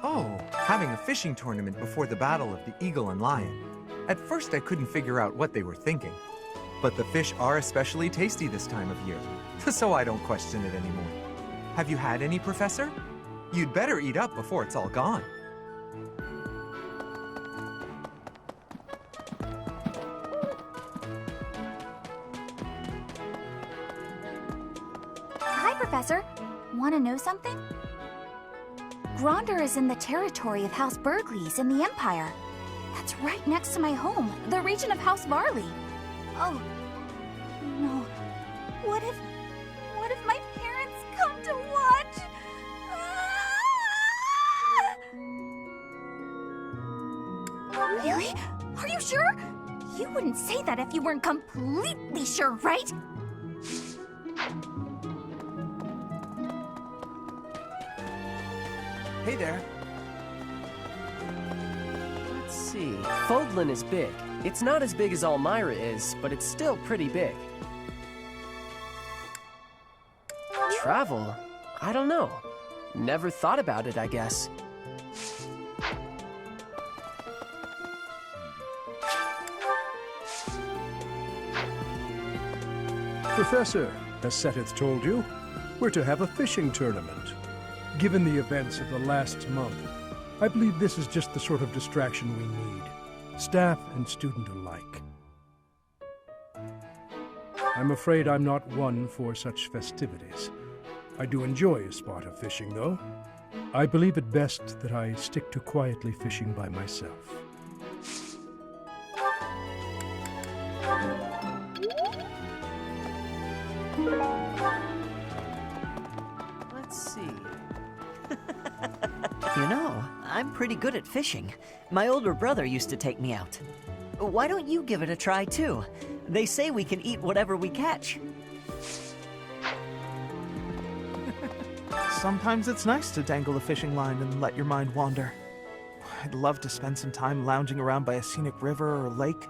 Oh, having a fishing tournament before the battle of the eagle and lion. At first I couldn't figure out what they were thinking. But the fish are especially tasty this time of year, so I don't question it anymore. Have you had any, Professor? You'd better eat up before it's all gone. Hi, Professor. Want to know something? Gronder is in the territory of House Burgleys in the Empire. That's right next to my home, the region of House Varley. Oh, no. What if my parents come to watch? Ah! Really? Are you sure? You wouldn't say that if you weren't completely sure, right? Hey there. Let's see. Fogland is big. It's not as big as Almyra is, but it's still pretty big. Travel? I don't know. Never thought about it, I guess. Professor, as Seteth told you, we're to have a fishing tournament. Given the events of the last month, I believe this is just the sort of distraction we need, staff and student alike. I'm afraid I'm not one for such festivities. I do enjoy a spot of fishing, though. I believe it best that I stick to quietly fishing by myself. Let's see. You know, I'm pretty good at fishing. My older brother used to take me out. Why don't you give it a try, too? They say we can eat whatever we catch. Sometimes it's nice to dangle a fishing line and let your mind wander. I'd love to spend some time lounging around by a scenic river or lake.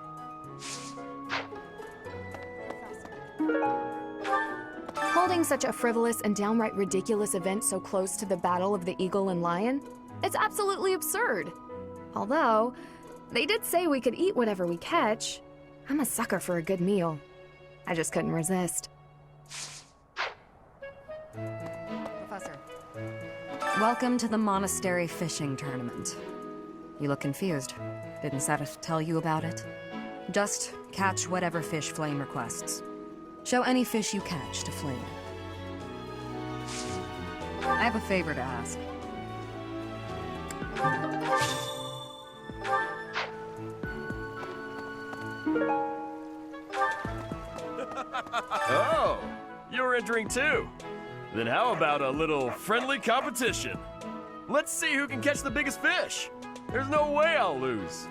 Holding such a frivolous and downright ridiculous event so close to the Battle of the Eagle and Lion? It's absolutely absurd. Although, they did say we could eat whatever we catch. I'm a sucker for a good meal. I just couldn't resist. Professor. Welcome to the Monastery Fishing Tournament. You look confused. Didn't Seteth tell you about it? Just catch whatever fish Flame requests. Show any fish you catch to Flame. I have a favor to ask. Oh, you're entering too. Then how about a little friendly competition? Let's see who can catch the biggest fish. There's no way I'll lose.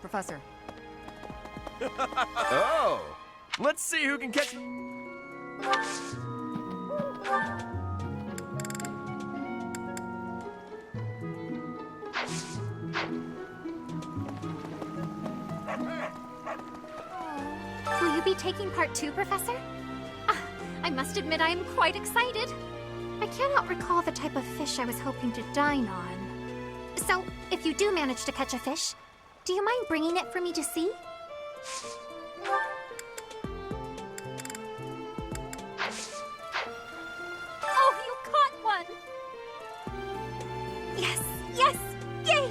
Professor. Oh, let's see who can catch. Will you be taking part too, Professor? I must admit I am quite excited. I cannot recall the type of fish I was hoping to dine on. So, if you do manage to catch a fish, do you mind bringing it for me to see? Yes, yes, yay!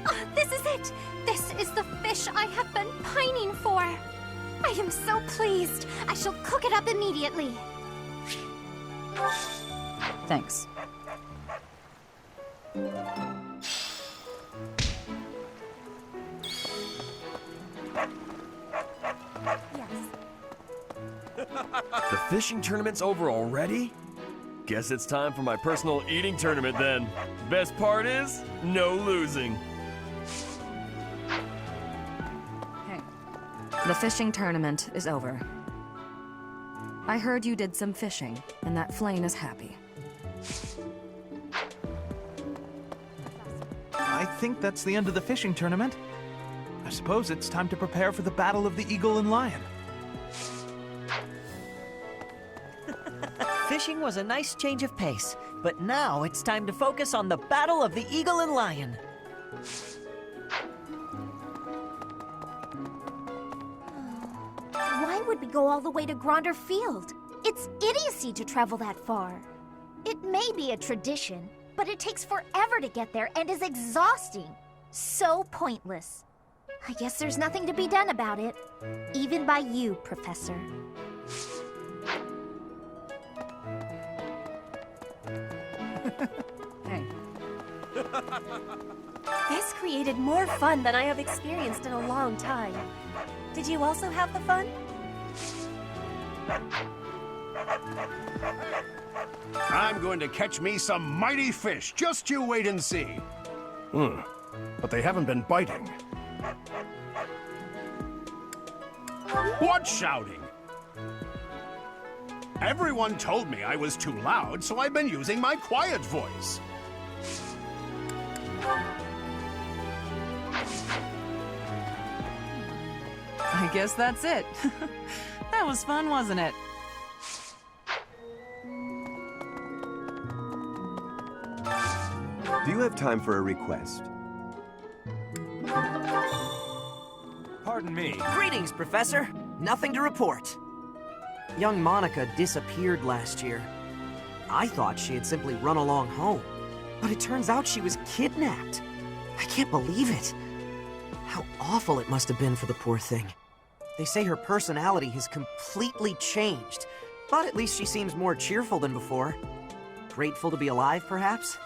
Oh, this is it! This is the fish I have been pining for! I am so pleased! I shall cook it up immediately! Thanks. Yes. The fishing tournament's over already? Guess it's time for my personal eating tournament then. Best part is, no losing. Hey. The fishing tournament is over. I heard you did some fishing, and that Flame is happy. I think that's the end of the fishing tournament. I suppose it's time to prepare for the battle of the Eagle and Lion. Fishing was a nice change of pace, but now it's time to focus on the battle of the Eagle and Lion. Why would we go all the way to Gronder Field? It's idiocy to travel that far. It may be a tradition, but it takes forever to get there and is exhausting. So pointless. I guess there's nothing to be done about it. Even by you, Professor. Hey. This created more fun than I have experienced in a long time. Did you also have the fun? I'm going to catch me some mighty fish. Just you wait and see. But they haven't been biting. What shouting? Everyone told me I was too loud, so I've been using my quiet voice. I guess that's it. That was fun, wasn't it? Do you have time for a request? Pardon me. Greetings, Professor. Nothing to report. Young Monica disappeared last year. I thought she had simply run along home, but it turns out she was kidnapped. I can't believe it. How awful it must have been for the poor thing. They say her personality has completely changed, but at least she seems more cheerful than before. Grateful to be alive, perhaps?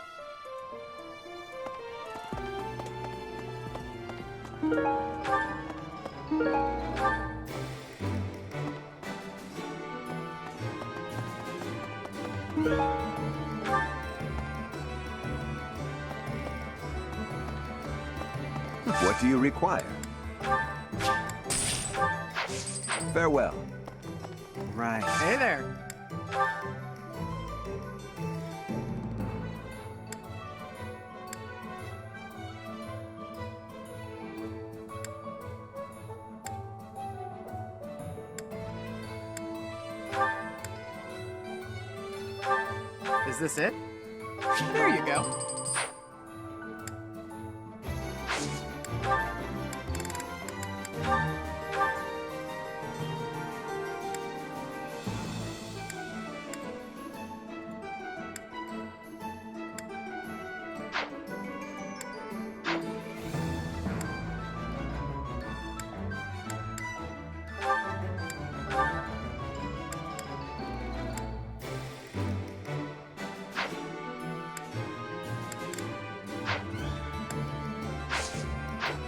What do you require? Farewell. Right. Hey there. Is this it? There you go.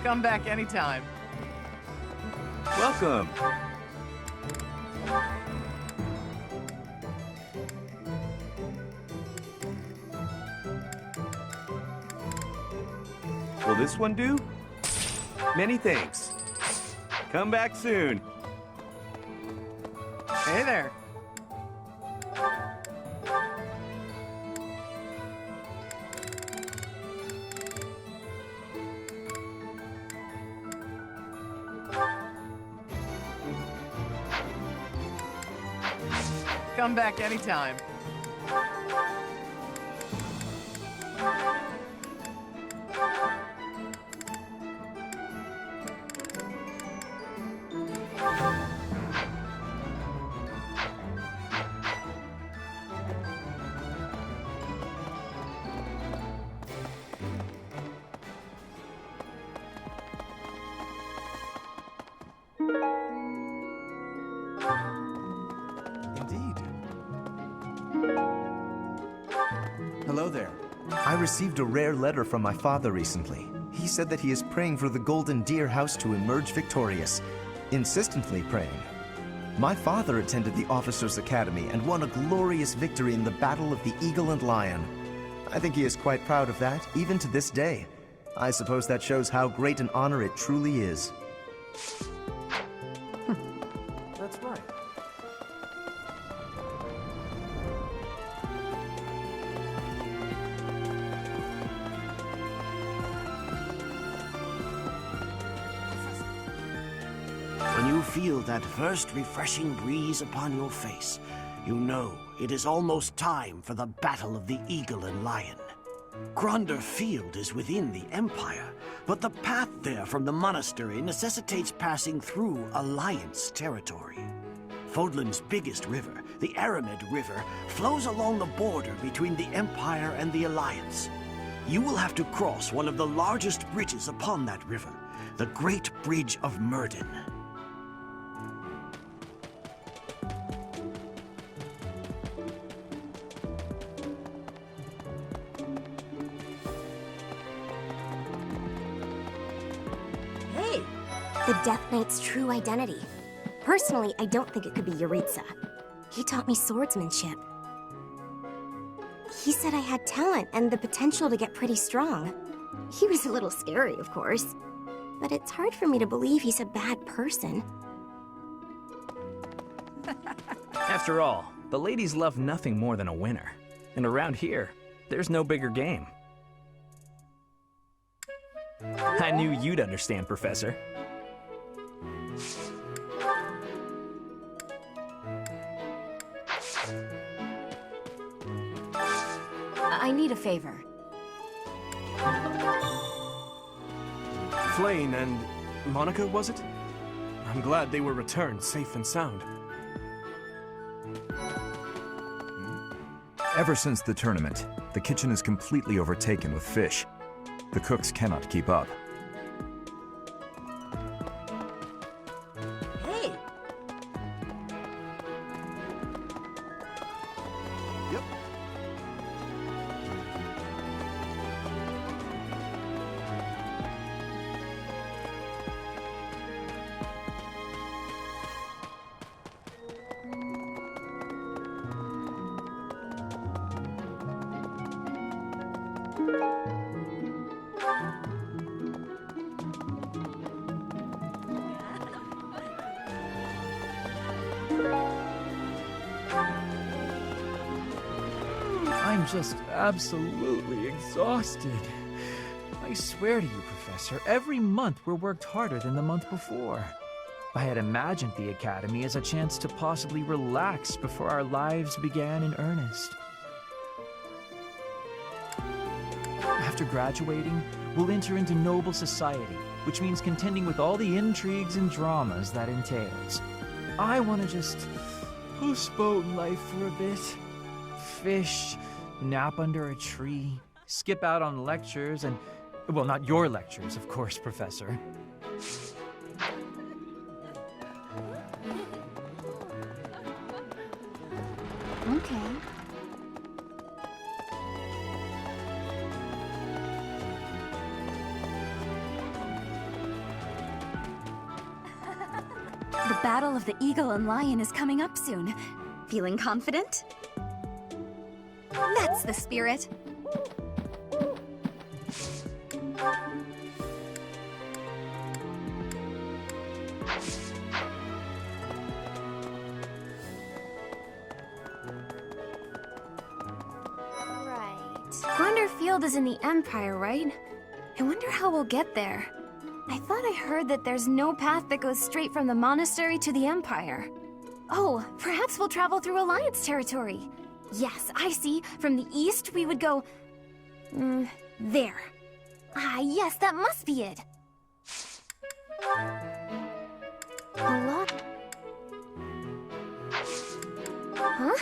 Come back anytime. Welcome. Will this one do? Many thanks. Come back soon. Hey there. Come back anytime. received a rare letter from my father recently. He said that he is praying for the Golden Deer House to emerge victorious. Insistently praying. My father attended the Officers' Academy and won a glorious victory in the Battle of the Eagle and Lion. I think he is quite proud of that, even to this day. I suppose that shows how great an honor it truly is. That's right. When you feel that first refreshing breeze upon your face, you know it is almost time for the Battle of the Eagle and Lion. Gronder Field is within the Empire, but the path there from the monastery necessitates passing through Alliance territory. Fodlan's biggest river, the Aramid River, flows along the border between the Empire and the Alliance. You will have to cross one of the largest bridges upon that river, the Great Bridge of Myrden. The Death Knight's true identity. Personally, I don't think it could be Yuritsa. He taught me swordsmanship. He said I had talent and the potential to get pretty strong. He was a little scary, of course. But it's hard for me to believe he's a bad person. After all, the ladies love nothing more than a winner. And around here, there's no bigger game. I knew you'd understand, Professor. I need a favor. Flayn and Monica, was it? I'm glad they were returned safe and sound. Ever since the tournament, the kitchen is completely overtaken with fish. The cooks cannot keep up. Hey! Yep. I'm just absolutely exhausted. I swear to you, Professor, every month we're worked harder than the month before. I had imagined the Academy as a chance to possibly relax before our lives began in earnest. After graduating, we'll enter into noble society, which means contending with all the intrigues and dramas that entails. I want to just postpone life for a bit. Fish, nap under a tree, skip out on lectures, and, well, not your lectures, of course, Professor. Okay. The Battle of the Eagle and Lion is coming up soon. Feeling confident? That's the spirit. Gronder Field is in the Empire, right? I wonder how we'll get there. I thought I heard that there's no path that goes straight from the monastery to the Empire. Oh, perhaps we'll travel through Alliance territory. Yes, I see. From the east, we would go... there. Ah, yes, that must be it. A lot... Huh?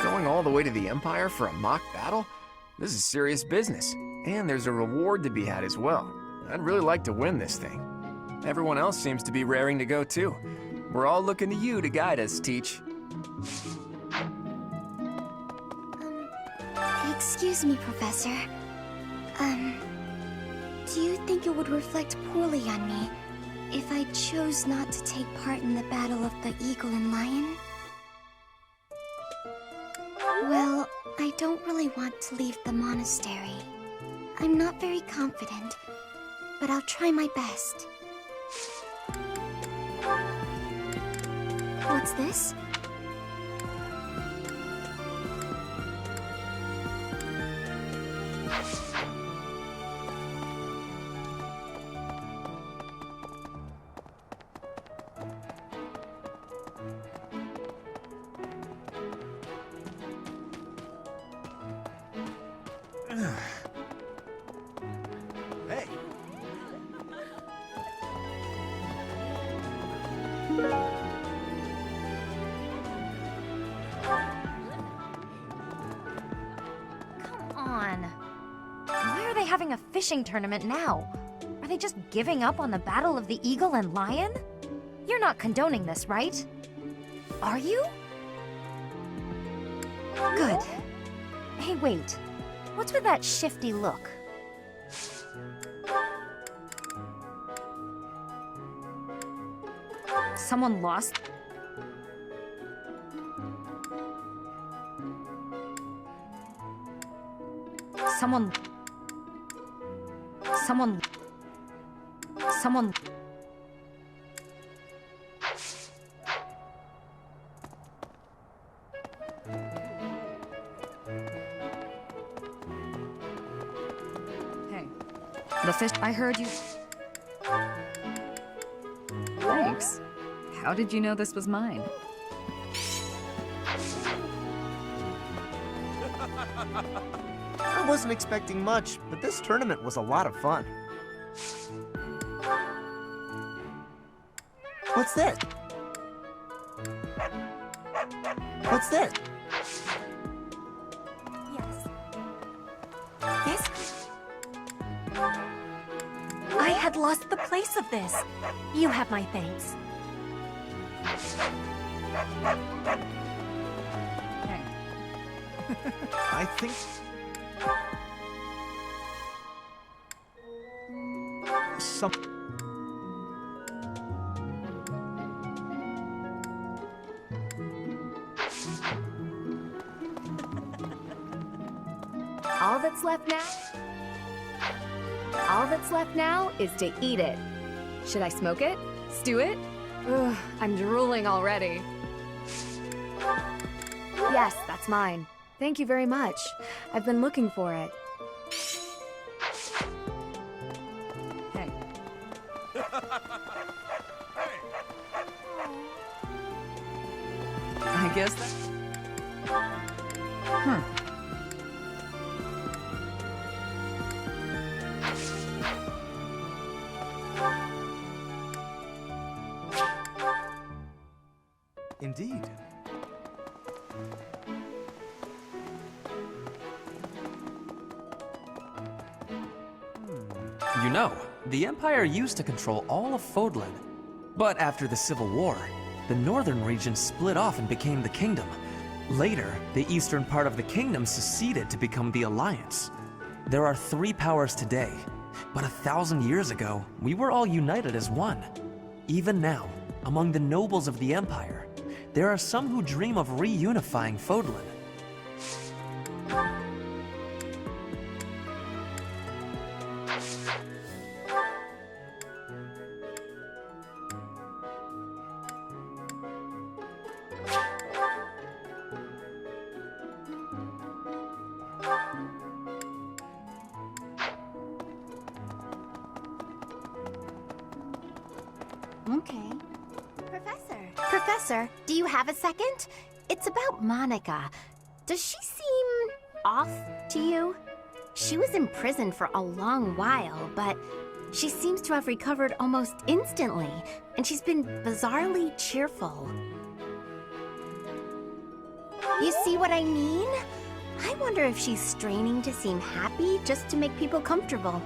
Going all the way to the Empire for a mock battle? This is serious business, and there's a reward to be had as well. I'd really like to win this thing. Everyone else seems to be raring to go too. We're all looking to you to guide us, Teach. Excuse me, Professor. Do you think it would reflect poorly on me if I chose not to take part in the Battle of the Eagle and Lion? Well, I don't really want to leave the monastery. I'm not very confident, but I'll try my best. What's this? Hey. Come on. Why are they having a fishing tournament now? Are they just giving up on the Battle of the Eagle and Lion? You're not condoning this, right? Are you? Good. Hey, wait. What's with that shifty look? Someone lost? Someone... Hey, the fish I heard you... Thanks. How did you know this was mine? I wasn't expecting much, but this tournament was a lot of fun. What's this? What's this? Yes. This? I had lost the place of this. You have my thanks. Hey. I think... All that's left now? All that's left now is to eat it. Should I smoke it? Stew it? Ugh, I'm drooling already. Yes, that's mine. Thank you very much. I've been looking for it. Hey. I guess that... Indeed. You know, the Empire used to control all of Fodlan. But after the Civil War, the northern region split off and became the Kingdom. Later, the eastern part of the Kingdom seceded to become the Alliance. There are 3 powers today, but 1,000 years ago, we were all united as one. Even now, among the nobles of the Empire, there are some who dream of reunifying Fodlan. Okay. Professor, do you have a second? It's about Monica. Does she seem off to you? She was in prison for a long while, but She seems to have recovered almost instantly, and she's been bizarrely cheerful. You see what I mean? I wonder if she's straining to seem happy just to make people comfortable.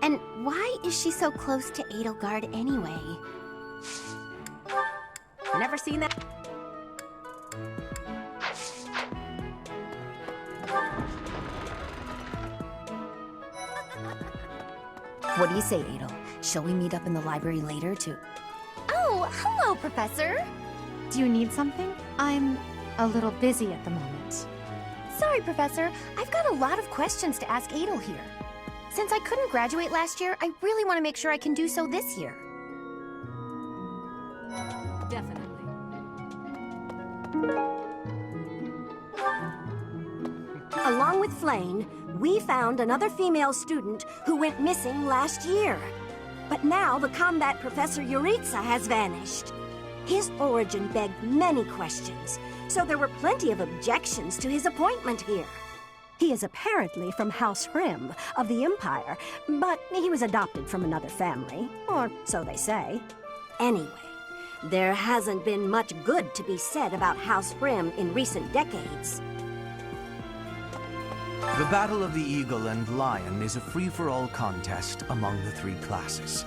And why is she so close to Edelgard anyway? Never seen that. What do you say, Adel? Shall we meet up in the library later to... Oh, hello, Professor. Do you need something? I'm a little busy at the moment. Sorry, Professor. I've got a lot of questions to ask Adel here. Since I couldn't graduate last year, I really want to make sure I can do so this year. Definitely. Along with Flane, we found another female student who went missing last year. But now the combat professor Yuritsa has vanished. His origin begged many questions, so there were plenty of objections to his appointment here. He is apparently from House Hrym of the Empire, but he was adopted from another family, or so they say. Anyway, there hasn't been much good to be said about House Hrym in recent decades. The Battle of the Eagle and Lion is a free-for-all contest among the three classes.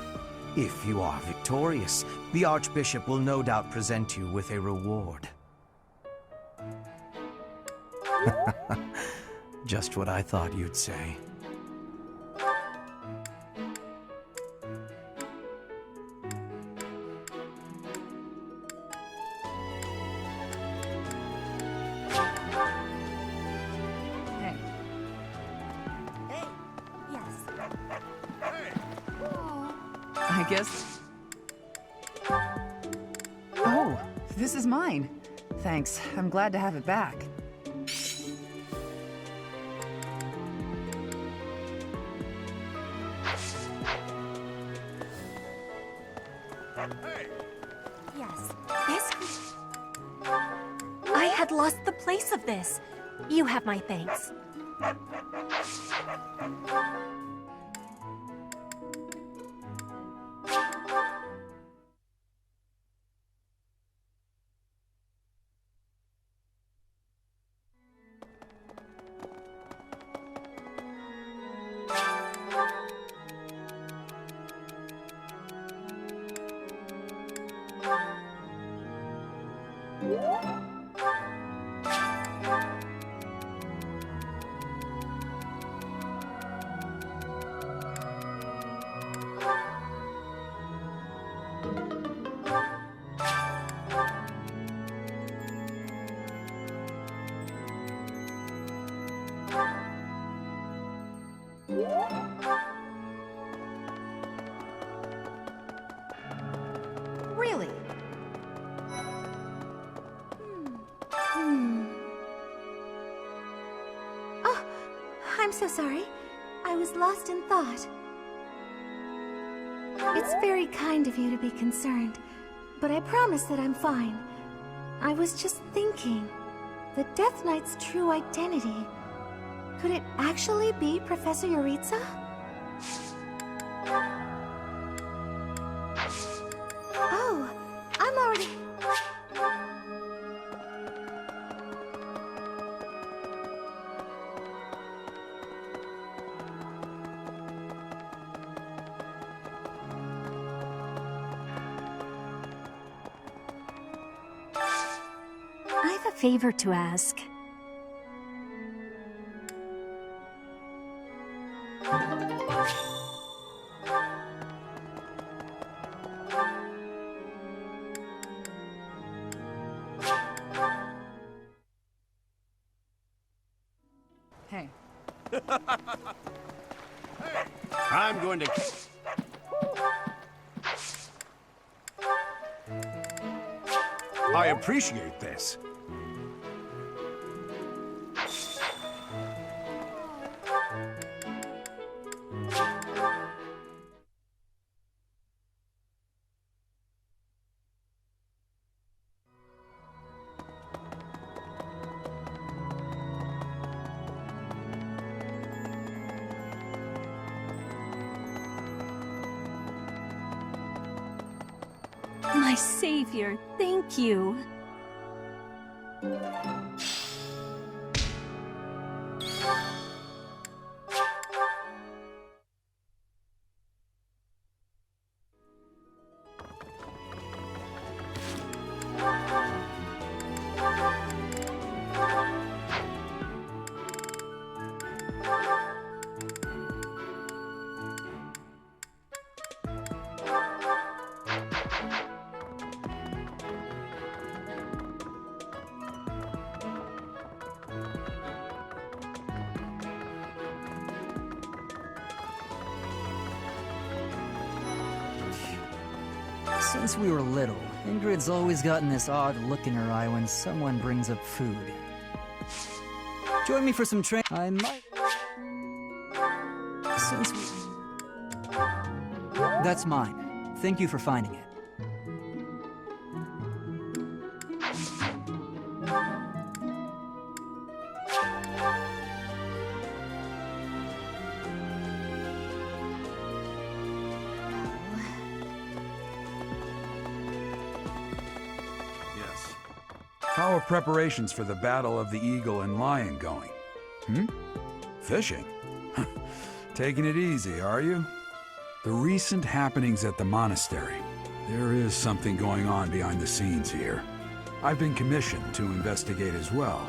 If you are victorious, the Archbishop will no doubt present you with a reward. Just what I thought you'd say. I guess... Oh, this is mine. Thanks. I'm glad to have it back. Yes. This... I had lost the place of this. You have my thanks. Really? Oh, I'm so sorry. I was lost in thought. It's very kind of you to be concerned, but I promise that I'm fine. I was just thinking, the Death Knight's true identity. Could it actually be Professor Yuritsa? Oh, I'm already... I have a favor to ask. Hey. I'm going to... I appreciate this. My savior, thank you. Since we were little, Ingrid's always gotten this odd look in her eye when someone brings up food. Join me for some I might... Since we... That's mine. Thank you for finding it. How are preparations for the Battle of the Eagle and Lion going? Fishing? Taking it easy, are you? The recent happenings at the monastery. There is something going on behind the scenes here. I've been commissioned to investigate as well.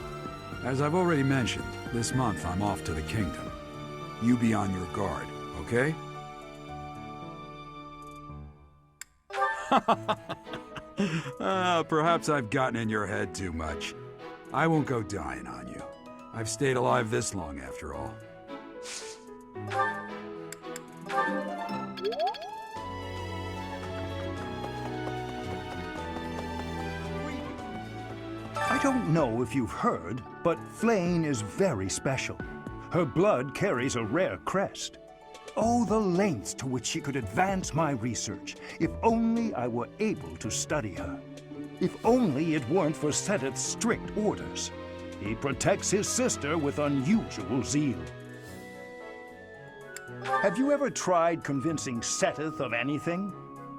As I've already mentioned, this month I'm off to the kingdom. You be on your guard, okay? Perhaps I've gotten in your head too much. I won't go dying on you. I've stayed alive this long, after all. I don't know if you've heard, but Flane is very special. Her blood carries a rare crest. Oh, the lengths to which she could advance my research, if only I were able to study her. If only it weren't for Seteth's strict orders. He protects his sister with unusual zeal. Have you ever tried convincing Seteth of anything?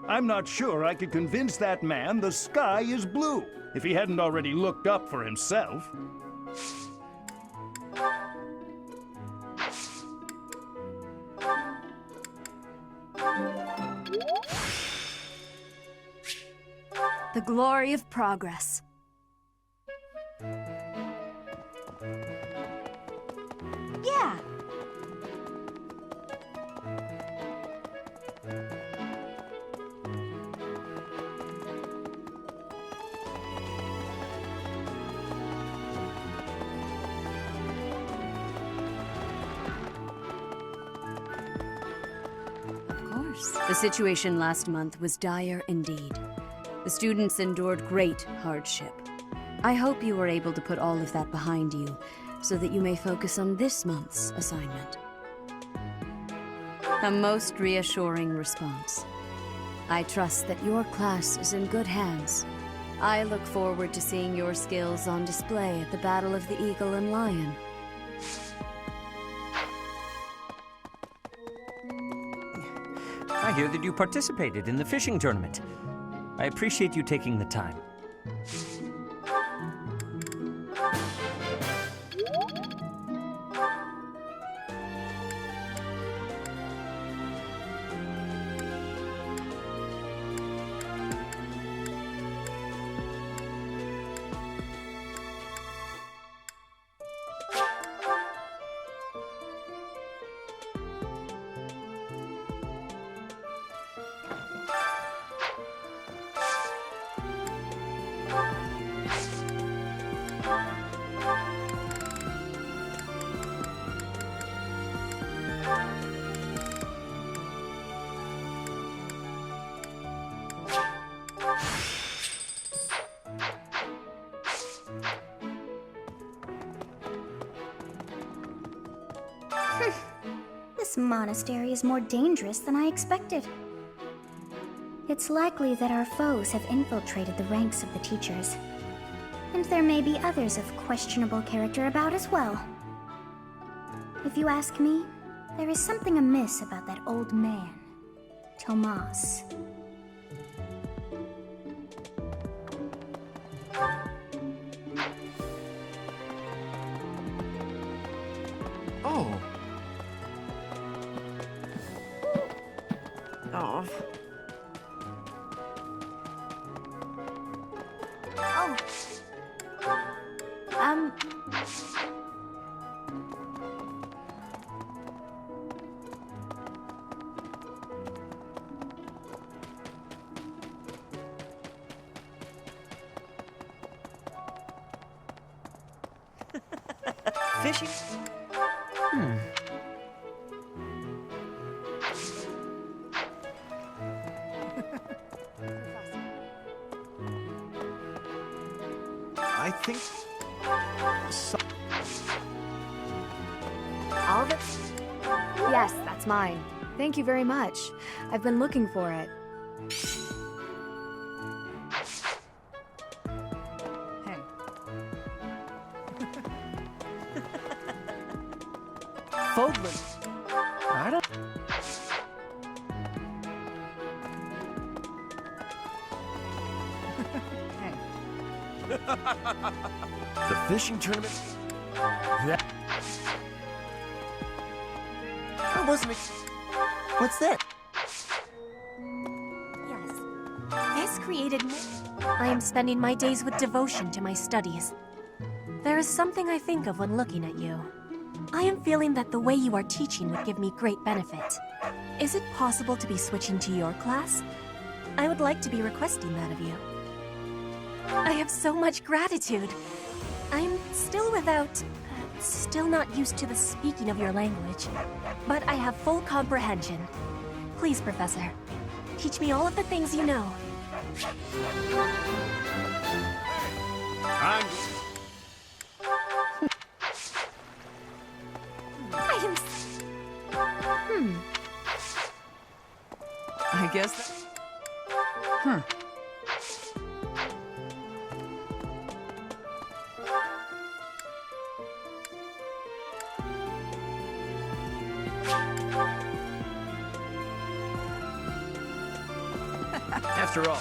I'm not sure I could convince that man the sky is blue, if he hadn't already looked up for himself. The glory of progress. Yeah. Of course. The situation last month was dire indeed. The students endured great hardship. I hope you were able to put all of that behind you, so that you may focus on this month's assignment. A most reassuring response. I trust that your class is in good hands. I look forward to seeing your skills on display at the Battle of the Eagle and Lion. I hear that you participated in the fishing tournament. I appreciate you taking the time. This monastery is more dangerous than I expected. It's likely that our foes have infiltrated the ranks of the teachers. And there may be others of questionable character about as well. If you ask me, there is something amiss about that old man, Tomas. Oh. Fishing? I think... All the... Yes, that's mine. Thank you very much. I've been looking for it. Hey. Fogland. I don't... The fishing tournament? That... I wasn't... What's that? This created me. I am spending my days with devotion to my studies. There is something I think of when looking at you. I am feeling that the way you are teaching would give me great benefit. Is it possible to be switching to your class? I would like to be requesting that of you. I have so much gratitude. I'm still still not used to the speaking of your language, but I have full comprehension. Please, Professor, teach me all of the things you know. I'm... I guess that... After all,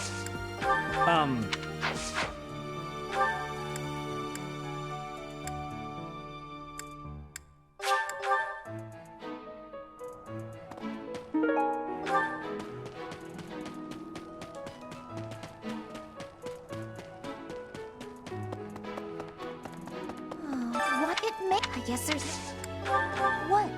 What it make? I guess there's... What?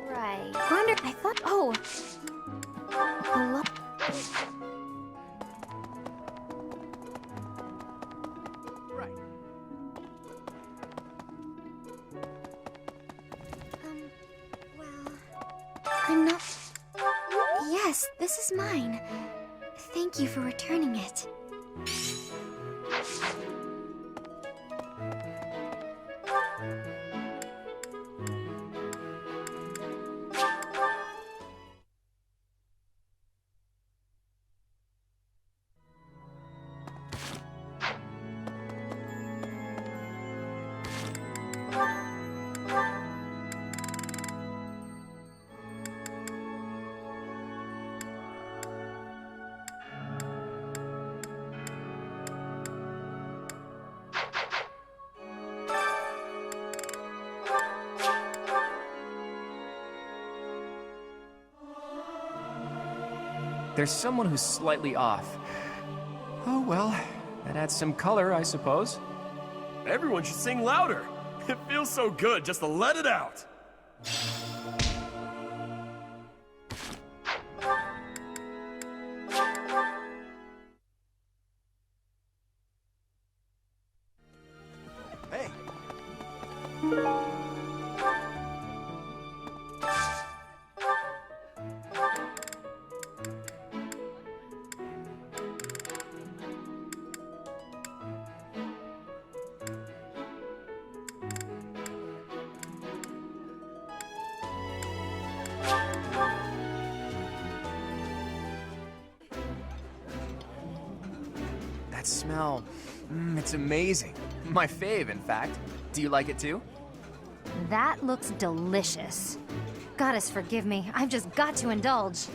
Right. Wonder, I thought, oh. Hello? Right. Well... I'm not... Yes, this is mine. Thank you for returning it. There's someone who's slightly off. Oh well, that adds some color, I suppose. Everyone should sing louder. It feels so good just to let it out. Hey! that smell. It's amazing. My fave, in fact. Do you like it too? That looks delicious. Goddess forgive me, I've just got to indulge.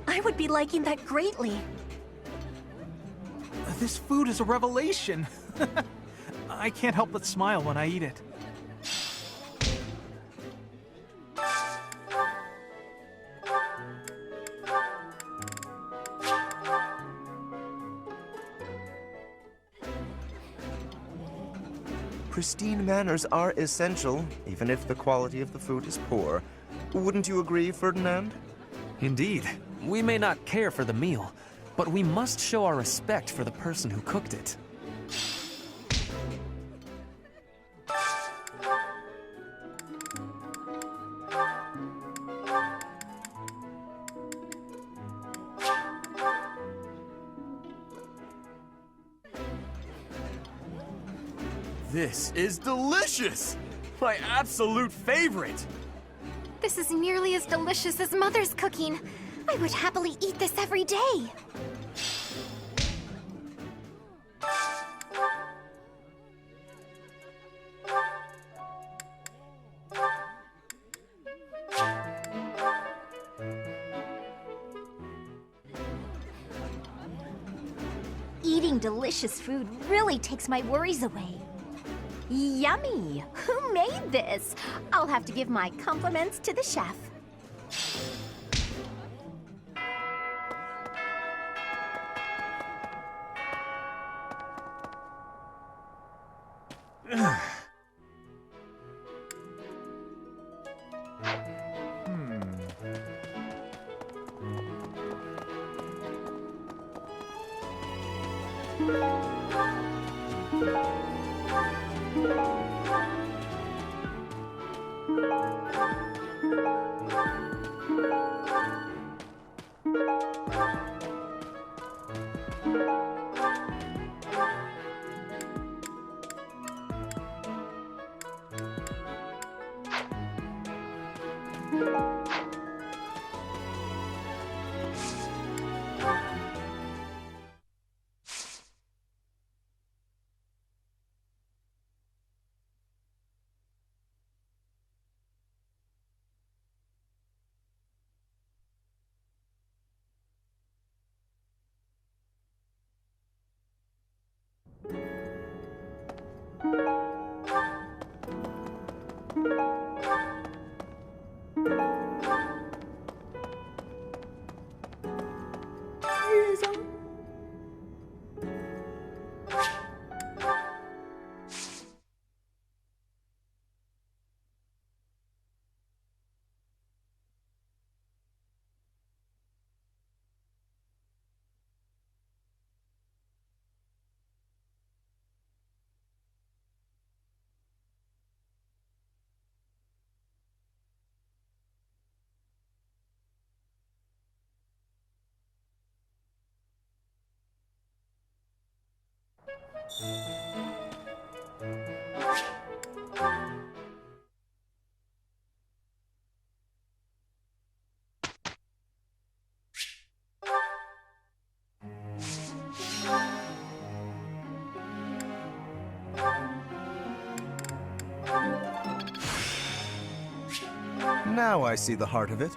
I would be liking that greatly. This food is a revelation. I can't help but smile when I eat it. Pristine manners are essential, even if the quality of the food is poor. Wouldn't you agree, Ferdinand? Indeed. We may not care for the meal, but we must show our respect for the person who cooked it. This is delicious! My absolute favorite! This is nearly as delicious as Mother's cooking. I would happily eat this every day. Eating delicious food really takes my worries away. Yummy! Who made this? I'll have to give my compliments to the chef. Now I see the heart of it.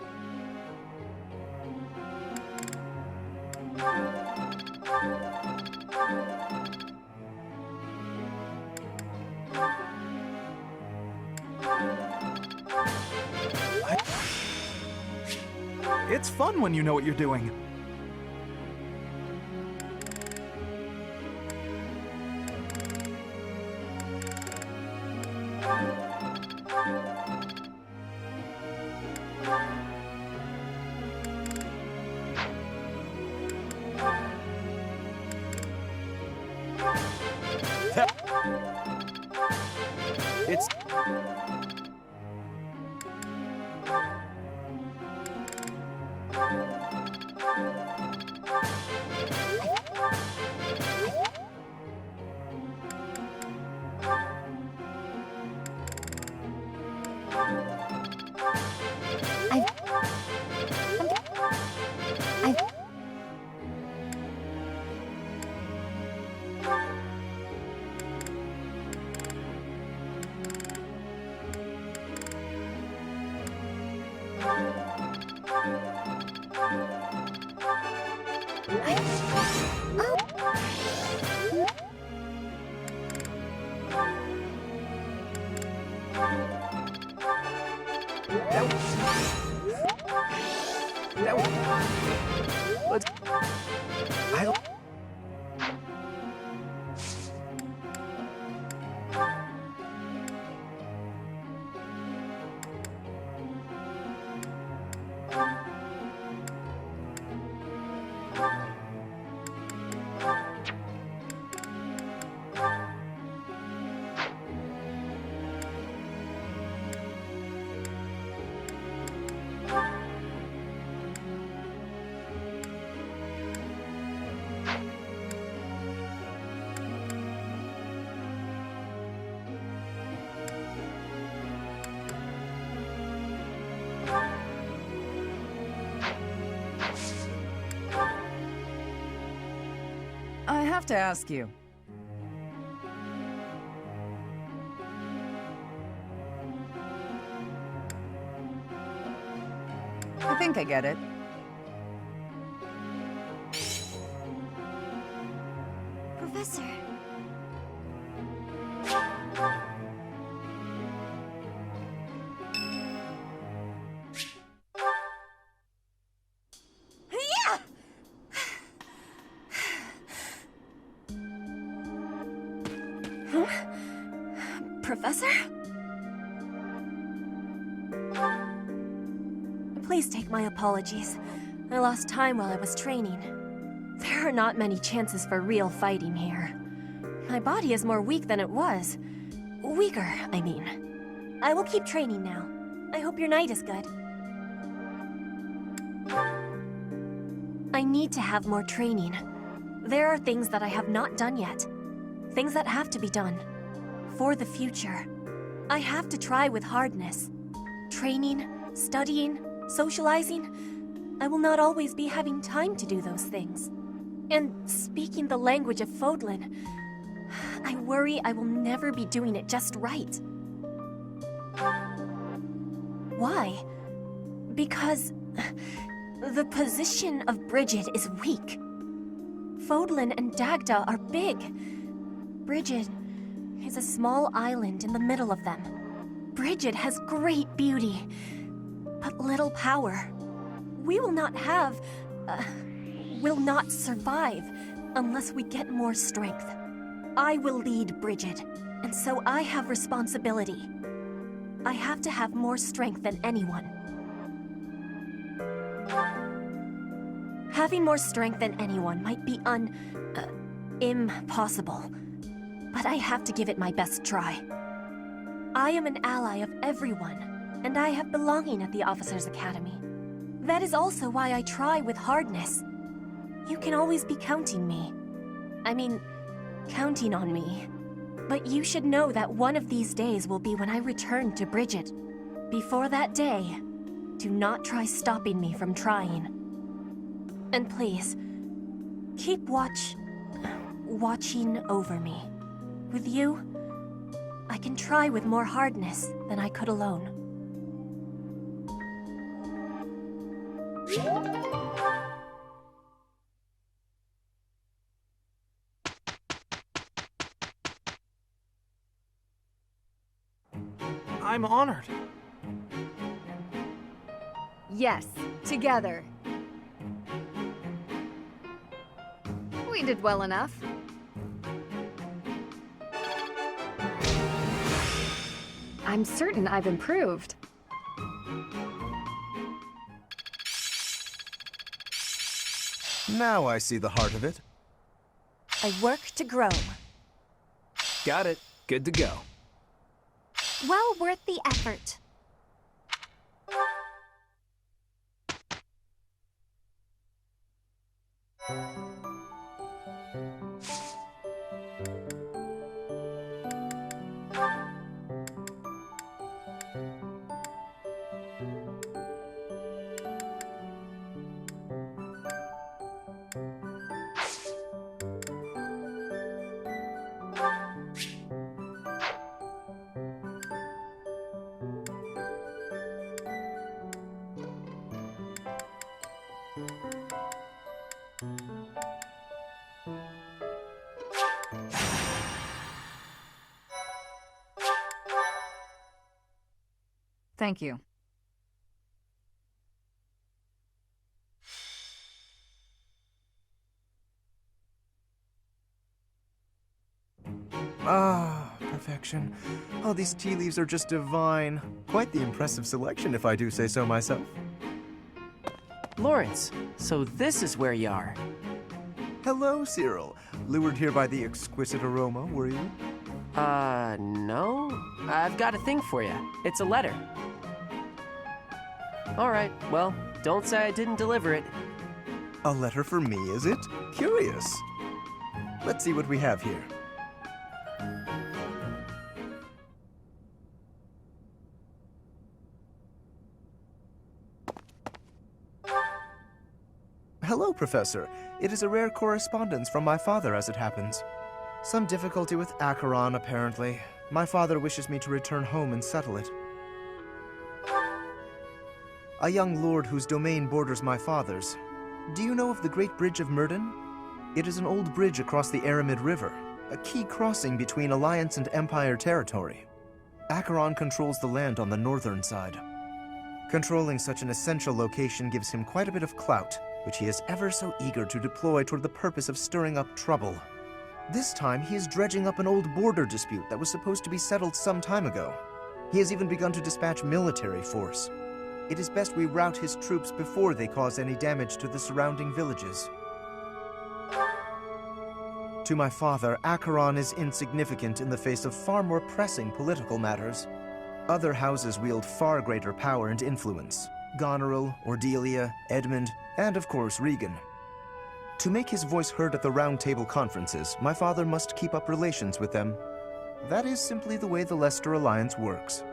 It's fun when you know what you're doing. It's... I have to ask you. I think I get it. Professor. Yeah! Huh? Professor? Please take my apologies. I lost time while I was training. There are not many chances for real fighting here. My body is more weak than it was. Weaker, I mean. I will keep training now. I hope your night is good. I need to have more training. There are things that I have not done yet. Things that have to be done. For the future. I have to try with hardness. Training, studying, socializing. I will not always be having time to do those things. And speaking the language of Fodlan, I worry I will never be doing it just right. Why? Because the position of Bridget is weak. Fodlan and Dagda are big. Bridget is a small island in the middle of them. Bridget has great beauty, but little power. We will not survive unless we get more strength. I will lead Bridget, and so I have responsibility. I have to have more strength than anyone. Having more strength than anyone might be impossible, but I have to give it my best try. I am an ally of everyone, and I have belonging at the Officers' Academy. That is also why I try with hardness. You can always be counting on me. But you should know that one of these days will be when I return to Bridget. Before that day, do not try stopping me from trying. And please, keep watching over me. With you, I can try with more hardness than I could alone. I'm honored. Yes, together. We did well enough. I'm certain I've improved. Now I see the heart of it. I work to grow. Got it. Good to go. Well worth the effort. Thank you. Ah, perfection. Oh, these tea leaves are just divine. Quite the impressive selection, if I do say so myself. Lorenz, so this is where you are. Hello, Cyril. Lured here by the exquisite aroma, were you? No. I've got a thing for you. It's a letter. All right, well, don't say I didn't deliver it. A letter for me, is it? Curious. Let's see what we have here. Hello, Professor. It is a rare correspondence from my father, as it happens. Some difficulty with Acheron, apparently. My father wishes me to return home and settle it. A young lord whose domain borders my father's. Do you know of the Great Bridge of Myrden? It is an old bridge across the Aramid River, a key crossing between Alliance and Empire territory. Acheron controls the land on the northern side. Controlling such an essential location gives him quite a bit of clout, which he is ever so eager to deploy toward the purpose of stirring up trouble. This time, he is dredging up an old border dispute that was supposed to be settled some time ago. He has even begun to dispatch military force. It is best we rout his troops before they cause any damage to the surrounding villages. To my father, Acheron is insignificant in the face of far more pressing political matters. Other houses wield far greater power and influence. Goneril, Ordelia, Edmund, and of course Regan. To make his voice heard at the Round Table conferences, my father must keep up relations with them. That is simply the way the Leicester Alliance works.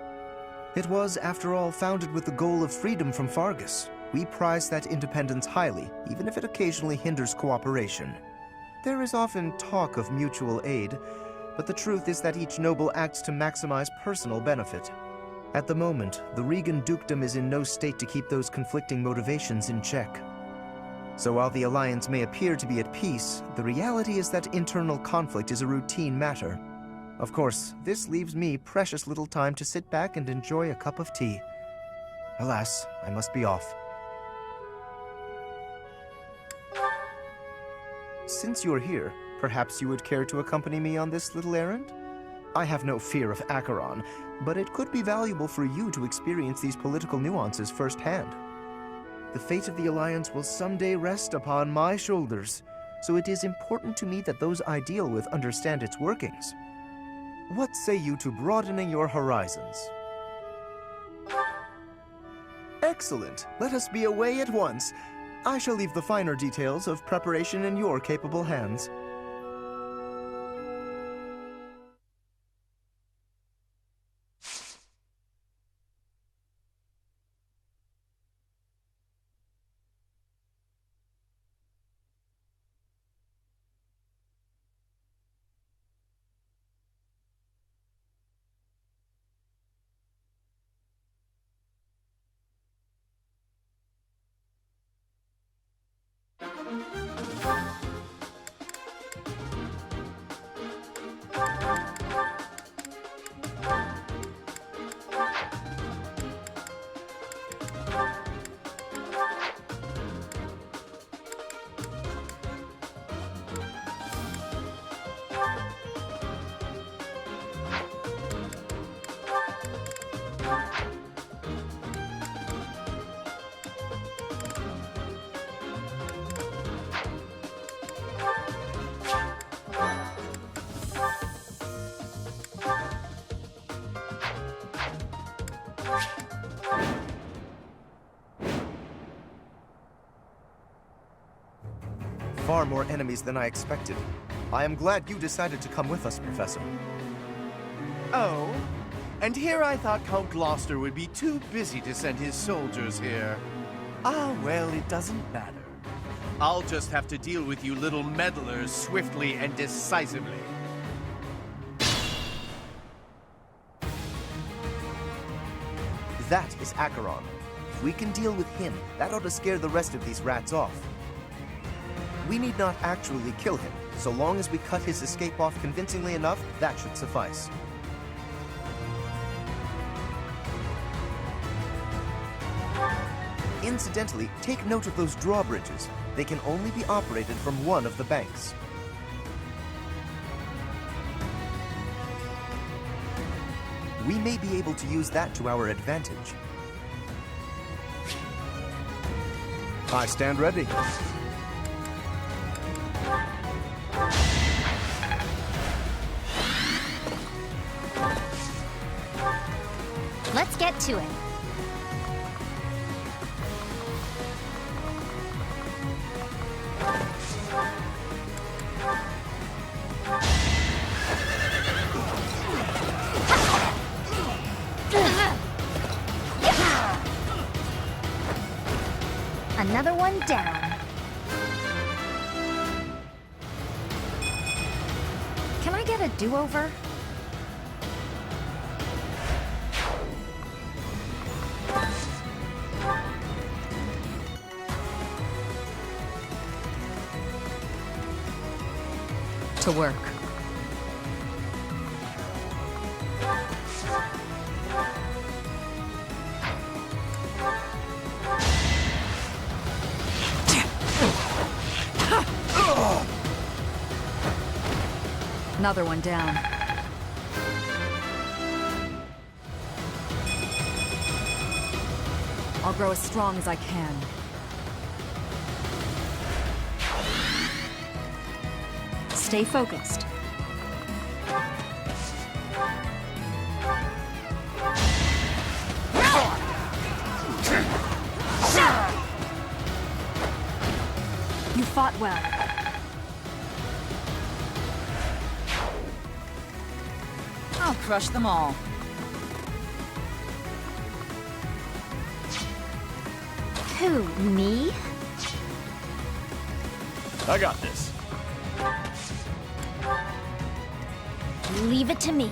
It was, after all, founded with the goal of freedom from Fargus. We prize that independence highly, even if it occasionally hinders cooperation. There is often talk of mutual aid, but the truth is that each noble acts to maximize personal benefit. At the moment, the Regan dukedom is in no state to keep those conflicting motivations in check. So while the Alliance may appear to be at peace, the reality is that internal conflict is a routine matter. Of course, this leaves me precious little time to sit back and enjoy a cup of tea. Alas, I must be off. Since you're here, perhaps you would care to accompany me on this little errand? I have no fear of Acheron, but it could be valuable for you to experience these political nuances firsthand. The fate of the Alliance will someday rest upon my shoulders, so it is important to me that those I deal with understand its workings. What say you to broadening your horizons? Excellent! Let us be away at once. I shall leave the finer details of preparation in your capable hands. far more enemies than I expected. I am glad you decided to come with us, Professor. Oh? And here I thought Count Gloucester would be too busy to send his soldiers here. Ah, well, it doesn't matter. I'll just have to deal with you little meddlers swiftly and decisively. That is Acheron. If we can deal with him, that ought to scare the rest of these rats off. We need not actually kill him. So long as we cut his escape off convincingly enough, that should suffice. Incidentally, take note of those drawbridges. They can only be operated from one of the banks. We may be able to use that to our advantage. I stand ready. Let's get to it. Another one down. Can I get a do-over? To work. Another one down. I'll grow as strong as I can. Stay focused. You fought well. I'll crush them all. Who, me? I got this. Leave it to me.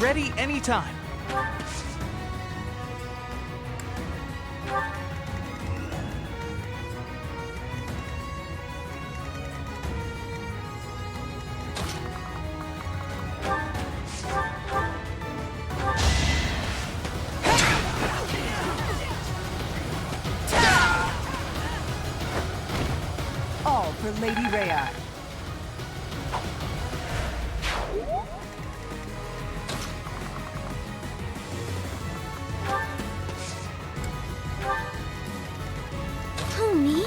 Ready anytime. All for Lady Rhea. Who, me?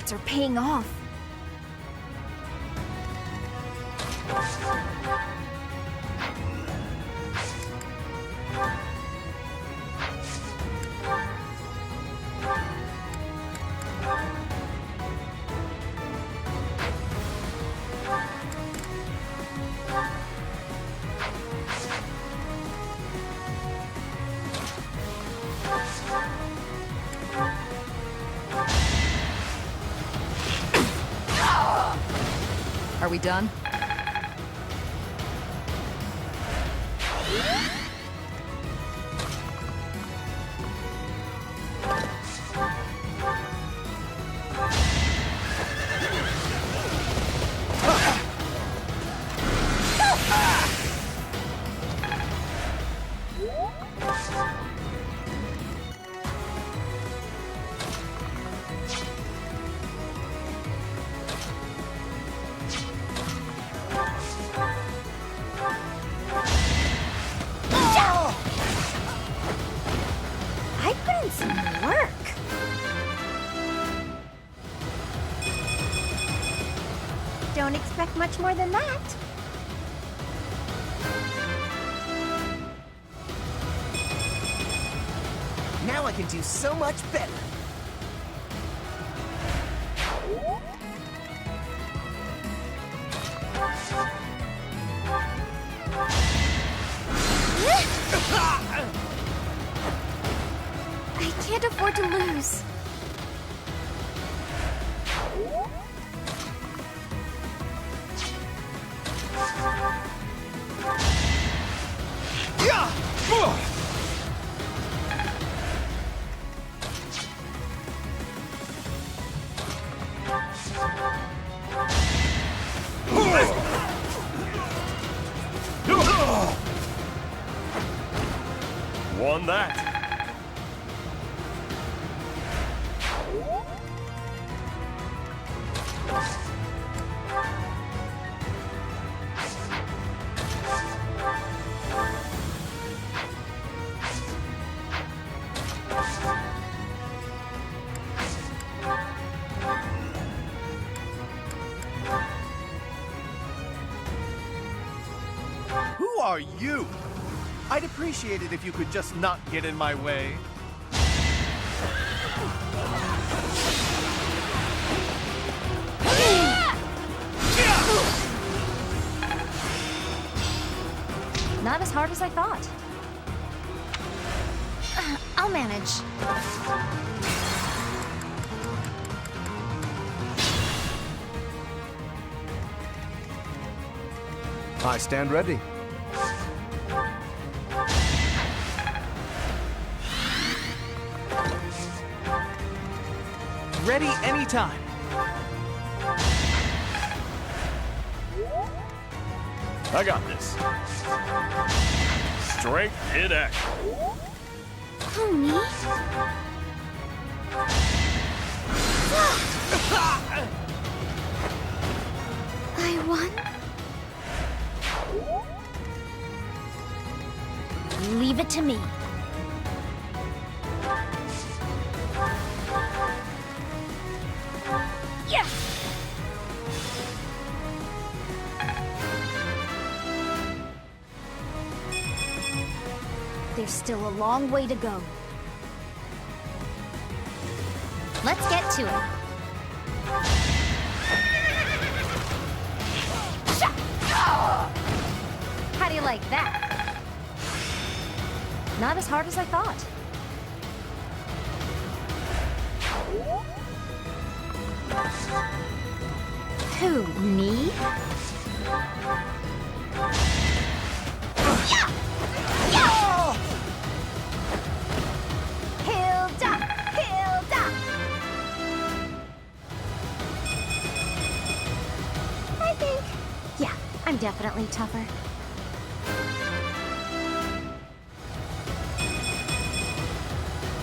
efforts are paying off. Are we done? I put in some work. Don't expect much more than that. Now I can do so much better. I can't afford to lose. Won that. Who are you? I'd appreciate it if you could just not get in my way. Not as hard as I thought. I'll manage. I stand ready. Ready anytime. I got this. Strength in action. Who, me? I won? Leave it to me. Yes! There's still a long way to go. Let's get to it. How do you like that? Not as hard as I thought. Who, me? Hilda! Hilda! I think, yeah, I'm definitely tougher.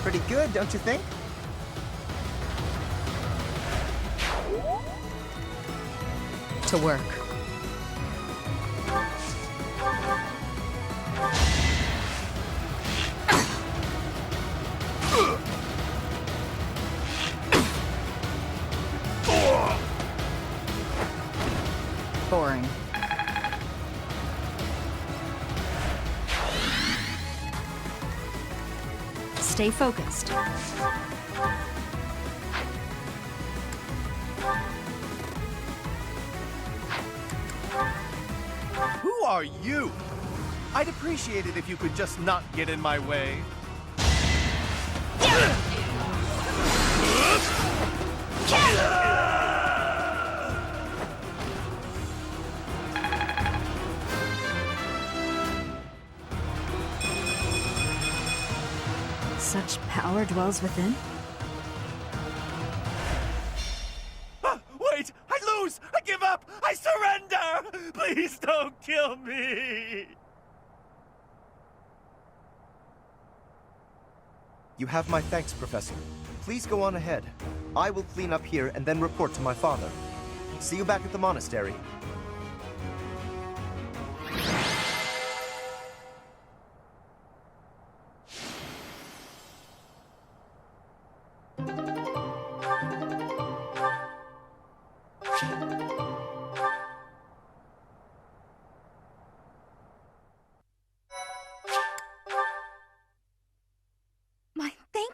Pretty good, don't you think? To work. Boring. Stay focused. Who are you? I'd appreciate it if you could just not get in my way. Such power dwells within? Wait! I lose! I give up! I surrender! Please don't kill me! You have my thanks, Professor. Please go on ahead. I will clean up here and then report to my father. See you back at the monastery.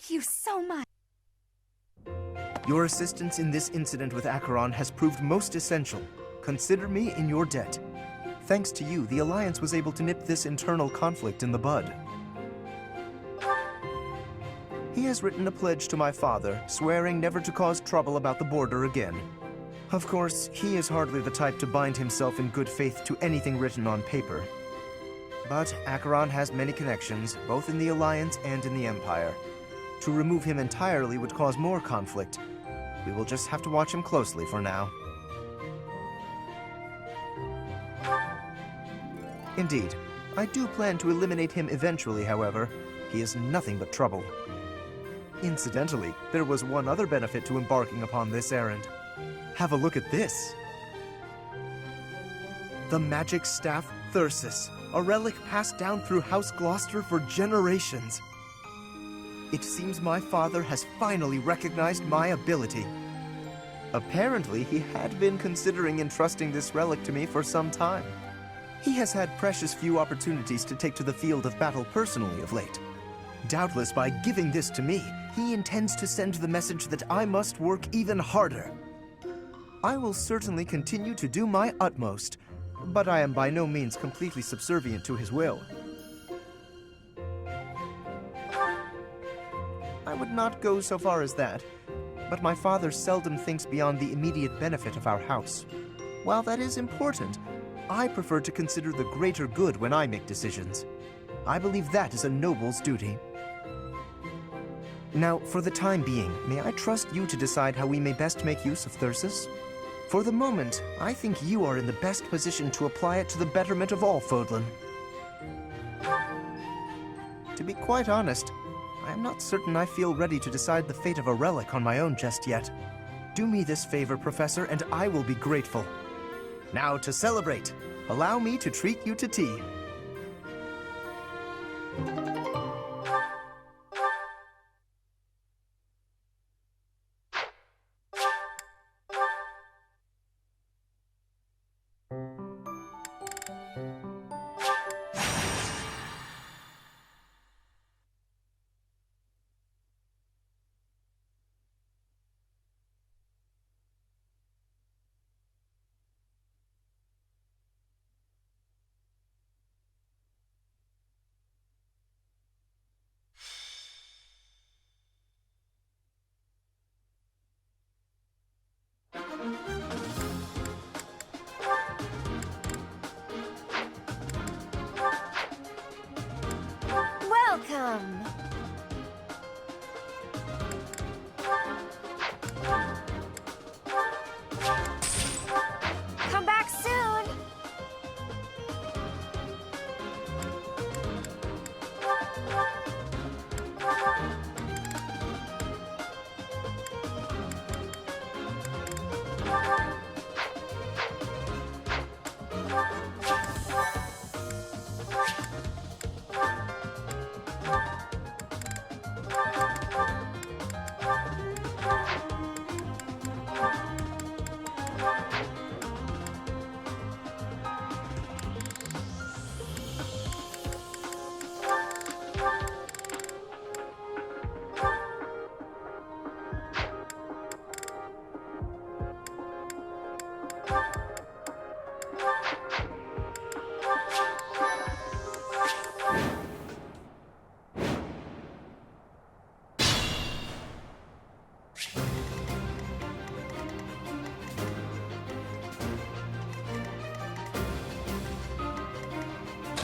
Thank you so much. Your assistance in this incident with Acheron has proved most essential. Consider me in your debt. Thanks to you, the Alliance was able to nip this internal conflict in the bud. He has written a pledge to my father, swearing never to cause trouble about the border again. Of course, he is hardly the type to bind himself in good faith to anything written on paper. But Acheron has many connections, both in the Alliance and in the Empire. To remove him entirely would cause more conflict. We will just have to watch him closely for now. Indeed, I do plan to eliminate him eventually, however. He is nothing but trouble. Incidentally, there was one other benefit to embarking upon this errand. Have a look at this. The magic staff Thyrsus, a relic passed down through House Gloucester for generations. It seems my father has finally recognized my ability. Apparently, he had been considering entrusting this relic to me for some time. He has had precious few opportunities to take to the field of battle personally of late. Doubtless, by giving this to me, he intends to send the message that I must work even harder. I will certainly continue to do my utmost, but I am by no means completely subservient to his will. I would not go so far as that, but my father seldom thinks beyond the immediate benefit of our house. While that is important, I prefer to consider the greater good when I make decisions. I believe that is a noble's duty. Now, for the time being, may I trust you to decide how we may best make use of Thyrsus? For the moment, I think you are in the best position to apply it to the betterment of all Fodlan. To be quite honest, I am not certain I feel ready to decide the fate of a relic on my own just yet. Do me this favor, Professor, and I will be grateful. Now, to celebrate, allow me to treat you to tea.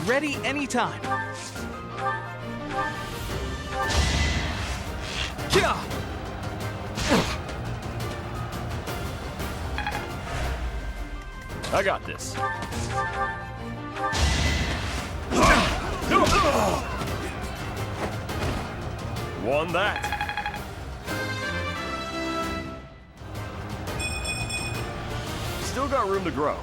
Ready anytime. Yeah. I got this. Won that. Still got room to grow.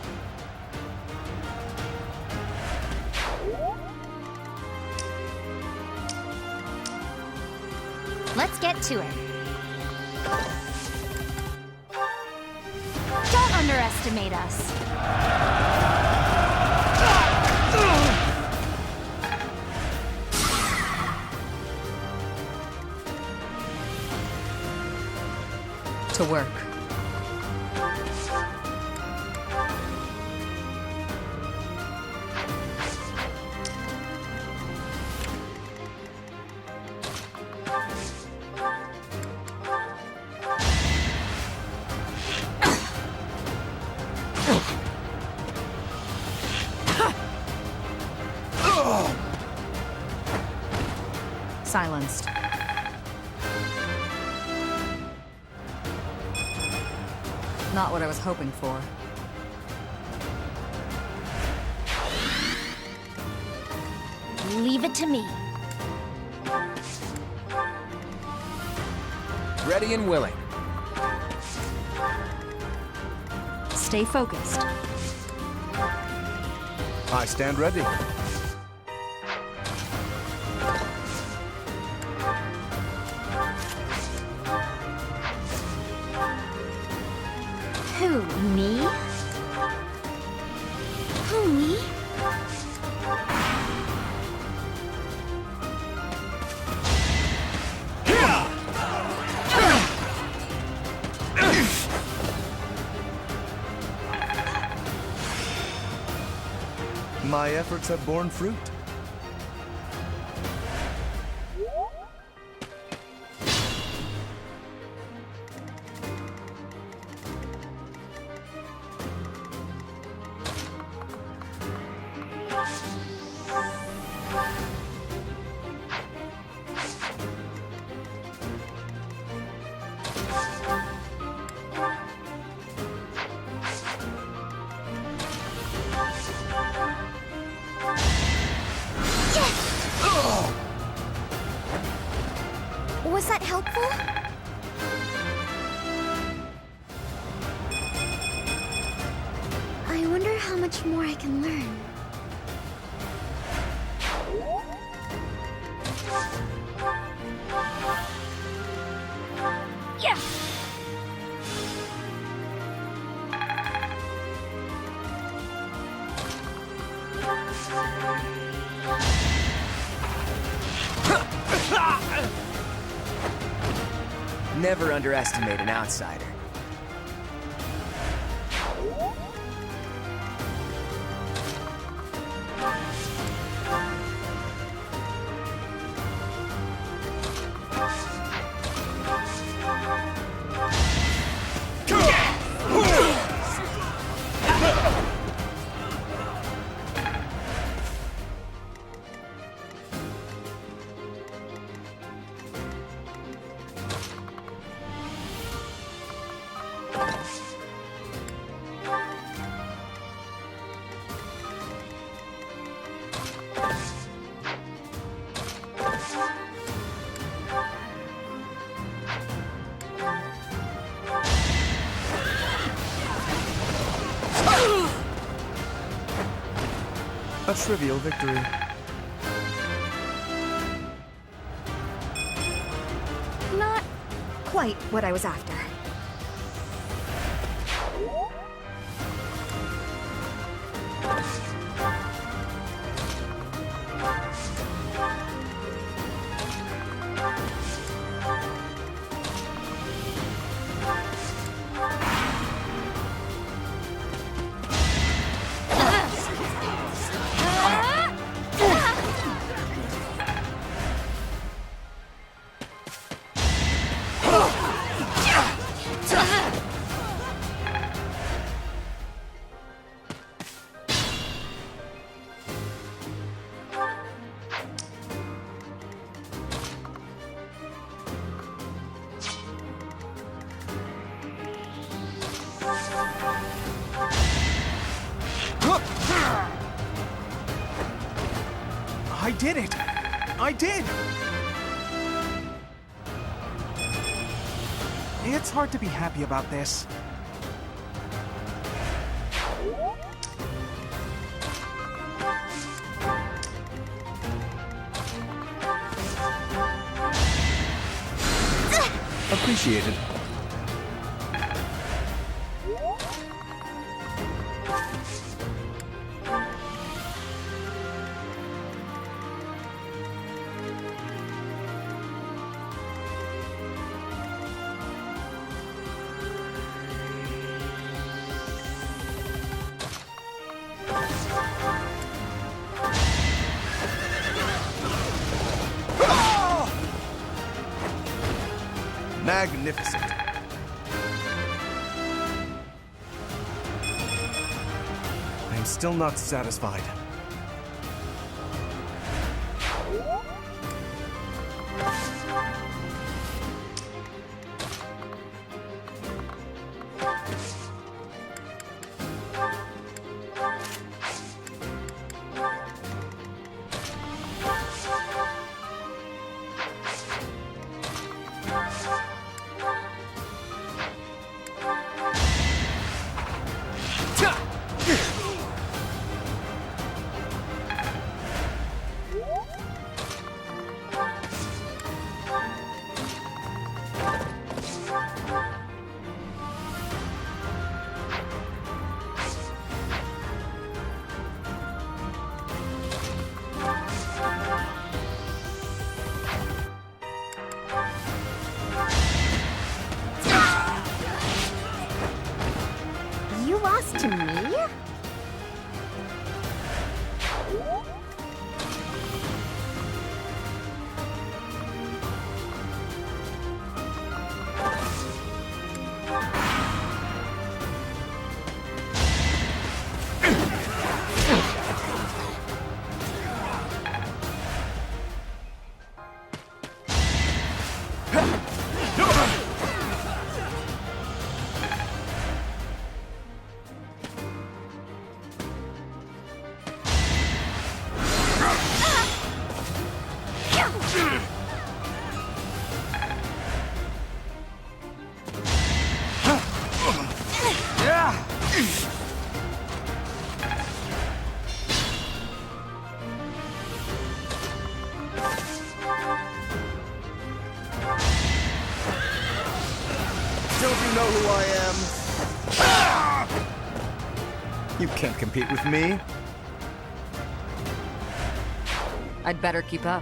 Let's get to it. Don't underestimate us. To work. Silenced. Not what I was hoping for. Leave it to me. Ready and willing. Stay focused. I stand ready. Who, me? Who, me? My efforts have borne fruit. Was that helpful? I wonder how much more I can learn. Yeah! Never underestimate an outsider. A trivial victory. Not quite what I was after. I did it! I did! It's hard to be happy about this. Appreciated. Magnificent. I'm still not satisfied. You lost to me? Don't you know who I am? You can't compete with me. I'd better keep up.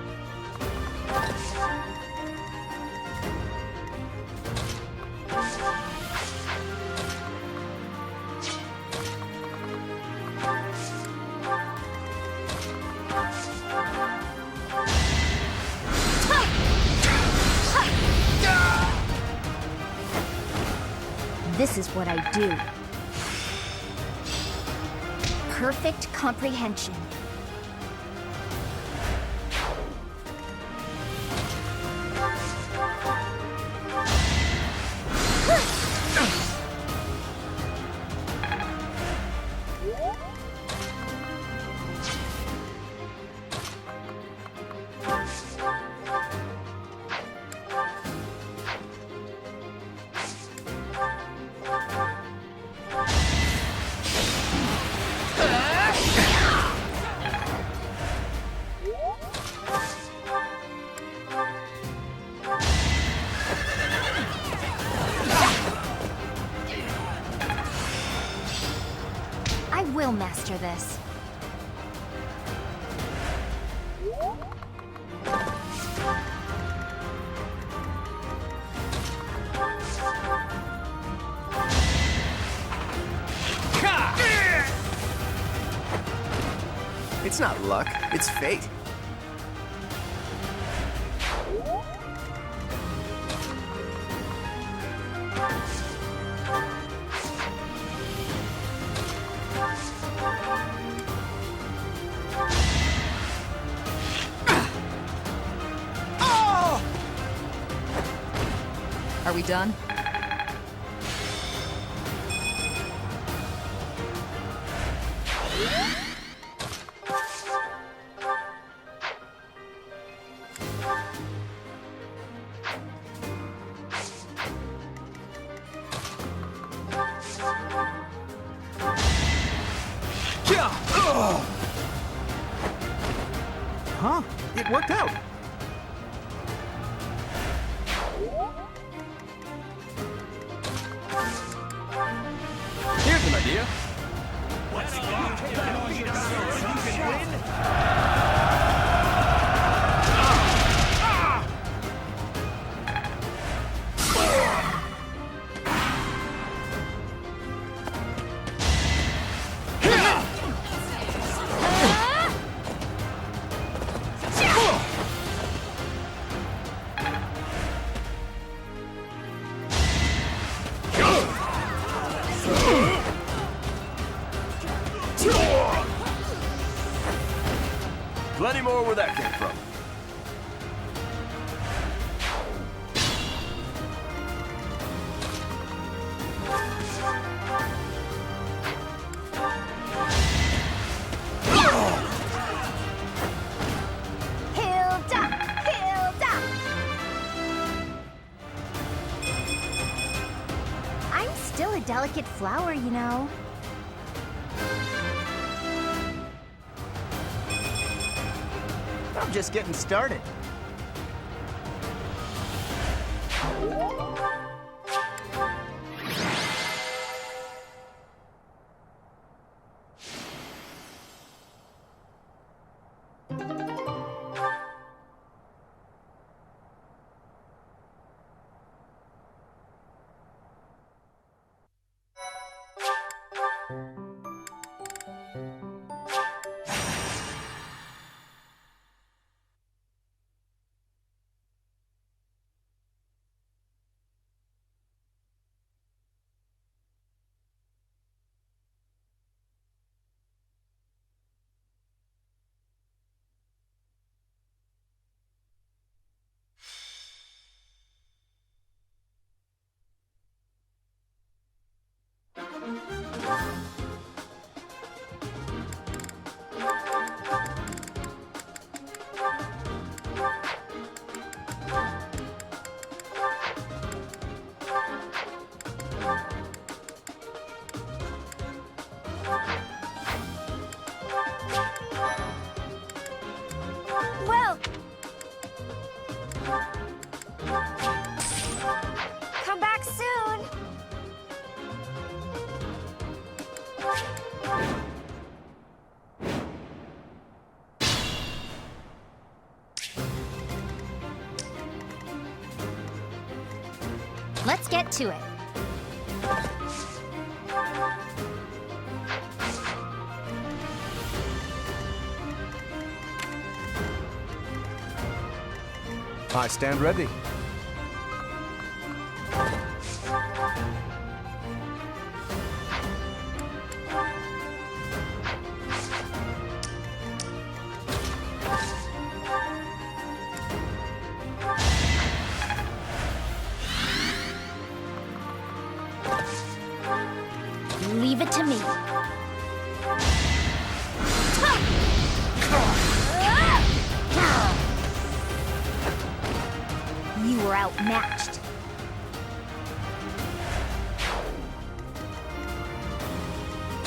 This is what I do. Perfect comprehension. I will master this. It's not luck, it's fate. Are we done? Huh? It worked out. Here's an idea. Plenty more where that came from. Hilda! Hilda! I'm still a delicate flower, you know. I'm just getting started. Well, come back soon. Let's get to it. I stand ready. Leave it to me. You were outmatched.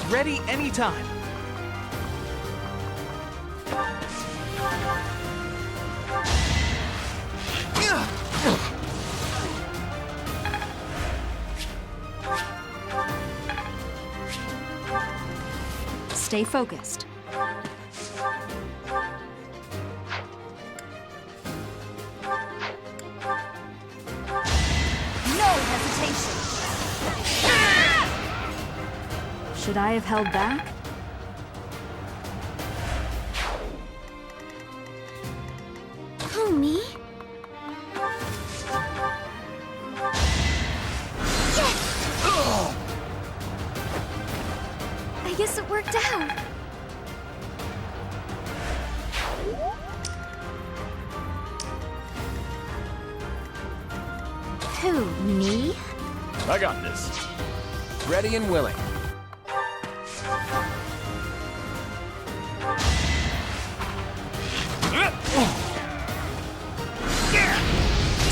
Ready anytime. Stay focused. No hesitation. Should I have held back? Who, me? I guess it worked out. Who, me? I got this. Ready and willing.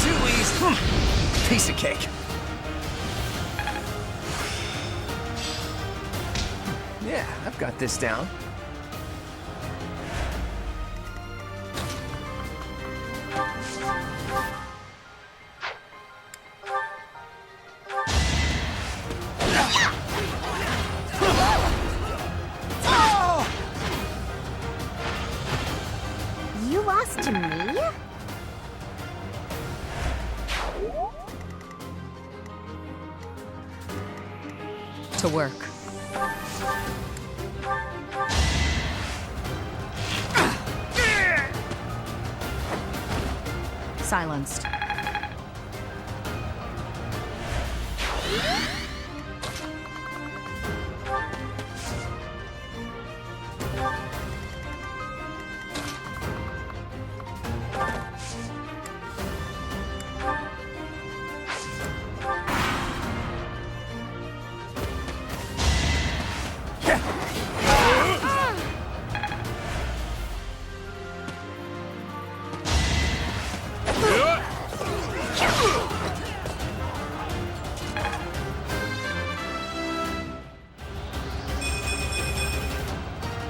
Too easy. Piece of cake. Yeah, I've got this down. You lost to me? To work. Silenced.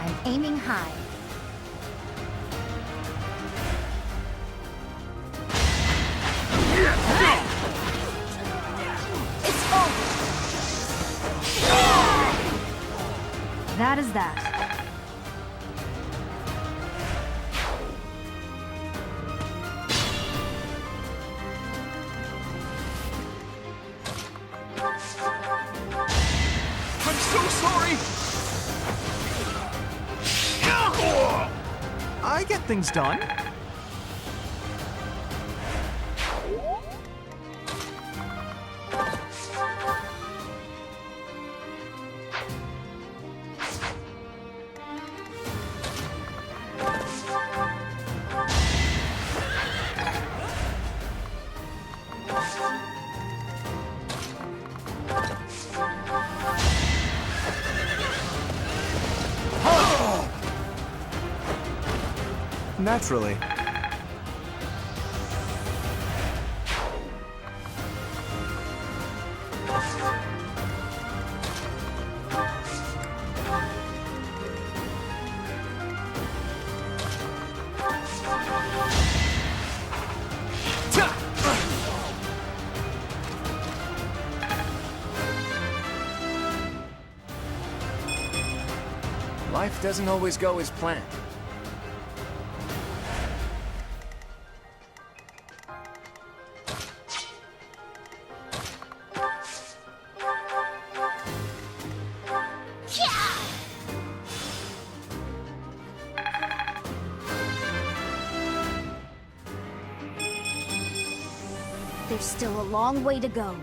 I'm aiming high. It's over. That is that. I'm so sorry! I get things done. Naturally. Life doesn't always go as planned. There's still a long way to go.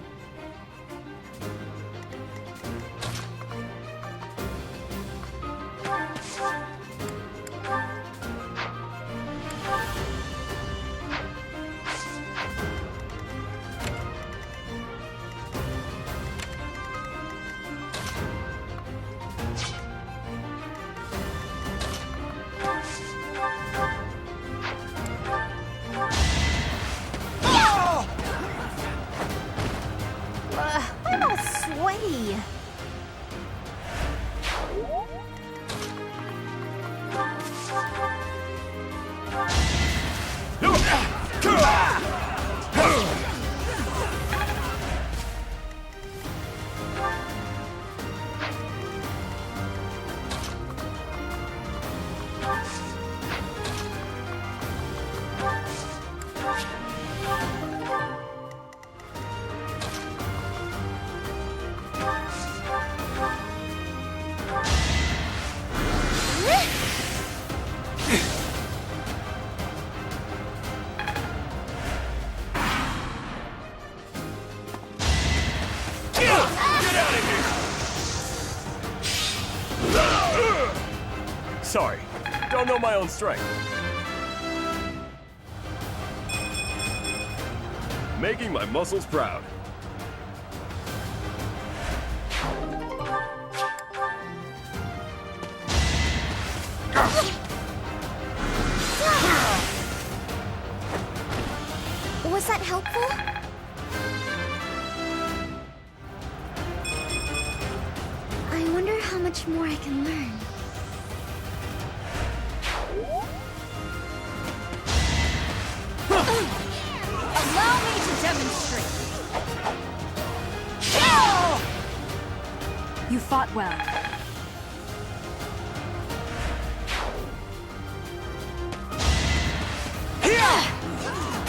I'm all sweaty. Sorry, don't know my own strength. Making my muscles proud. Was that helpful? I wonder how much much more I can learn. Allow me to demonstrate. You fought well.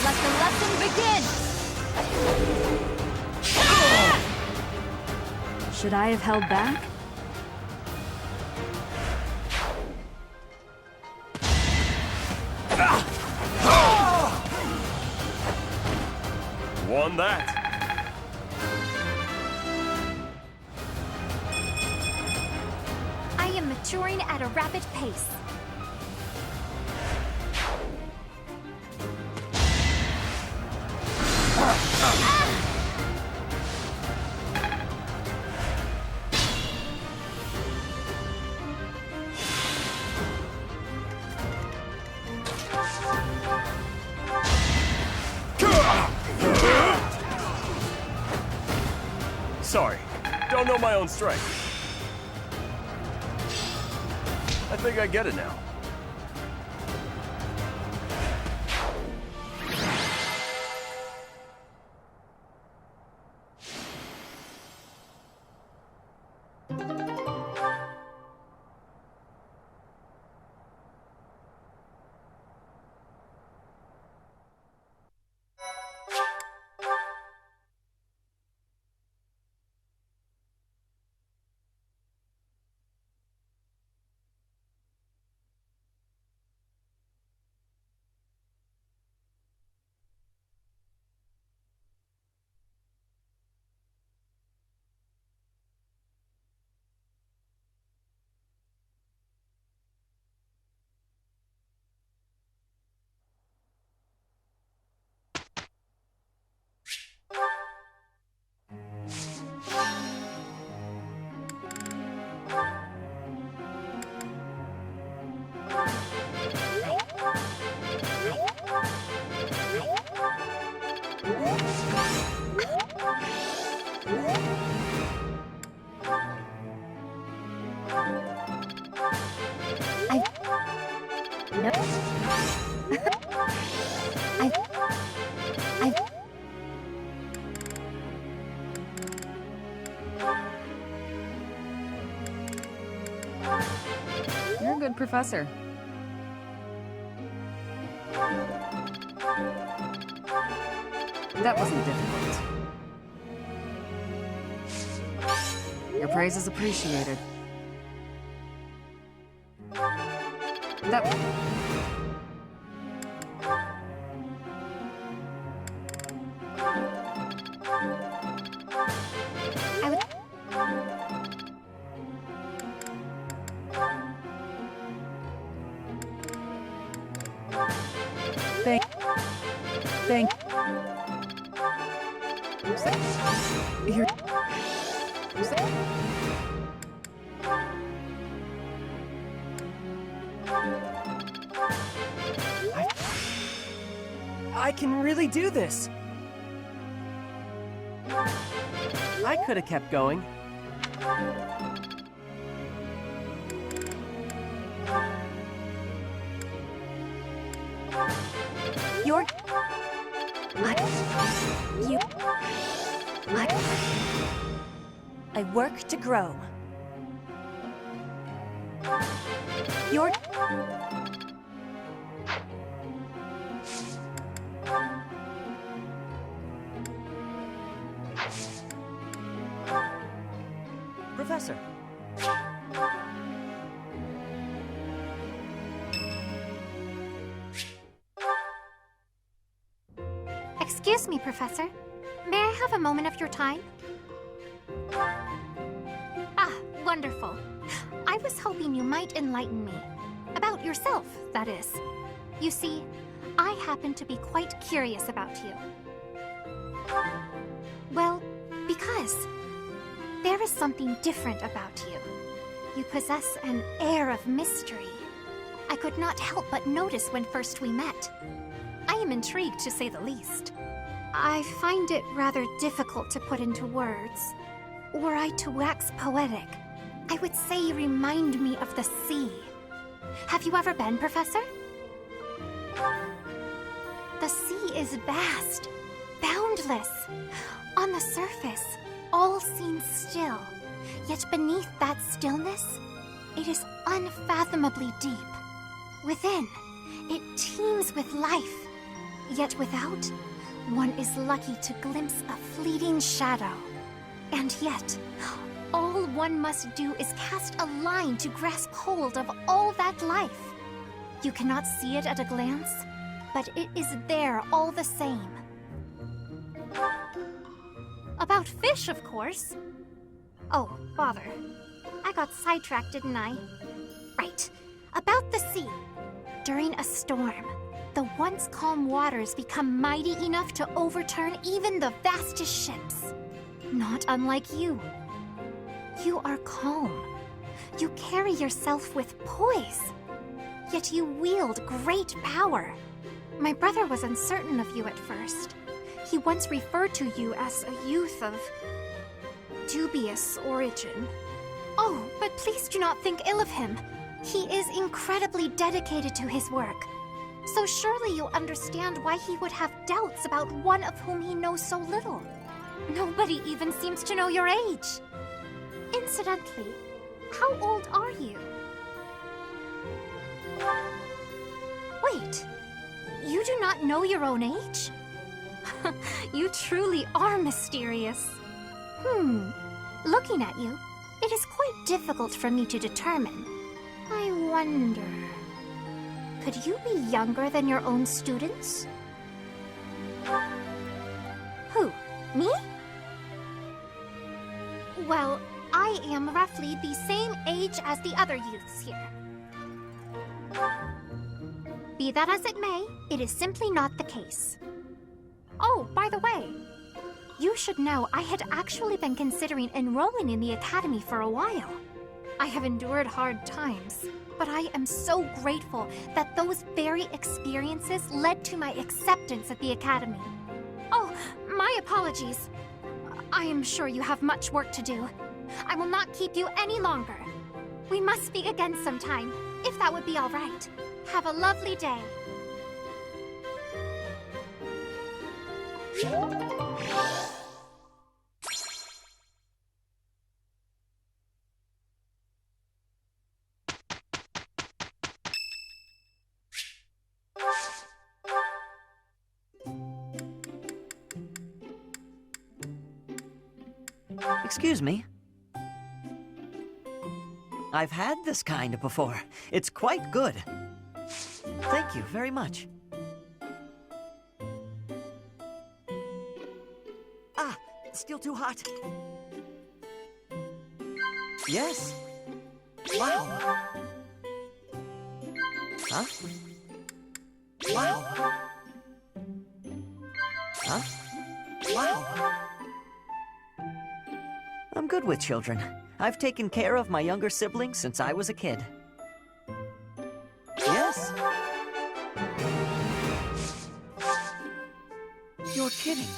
Let the lesson begin. Should I have held back? Won that. I am maturing at a rapid pace. Sorry, don't know my own strength. I think I get it now. You're a good professor. That wasn't difficult. Your praise is appreciated. That... Thank. You're... I can really do this. I could have kept going. You're... I work to grow. You're... Professor. Excuse me, Professor. May I have a moment of your time? Ah, wonderful. I was hoping you might enlighten me. About yourself, that is. You see, I happen to be quite curious about you. Well, because there is something different about you. You possess an air of mystery. I could not help but notice when first we met. I am intrigued, to say the least. I find it rather difficult to put into words. Were I to wax poetic, I would say you remind me of the sea. Have you ever been, Professor? The sea is vast, boundless. On the surface, all seems still. Yet beneath that stillness, it is unfathomably deep. Within, it teems with life. Yet without, one is lucky to glimpse a fleeting shadow. And yet, all one must do is cast a line to grasp hold of all that life. You cannot see it at a glance, but it is there all the same. About fish, of course. Oh, bother. I got sidetracked, didn't I? Right. About the sea. During a storm, the once calm waters become mighty enough to overturn even the vastest ships. Not unlike you. You are calm. You carry yourself with poise. Yet you wield great power. My brother was uncertain of you at first. He once referred to you as a youth of dubious origin. Oh, but please do not think ill of him. He is incredibly dedicated to his work. So surely you'll understand why he would have doubts about one of whom he knows so little. Nobody even seems to know your age. Incidentally, how old are you? Wait, you do not know your own age? You truly are mysterious. Looking at you, it is quite difficult for me to determine. I wonder... Could you be younger than your own students? Who? Me? Well, I am roughly the same age as the other youths here. Be that as it may, it is simply not the case. Oh, by the way, you should know I had actually been considering enrolling in the academy for a while. I have endured hard times, but I am so grateful that those very experiences led to my acceptance at the academy. Oh, my apologies. I am sure you have much work to do. I will not keep you any longer. We must speak again sometime, if that would be all right. Have a lovely day. Excuse me. I've had this kind before. It's quite good. Thank you very much. Ah, still too hot. Yes. Wow. Huh? Wow. Huh? Wow. I'm good with children. I've taken care of my younger siblings since I was a kid. Yes. You're kidding,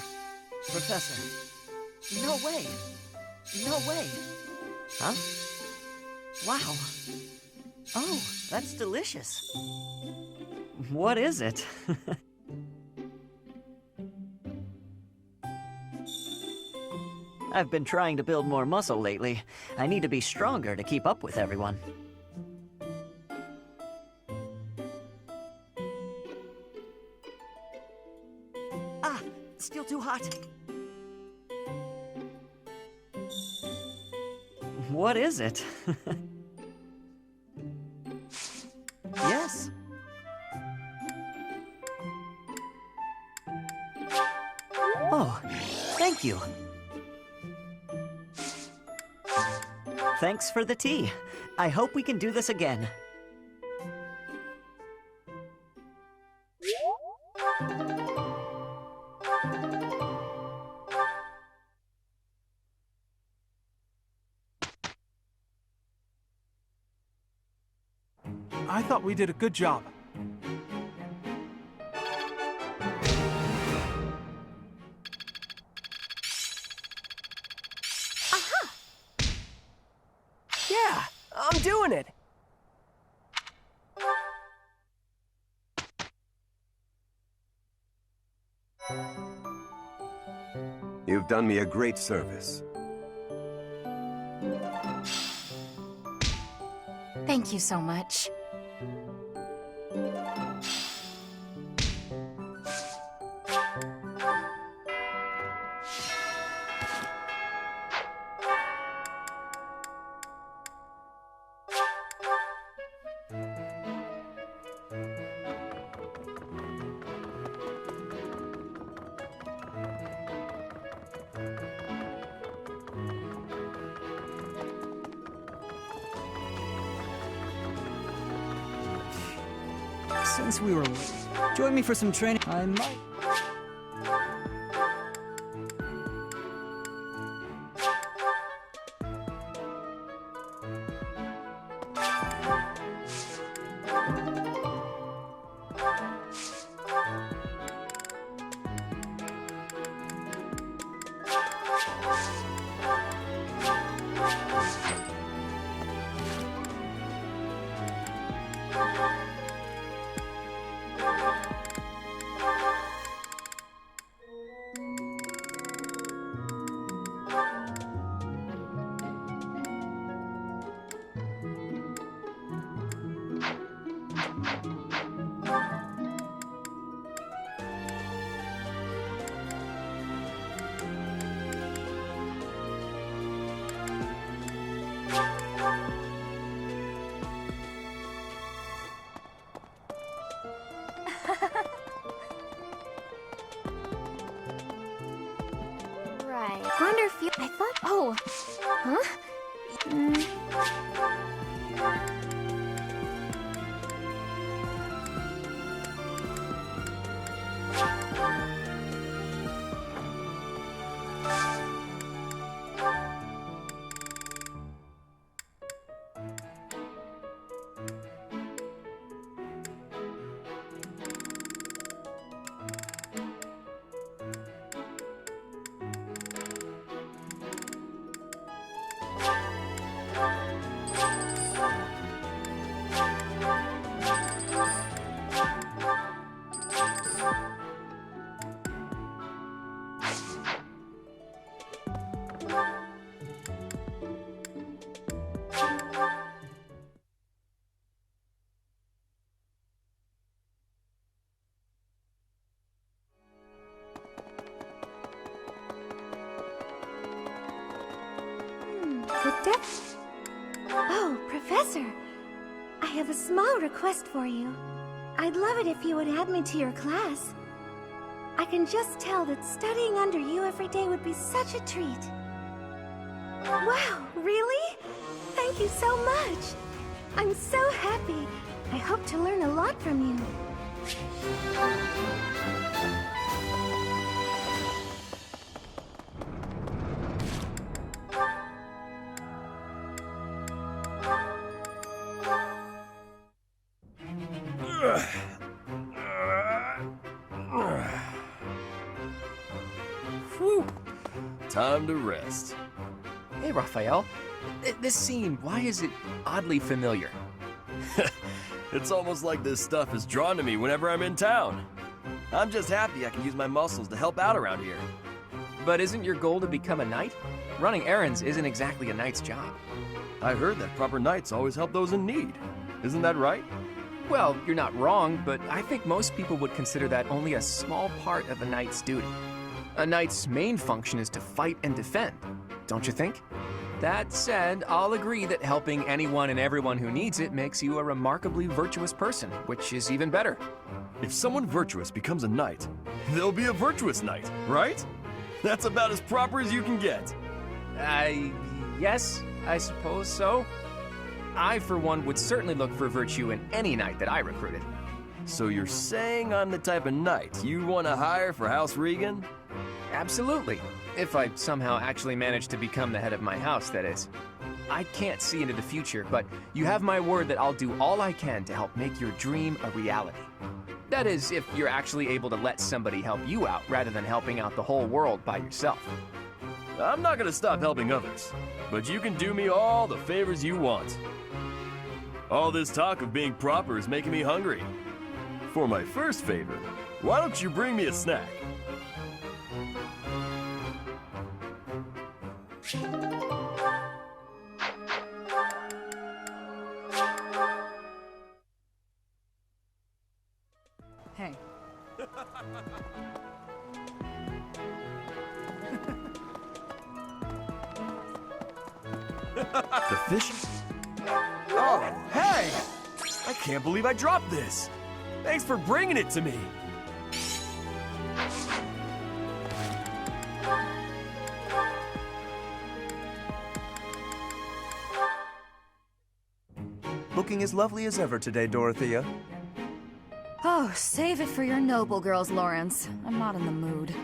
Professor. No way. No way. Huh? Wow. Oh, that's delicious. What is it? I've been trying to build more muscle lately. I need to be stronger to keep up with everyone. Ah, still too hot. What is it? Yes. Oh, thank you. Thanks for the tea. I hope we can do this again. I thought we did a good job. Yeah, You've done me a great service. Thank you so much. Since we were late, join me for some training. I might. Right. Wonderful. I thought. Oh. Huh? Oh, Professor! I have a small request for you. I'd love it if you would add me to your class. I can just tell that studying under you every day would be such a treat. Wow, really? Thank you so much! I'm so happy. I hope to learn a lot from you. Whew. Time to rest. Hey, Raphael. This scene, why is it oddly familiar? It's almost like this stuff is drawn to me whenever I'm in town. I'm just happy I can use my muscles to help out around here. But isn't your goal to become a knight? Running errands isn't exactly a knight's job. I heard that proper knights always help those in need. Isn't that right? Well, you're not wrong, but I think most people would consider that only a small part of a knight's duty. A knight's main function is to fight and defend, don't you think? That said, I'll agree that helping anyone and everyone who needs it makes you a remarkably virtuous person, which is even better. If someone virtuous becomes a knight, they'll be a virtuous knight, right? That's about as proper as you can get. Yes, I suppose so. I, for one, would certainly look for virtue in any knight that I recruited. So you're saying I'm the type of knight you want to hire for House Regan? Absolutely. If I somehow actually manage to become the head of my house, that is. I can't see into the future, but you have my word that I'll do all I can to help make your dream a reality. That is, if you're actually able to let somebody help you out rather than helping out the whole world by yourself. I'm not gonna stop helping others, but you can do me all the favors you want. All this talk of being proper is making me hungry. For my first favor, why don't you bring me a snack? The fish? Oh, hey! I can't believe I dropped this. Thanks for bringing it to me. Looking as lovely as ever today, Dorothea. Oh, save it for your noble girls, Lorenz. I'm not in the mood.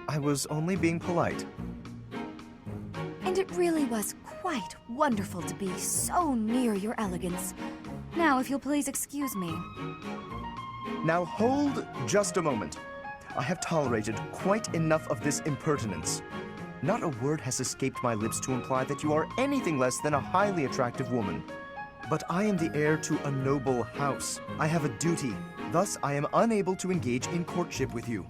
I was only being polite. And it really was quite wonderful to be so near your elegance. Now, if you'll please excuse me. Now hold just a moment. I have tolerated quite enough of this impertinence. Not a word has escaped my lips to imply that you are anything less than a highly attractive woman. But I am the heir to a noble house. I have a duty. Thus, I am unable to engage in courtship with you.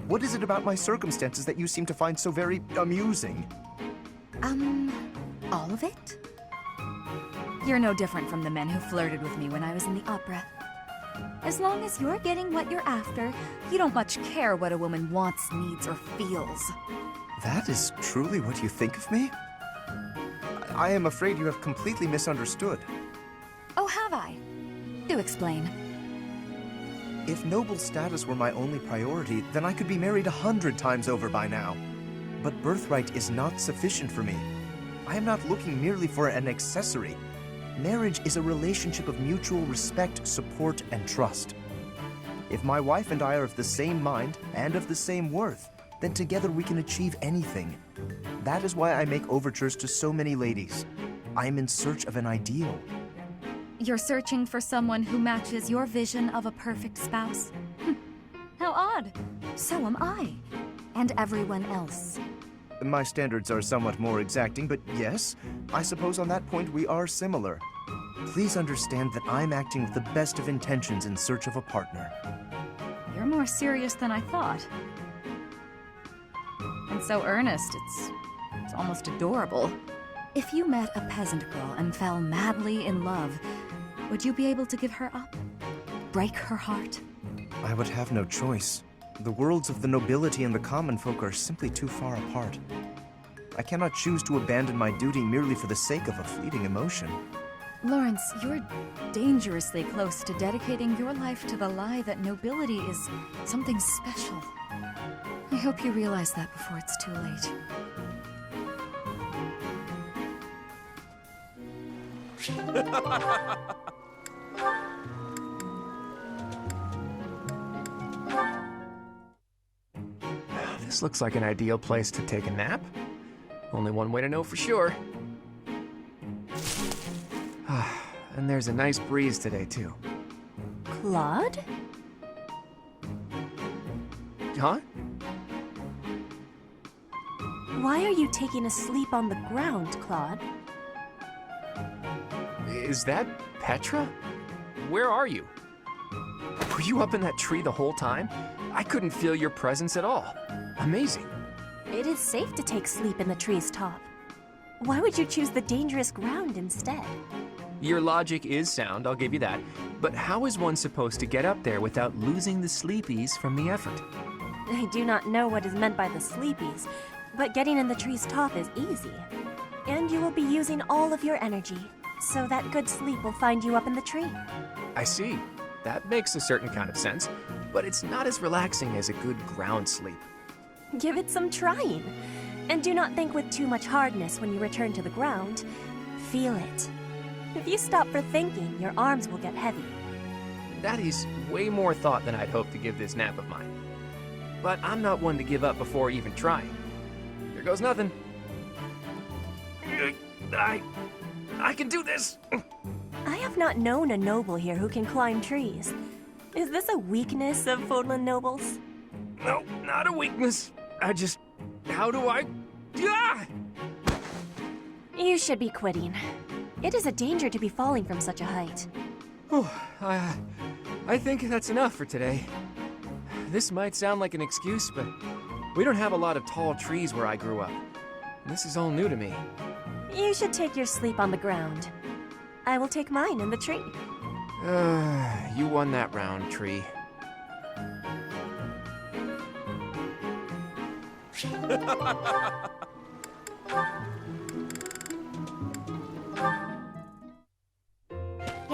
What is it about my circumstances that you seem to find so very amusing? All of it? You're no different from the men who flirted with me when I was in the opera. As long as you're getting what you're after, you don't much care what a woman wants, needs, or feels. That is truly what you think of me? I am afraid you have completely misunderstood. Oh, have I? Do explain. If noble status were my only priority, then I could be married 100 times over by now. But birthright is not sufficient for me. I am not looking merely for an accessory. Marriage is a relationship of mutual respect, support, and trust. If my wife and I are of the same mind and of the same worth, then together we can achieve anything. That is why I make overtures to so many ladies. I am in search of an ideal. You're searching for someone who matches your vision of a perfect spouse? How odd. So am I. And everyone else. My standards are somewhat more exacting, but yes, I suppose on that point we are similar. Please understand that I'm acting with the best of intentions in search of a partner. You're more serious than I thought. And so earnest, it's almost adorable. If you met a peasant girl and fell madly in love, would you be able to give her up? Break her heart? I would have no choice. The worlds of the nobility and the common folk are simply too far apart. I cannot choose to abandon my duty merely for the sake of a fleeting emotion. Lawrence, you're dangerously close to dedicating your life to the lie that nobility is something special. I hope you realize that before it's too late. This looks like an ideal place to take a nap. Only one way to know for sure. And there's a nice breeze today, too. Claude? Huh? Why are you taking a sleep on the ground, Claude? Is that Petra? Where are you? Were you up in that tree the whole time? I couldn't feel your presence at all. Amazing. It is safe to take sleep in the tree's top. Why would you choose the dangerous ground instead? Your logic is sound, I'll give you that. But how is one supposed to get up there without losing the sleepies from the effort? I do not know what is meant by the sleepies, but getting in the tree's top is easy. And you will be using all of your energy, so that good sleep will find you up in the tree. I see. That makes a certain kind of sense, but it's not as relaxing as a good ground sleep. Give it some trying. And do not think with too much hardness when you return to the ground. Feel it. If you stop for thinking, your arms will get heavy. That is way more thought than I'd hoped to give this nap of mine. But I'm not one to give up before even trying. Here goes nothing. I can do this! I have not known a noble here who can climb trees. Is this a weakness of Fodlan nobles? No, not a weakness. How do I... Ah! You should be quitting. It is a danger to be falling from such a height. I think that's enough for today. This might sound like an excuse, but we don't have a lot of tall trees where I grew up. This is all new to me. You should take your sleep on the ground. I will take mine in the tree. You won that round, tree.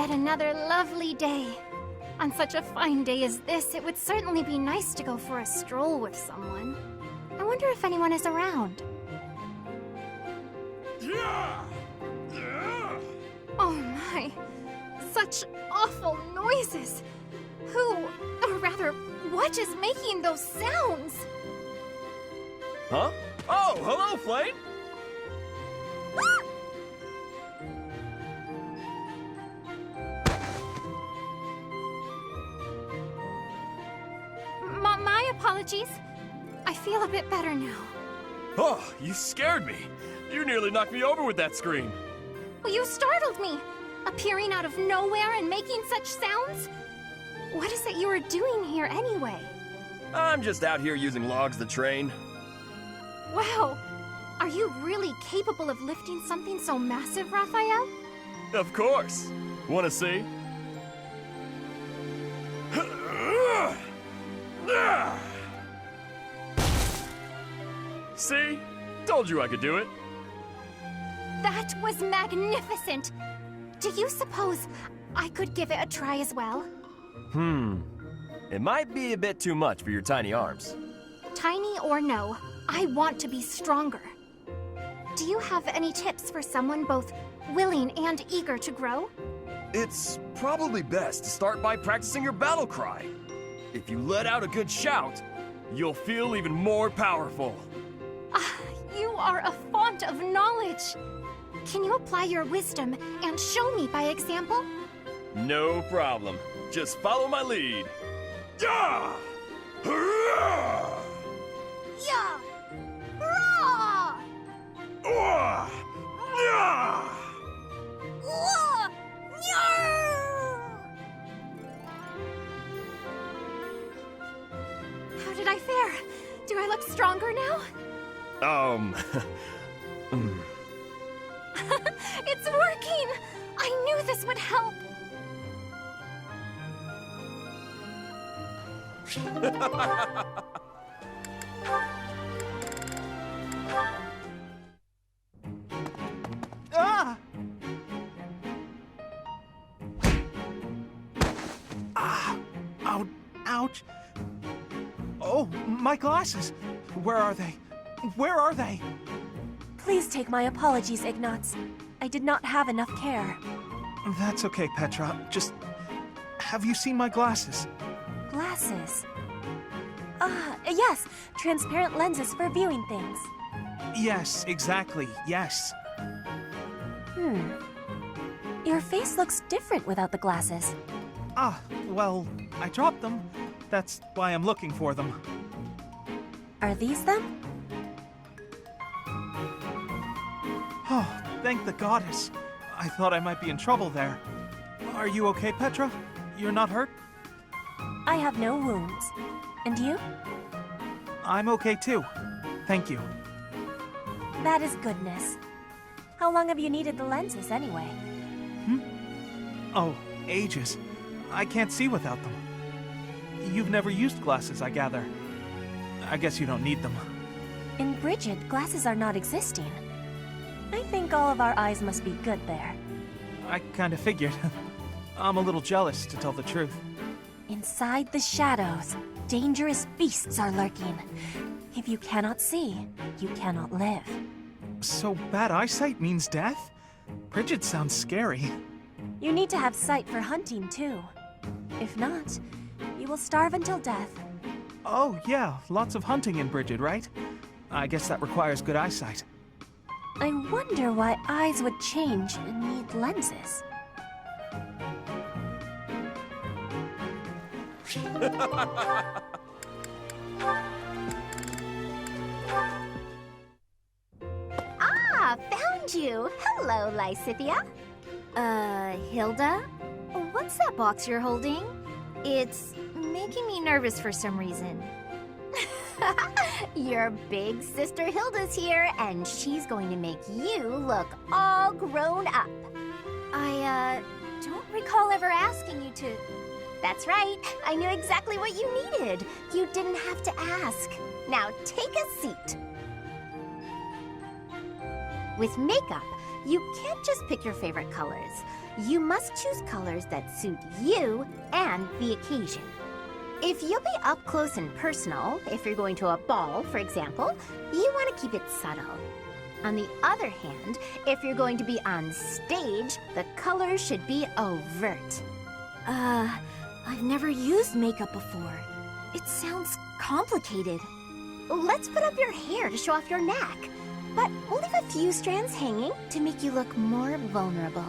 Yet another lovely day. On such a fine day as this, it would certainly be nice to go for a stroll with someone. I wonder if anyone is around. Oh my, such awful noises. Who, or rather, what is making those sounds? Huh? Oh, hello, Flame! My apologies. I feel a bit better now. Oh, you scared me. You nearly knocked me over with that scream. Well, you startled me, appearing out of nowhere and making such sounds. What is it you are doing here anyway? I'm just out here using logs to train. Wow, are you really capable of lifting something so massive, Raphael? Of course. Wanna see? See? Told you I could do it. That was magnificent. Do you suppose I could give it a try as well? It might be a bit too much for your tiny arms. Tiny or no, I want to be stronger. Do you have any tips for someone both willing and eager to grow? It's probably best to start by practicing your battle cry. If you let out a good shout, you'll feel even more powerful. You are a font of knowledge. Can you apply your wisdom and show me by example? No problem. Just follow my lead. Yeah! Hurrah! Yeah! Hurrah! Wah! Yeah! Whoa! How did I fare? Do I look stronger now? It's working! I knew this would help! Ah! Ouch! Oh, my glasses! Where are they? Where are they? Please take my apologies, Ignatz. I did not have enough care. That's okay, Petra. Just... have you seen my glasses? Glasses? Yes. Transparent lenses for viewing things. Yes, exactly. Yes. Your face looks different without the glasses. Well, I dropped them. That's why I'm looking for them. Are these them? Oh, thank the goddess. I thought I might be in trouble there. Are you okay, Petra? You're not hurt? I have no wounds. And you? I'm okay too. Thank you. That is goodness. How long have you needed the lenses anyway? Oh, ages. I can't see without them. You've never used glasses, I gather. I guess you don't need them. In Brigid, glasses are not existing. I think all of our eyes must be good there. I kinda figured. I'm a little jealous, to tell the truth. Inside the shadows, dangerous beasts are lurking. If you cannot see, you cannot live. So bad eyesight means death? Brigid sounds scary. You need to have sight for hunting, too. If not, you will starve until death. Oh, yeah, lots of hunting in Brigid, right? I guess that requires good eyesight. I wonder why eyes would change and need lenses. Found you! Hello, Lysithia. Hilda? What's that box you're holding? It's making me nervous for some reason. Your big sister Hilda's here, and she's going to make you look all grown up. I don't recall ever asking you to... That's right, I knew exactly what you needed. You didn't have to ask. Now take a seat. With makeup, you can't just pick your favorite colors. you must choose colors that suit you and the occasion. If you'll be up close and personal, if you're going to a ball, for example, you want to keep it subtle. On the other hand, if you're going to be on stage, the colors should be overt. I've never used makeup before. It sounds complicated. Let's put up your hair to show off your neck, but we'll leave a few strands hanging to make you look more vulnerable.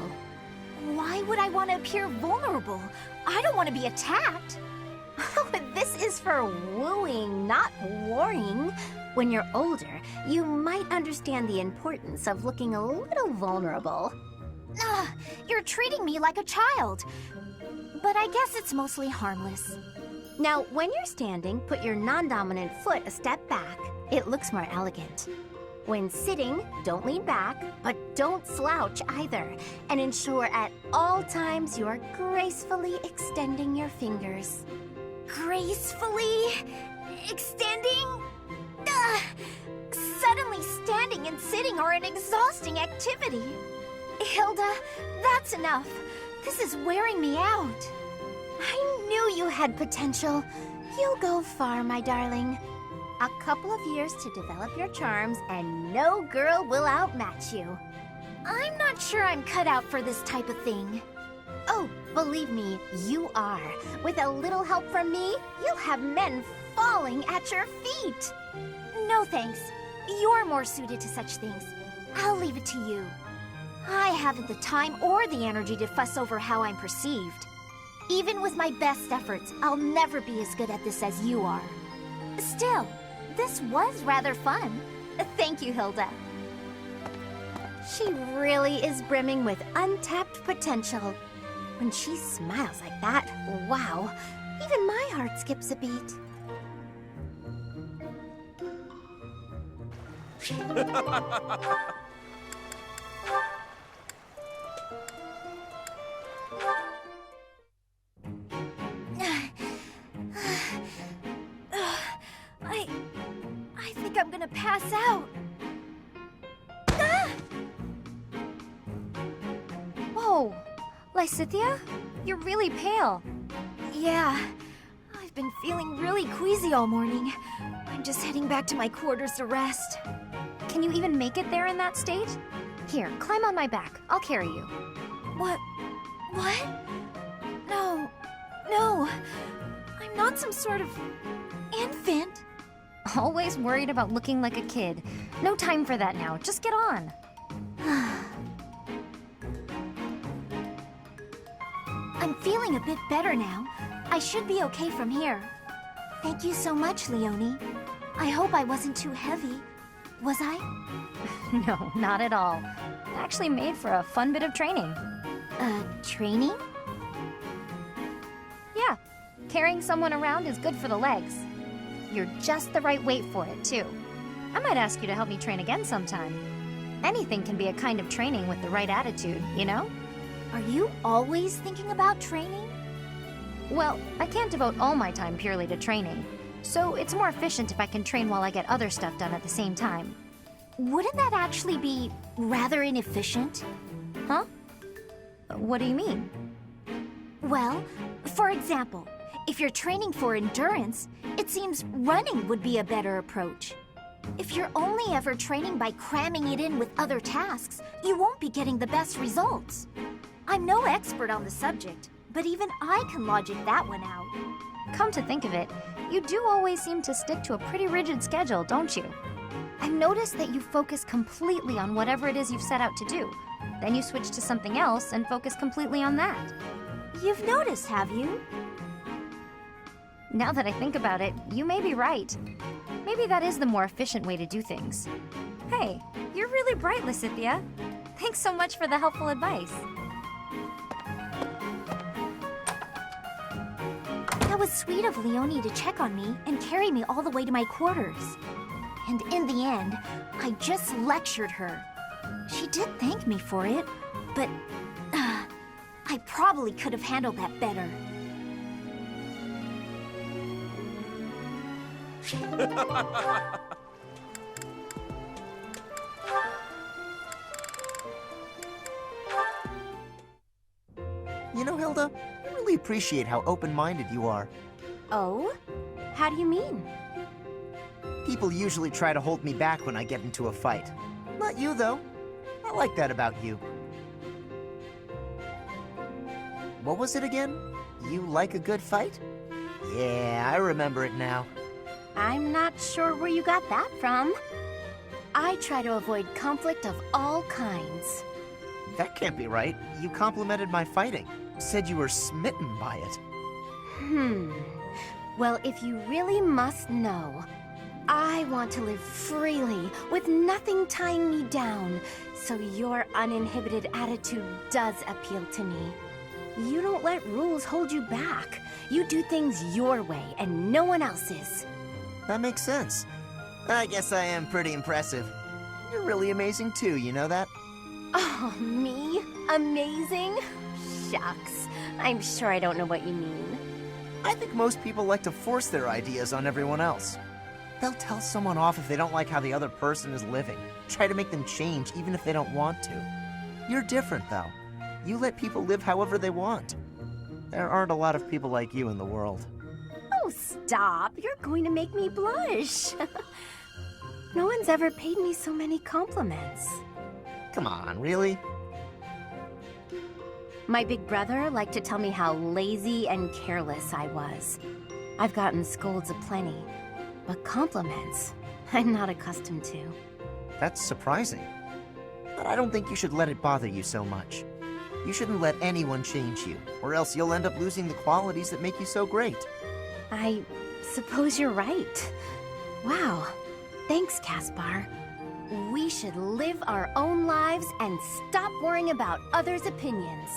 Why would I want to appear vulnerable? I don't want to be attacked. This is for wooing, not warring. When you're older, you might understand the importance of looking a little vulnerable. You're treating me like a child. But I guess it's mostly harmless. Now, when you're standing, put your non-dominant foot a step back. It looks more elegant. When sitting, don't lean back, but don't slouch either. And ensure at all times you are gracefully extending your fingers. Gracefully extending? Suddenly standing and sitting are an exhausting activity. Hilda, that's enough. This is wearing me out. I knew you had potential. You'll go far, my darling. A couple of years to develop your charms, and no girl will outmatch you. I'm not sure I'm cut out for this type of thing. Oh, believe me, you are. With a little help from me, you'll have men falling at your feet. No thanks. You're more suited to such things. I'll leave it to you. I haven't the time or the energy to fuss over how I'm perceived. Even with my best efforts, I'll never be as good at this as you are. Still, this was rather fun. Thank you, Hilda. She really is brimming with untapped potential. When she smiles like that, wow, even my heart skips a beat. I think I'm gonna pass out. Whoa, Lysithea, you're really pale. Yeah, I've been feeling really queasy all morning. I'm just heading back to my quarters to rest. Can you even make it there in that state? Here, climb on my back. I'll carry you. What? No. I'm not some sort of infant. Always worried about looking like a kid. No time for that now. Just get on. I'm feeling a bit better now. I should be okay from here. Thank you so much, Leonie. I hope I wasn't too heavy. Was I? No, not at all. Actually made for a fun bit of training. Training? Yeah. Carrying someone around is good for the legs. You're just the right weight for it, too. I might ask you to help me train again sometime. Anything can be a kind of training with the right attitude, you know? Are you always thinking about training? Well, I can't devote all my time purely to training, so it's more efficient if I can train while I get other stuff done at the same time. Wouldn't that actually be rather inefficient? Huh? What do you mean? Well, for example, if you're training for endurance, it seems running would be a better approach. If you're only ever training by cramming it in with other tasks, you won't be getting the best results. I'm no expert on the subject, but even I can logic that one out. Come to think of it, you do always seem to stick to a pretty rigid schedule, don't you? I've noticed that you focus completely on whatever it is you've set out to do. Then you switch to something else and focus completely on that. You've noticed, have you? Now that I think about it, you may be right. Maybe that is the more efficient way to do things. Hey, you're really bright, Lysithea. Thanks so much for the helpful advice. That was sweet of Leonie to check on me and carry me all the way to my quarters. And in the end, I just lectured her. She did thank me for it, but I probably could have handled that better. You know, Hilda, I really appreciate how open-minded you are. Oh? How do you mean? People usually try to hold me back when I get into a fight. Not you, though. I like that about you. What was it again? You like a good fight? Yeah, I remember it now. I'm not sure where you got that from. I try to avoid conflict of all kinds. That can't be right. You complimented my fighting. Said you were smitten by it. Well, if you really must know, I want to live freely, with nothing tying me down, so your uninhibited attitude does appeal to me. You don't let rules hold you back. You do things your way, and no one else's. That makes sense. I guess I am pretty impressive. You're really amazing too, you know that? Oh, me? Amazing? Shucks. I'm sure I don't know what you mean. I think most people like to force their ideas on everyone else. They'll tell someone off if they don't like how the other person is living. Try to make them change even if they don't want to. You're different, though. You let people live however they want. There aren't a lot of people like you in the world. Oh, stop. You're going to make me blush. No one's ever paid me so many compliments. Come on, really? My big brother liked to tell me how lazy and careless I was. I've gotten scolds aplenty, but compliments, I'm not accustomed to. That's surprising. But I don't think you should let it bother you so much. You shouldn't let anyone change you, or else you'll end up losing the qualities that make you so great. I suppose you're right. Wow. Thanks, Caspar. We should live our own lives and stop worrying about others' opinions.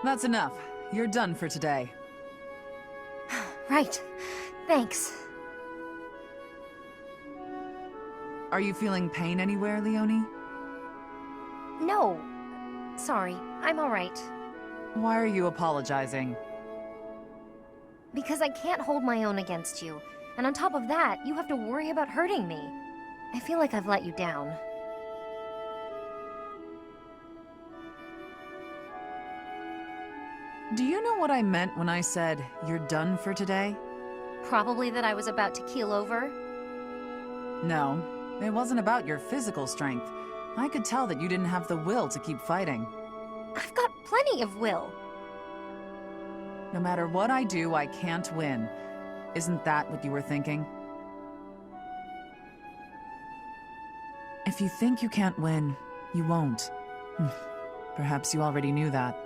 That's enough. You're done for today. Right. Thanks. Are you feeling pain anywhere, Leonie? No. Sorry, I'm alright. Why are you apologizing? Because I can't hold my own against you. And on top of that, you have to worry about hurting me. I feel like I've let you down. Do you know what I meant when I said, you're done for today? Probably that I was about to keel over. No, it wasn't about your physical strength. I could tell that you didn't have the will to keep fighting. I've got plenty of will. No matter what I do, I can't win. Isn't that what you were thinking? If you think you can't win, you won't. Perhaps you already knew that.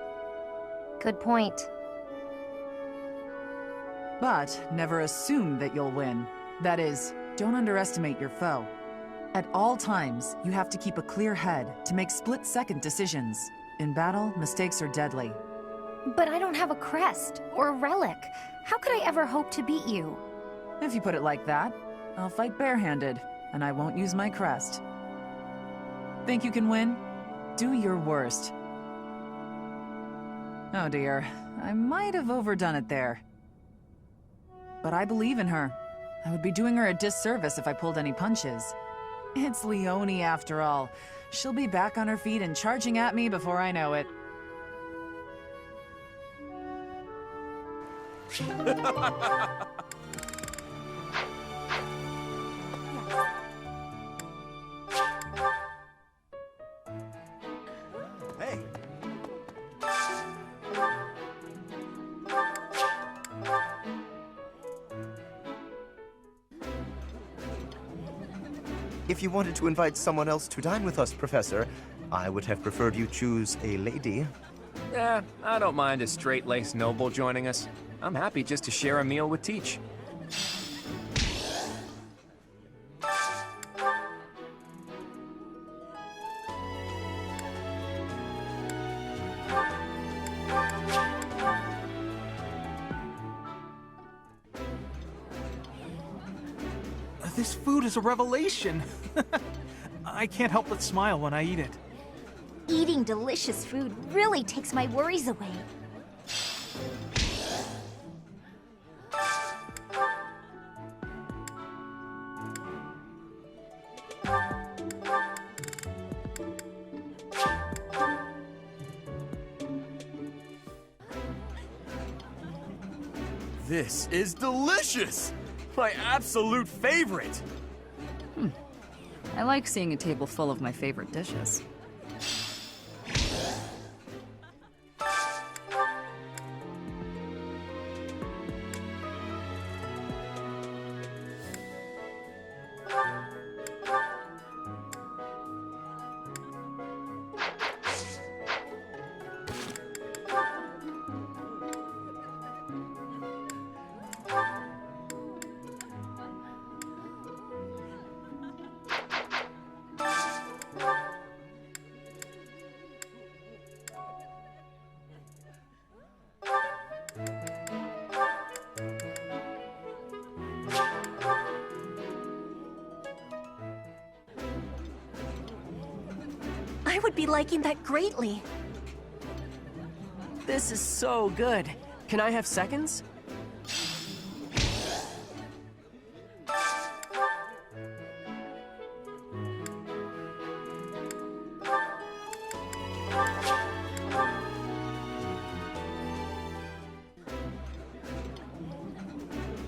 Good point. But never assume that you'll win. That is, don't underestimate your foe. At all times, you have to keep a clear head to make split-second decisions. In battle, mistakes are deadly. But I don't have a crest or a relic. How could I ever hope to beat you? If you put it like that, I'll fight barehanded, and I won't use my crest. Think you can win? Do your worst. Oh dear, I might have overdone it there. But I believe in her. I would be doing her a disservice if I pulled any punches. It's Leonie after all. She'll be back on her feet and charging at me before I know it. Hey. If you wanted to invite someone else to dine with us, Professor, I would have preferred you choose a lady. Yeah, I don't mind a straight-laced noble joining us. I'm happy just to share a meal with Teach. This food is a revelation. I can't help but smile when I eat it. Eating delicious food really takes my worries away. This is delicious! My absolute favorite! I like seeing a table full of my favorite dishes. I would be liking that greatly. This is so good. Can I have seconds?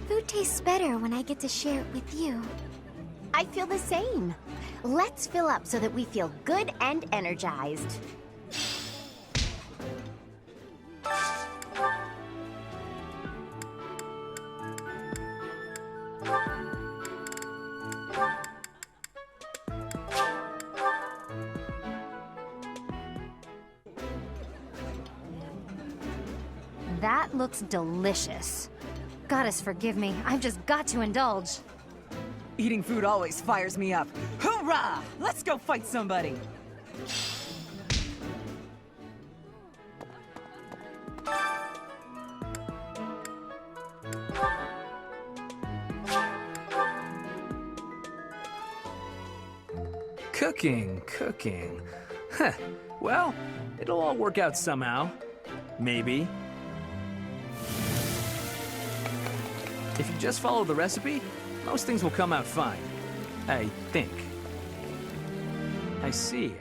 Food tastes better when I get to share it with you. I feel the same. Let's fill up so that we feel good and energized. That looks delicious. Goddess forgive me, I've just got to indulge. Eating food always fires me up. Hoorah! Let's go fight somebody! Cooking. Huh. Well, it'll all work out somehow. Maybe. If you just follow the recipe, most things will come out fine. I think. I see.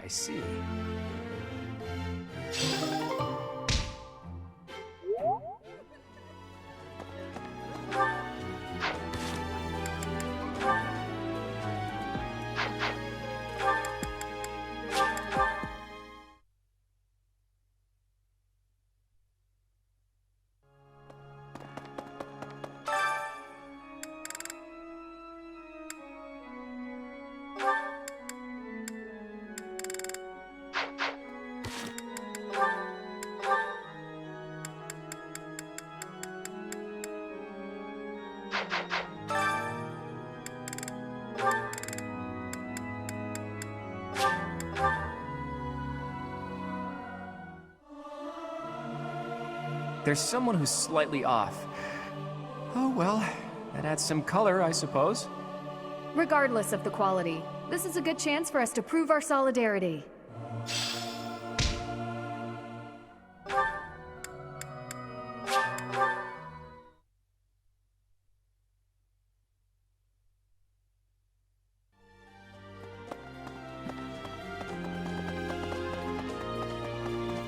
There's someone who's slightly off. Oh well, that adds some color, I suppose. Regardless of the quality, this is a good chance for us to prove our solidarity. Of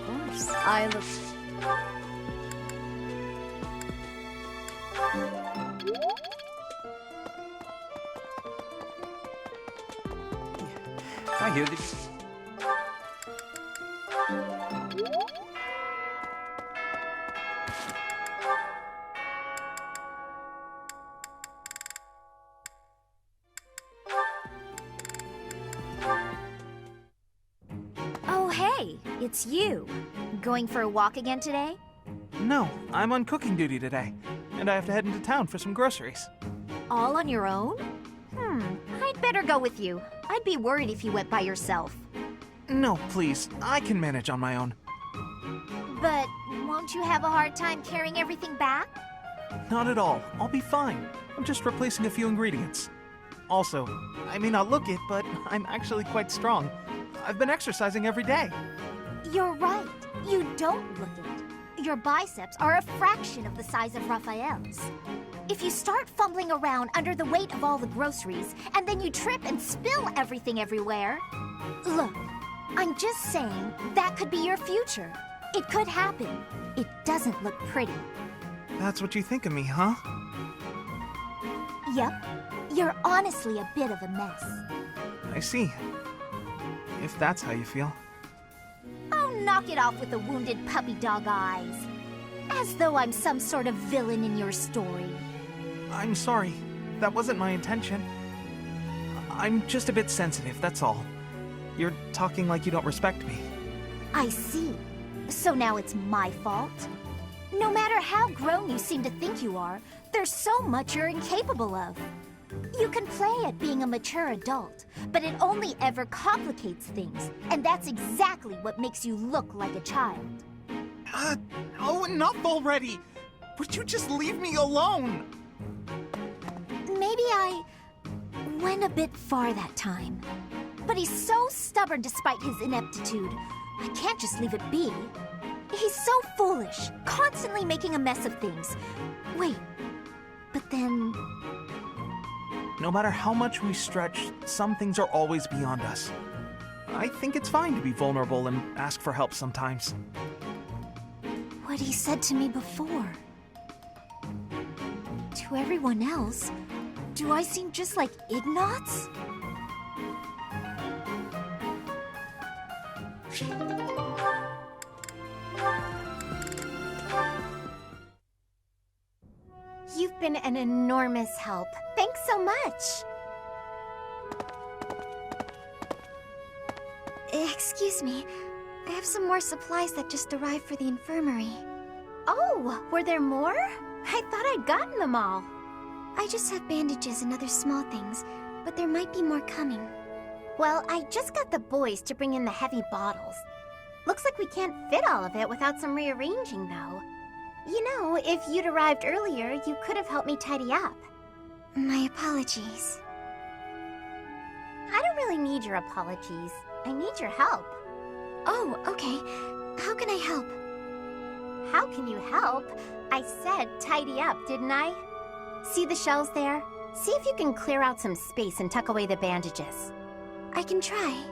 course, I look... I hear the... Oh, hey, it's you. Going for a walk again today? No, I'm on cooking duty today, and I have to head into town for some groceries. All on your own? I'd better go with you. I'd be worried if you went by yourself. No, please, I can manage on my own. But won't you have a hard time carrying everything back? Not at all. I'll be fine. I'm just replacing a few ingredients. Also, I may not look it, but I'm actually quite strong. I've been exercising every day. You're right. You don't look it. Your biceps are a fraction of the size of Raphael's. If you start fumbling around under the weight of all the groceries, and then you trip and spill everything everywhere... Look, I'm just saying that could be your future. It could happen. It doesn't look pretty. That's what you think of me, huh? Yep. You're honestly a bit of a mess. I see. If that's how you feel. Oh, knock it off with the wounded puppy dog eyes. As though I'm some sort of villain in your story. I'm sorry. That wasn't my intention. I'm just a bit sensitive, that's all. You're talking like you don't respect me. I see. So now it's my fault? No matter how grown you seem to think you are, there's so much you're incapable of. You can play at being a mature adult, but it only ever complicates things, and that's exactly what makes you look like a child. Oh, enough already! Would you just leave me alone? Maybe I went a bit far that time. But he's so stubborn despite his ineptitude. I can't just leave it be. He's so foolish, constantly making a mess of things. Wait, but then... No matter how much we stretch, some things are always beyond us. I think it's fine to be vulnerable and ask for help sometimes. What he said to me before. To everyone else, do I seem just like Ignatz? You've been an enormous help. Thanks so much. Excuse me. I have some more supplies that just arrived for the infirmary. Oh, were there more? I thought I'd gotten them all. I just have bandages and other small things, but there might be more coming. Well, I just got the boys to bring in the heavy bottles. Looks like we can't fit all of it without some rearranging, though. You know, if you'd arrived earlier, you could have helped me tidy up. My apologies. I don't really need your apologies. I need your help. Oh, okay. How can I help? How can you help? I said tidy up, didn't I? See the shelves there? See if you can clear out some space and tuck away the bandages. I can try.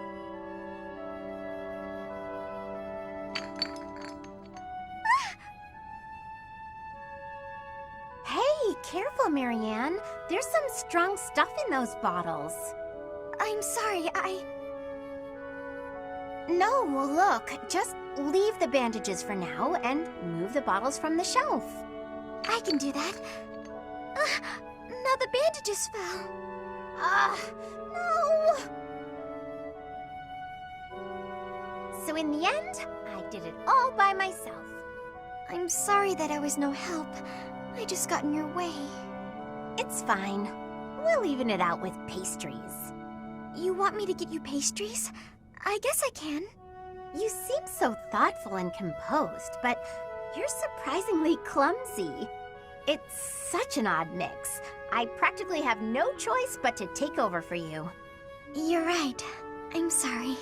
Hey, careful, Marianne. There's some strong stuff in those bottles. I'm sorry, No, well, look, just leave the bandages for now and move the bottles from the shelf. I can do that. Now the bandages fell. No! So in the end, I did it all by myself. I'm sorry that I was no help. I just got in your way. It's fine. We'll even it out with pastries. You want me to get you pastries? I guess I can. You seem so thoughtful and composed, but you're surprisingly clumsy. It's such an odd mix. I practically have no choice but to take over for you. You're right. I'm sorry.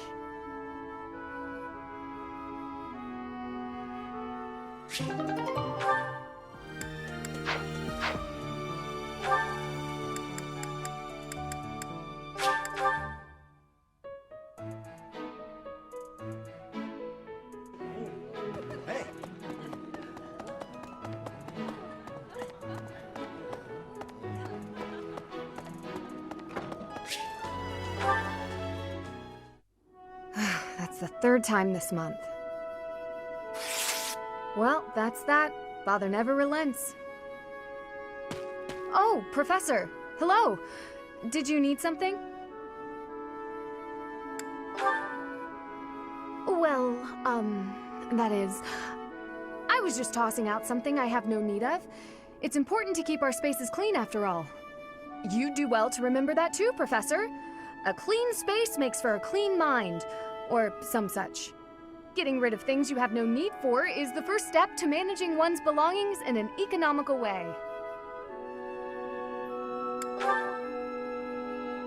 That's the third time this month. Well, that's that. Father never relents. Oh, Professor! Hello! Did you need something? Well, that is... I was just tossing out something I have no need of. It's important to keep our spaces clean, after all. You'd do well to remember that too, Professor. A clean space makes for a clean mind, or some such. Getting rid of things you have no need for is the first step to managing one's belongings in an economical way.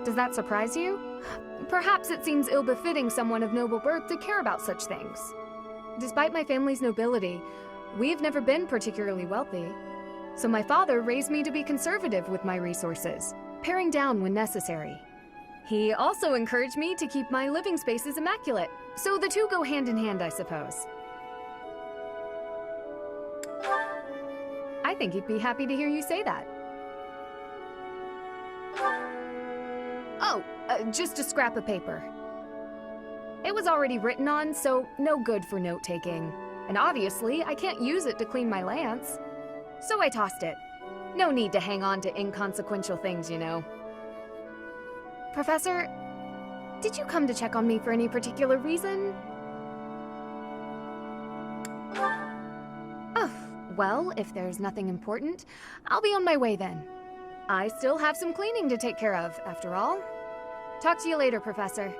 Does that surprise you? Perhaps it seems ill-befitting someone of noble birth to care about such things. Despite my family's nobility, we've never been particularly wealthy. So my father raised me to be conservative with my resources, paring down when necessary. He also encouraged me to keep my living spaces immaculate, so the two go hand in hand, I suppose. I think he'd be happy to hear you say that. Oh, just a scrap of paper. It was already written on, so no good for note-taking. And obviously, I can't use it to clean my lance. So I tossed it. No need to hang on to inconsequential things, you know. Professor, did you come to check on me for any particular reason? Oh, well, if there's nothing important, I'll be on my way then. I still have some cleaning to take care of, after all. Talk to you later, Professor.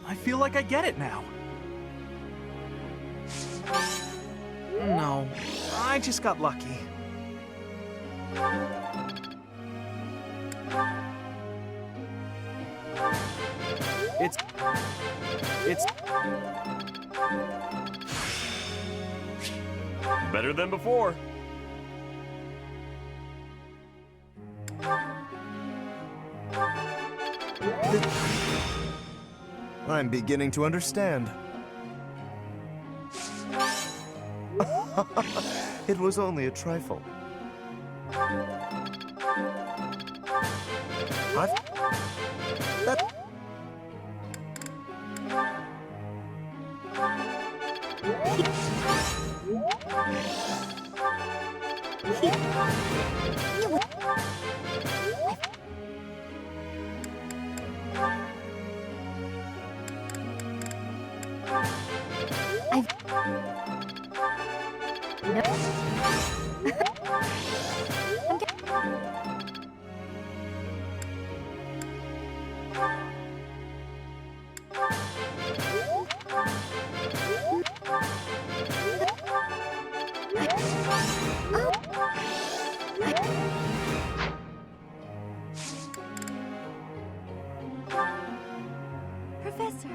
I feel like I get it now. No, I just got lucky. It's better than before. I'm beginning to understand. It was only a trifle. Professor.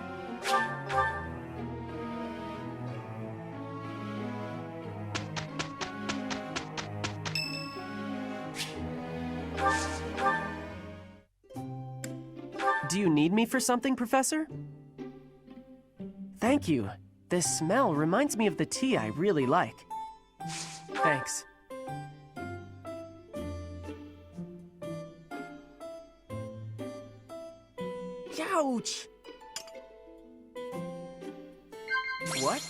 Do you need me for something, Professor? Thank you. This smell reminds me of the tea I really like. Thanks. Ouch! What?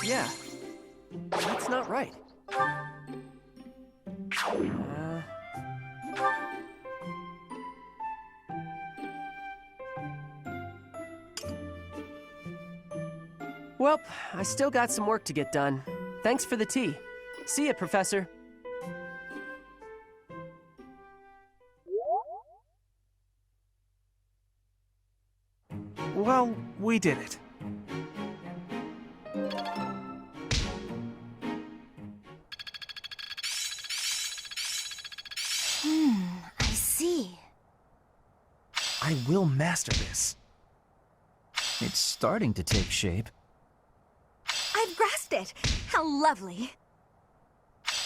Yeah. That's not right. Well, I still got some work to get done. Thanks for the tea. See ya, Professor. Well, we did it. I see. I will master this. It's starting to take shape. I've grasped it! How lovely!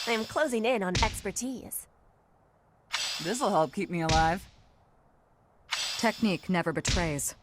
I'm closing in on expertise. This'll help keep me alive. Technique never betrays.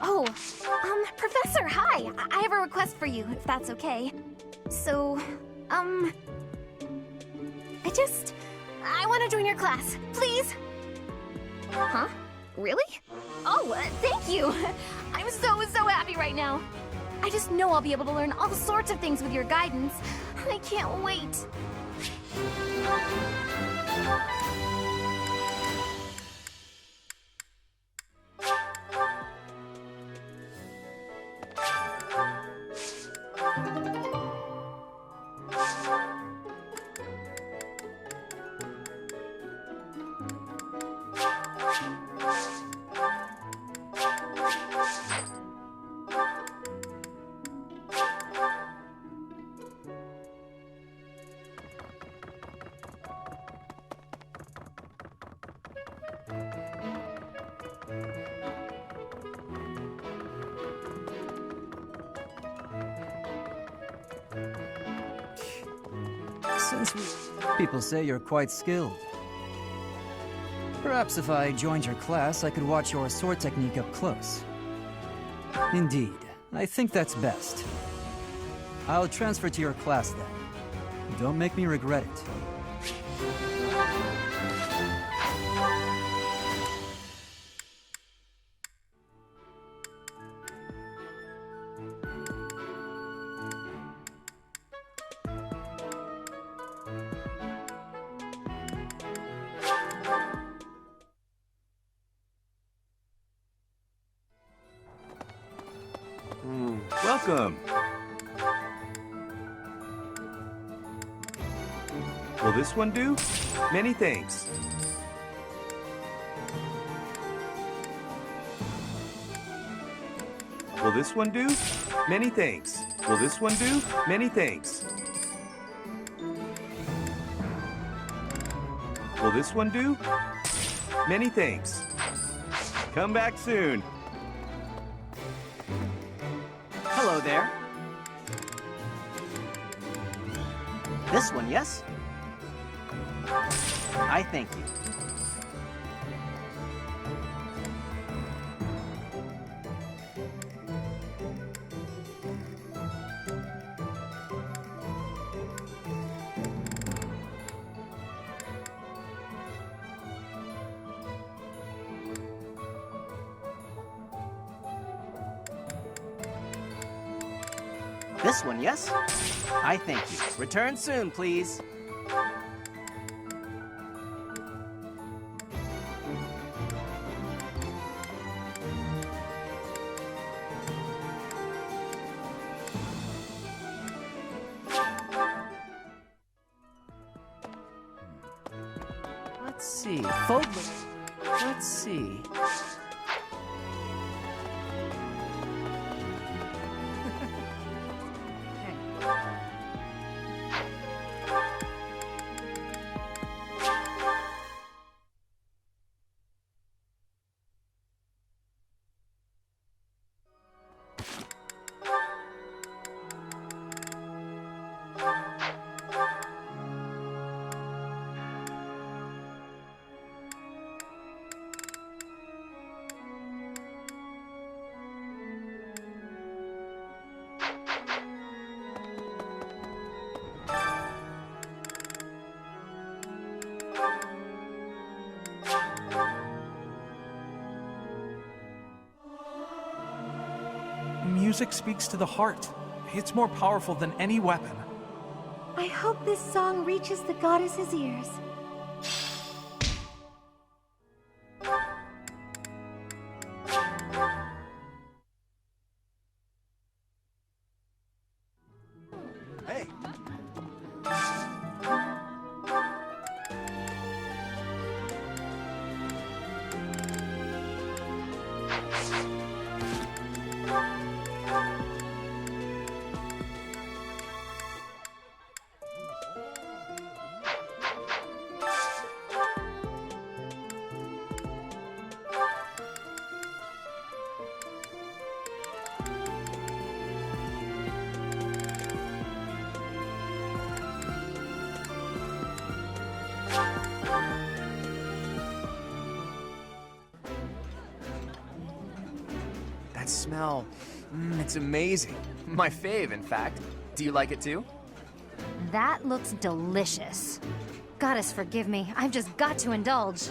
Oh, Professor, hi! I have a request for you, if that's okay. So, I want to join your class, please! Huh? Really? Oh, thank you! I'm so happy right now! I just know I'll be able to learn all sorts of things with your guidance. I can't wait! People say you're quite skilled. Perhaps if I joined your class, I could watch your sword technique up close. Indeed, I think that's best. I'll transfer to your class then. Don't make me regret it. Welcome. Will this one do? Many thanks. Will this one do? Many thanks. Will this one do? Many thanks. Will this one do? Many thanks. Come back soon. Hello there. This one, yes? I thank you. This one, yes? I thank you. Return soon, please. Let's see. Let's see. Music speaks to the heart. It's more powerful than any weapon. I hope this song reaches the goddess's ears. Hey. that smell. It's amazing. My fave, in fact. Do you like it too? That looks delicious. Goddess forgive me, I've just got to indulge.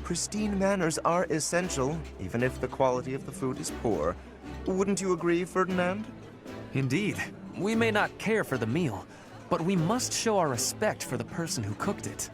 Pristine manners are essential, even if the quality of the food is poor. Wouldn't you agree, Ferdinand? Indeed. We may not care for the meal, but we must show our respect for the person who cooked it.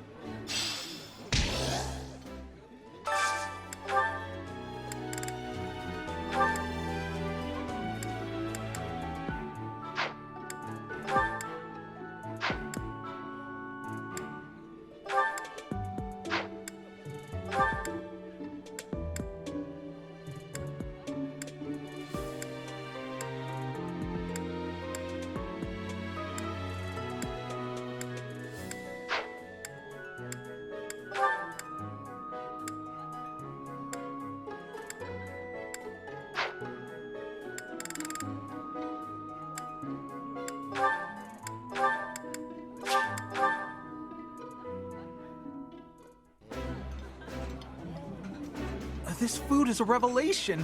This food is a revelation.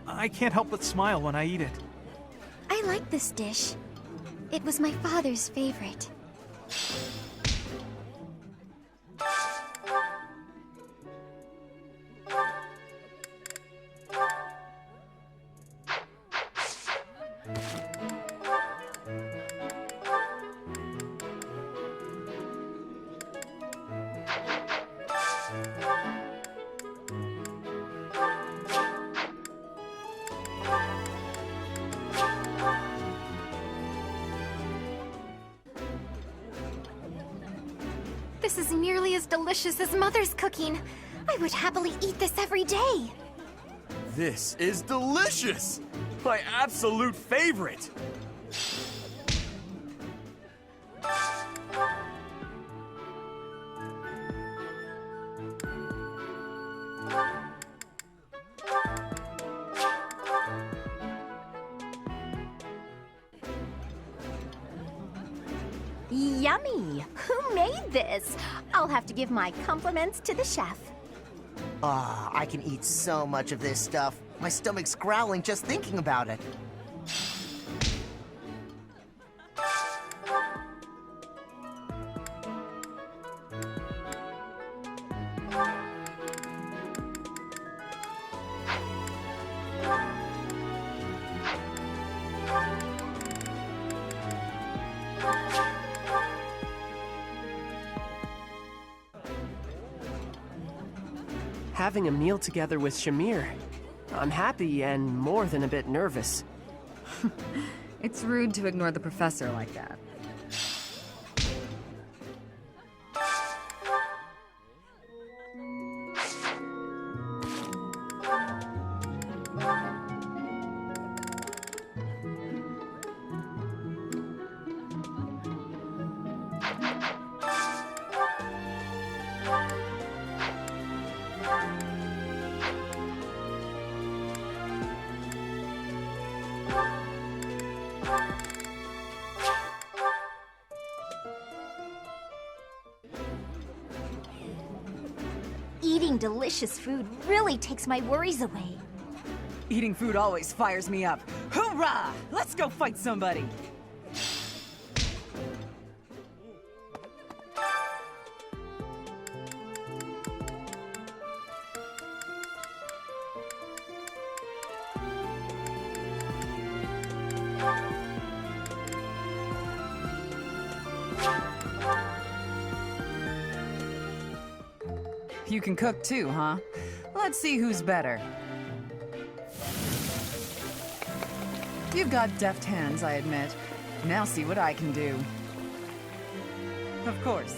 I can't help but smile when I eat it. I like this dish. It was my father's favorite. This is nearly as delicious as Mother's cooking. I would happily eat this every day. This is delicious! My absolute favorite! Yummy! Who made this? I'll have to give my compliments to the chef. Ah, I can eat so much of this stuff. My stomach's growling just thinking about it. Having a meal together with Shamir. I'm happy and more than a bit nervous. It's rude to ignore the professor like that. Eating delicious food really takes my worries away. Eating food always fires me up. Hoorah! Let's go fight somebody! You can cook too, huh? Let's see who's better. You've got deft hands, I admit. Now see what I can do. Of course.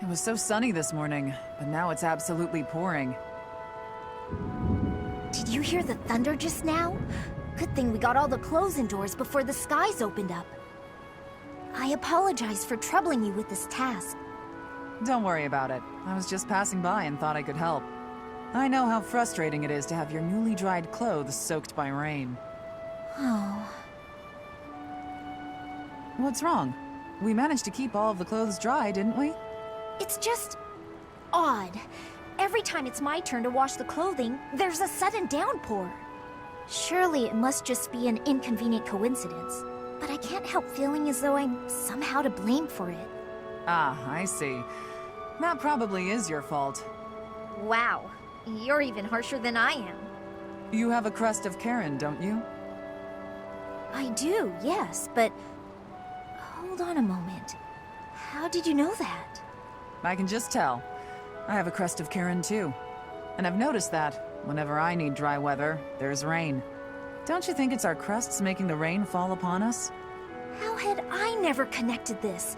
It was so sunny this morning, but now it's absolutely pouring. Did you hear the thunder just now? Good thing we got all the clothes indoors before the skies opened up. I apologize for troubling you with this task. Don't worry about it. I was just passing by and thought I could help. I know how frustrating it is to have your newly dried clothes soaked by rain. Oh. What's wrong? We managed to keep all of the clothes dry, didn't we? It's just odd. Every time it's my turn to wash the clothing, there's a sudden downpour. Surely it must just be an inconvenient coincidence, but I can't help feeling as though I'm somehow to blame for it. Ah, I see. That probably is your fault. Wow, you're even harsher than I am. You have a crest of Acheron, don't you? I do, yes, but hold on a moment. How did you know that? I can just tell. I have a crest of Acheron too. And I've noticed that, whenever I need dry weather, there's rain. Don't you think it's our crests making the rain fall upon us? How had I never connected this?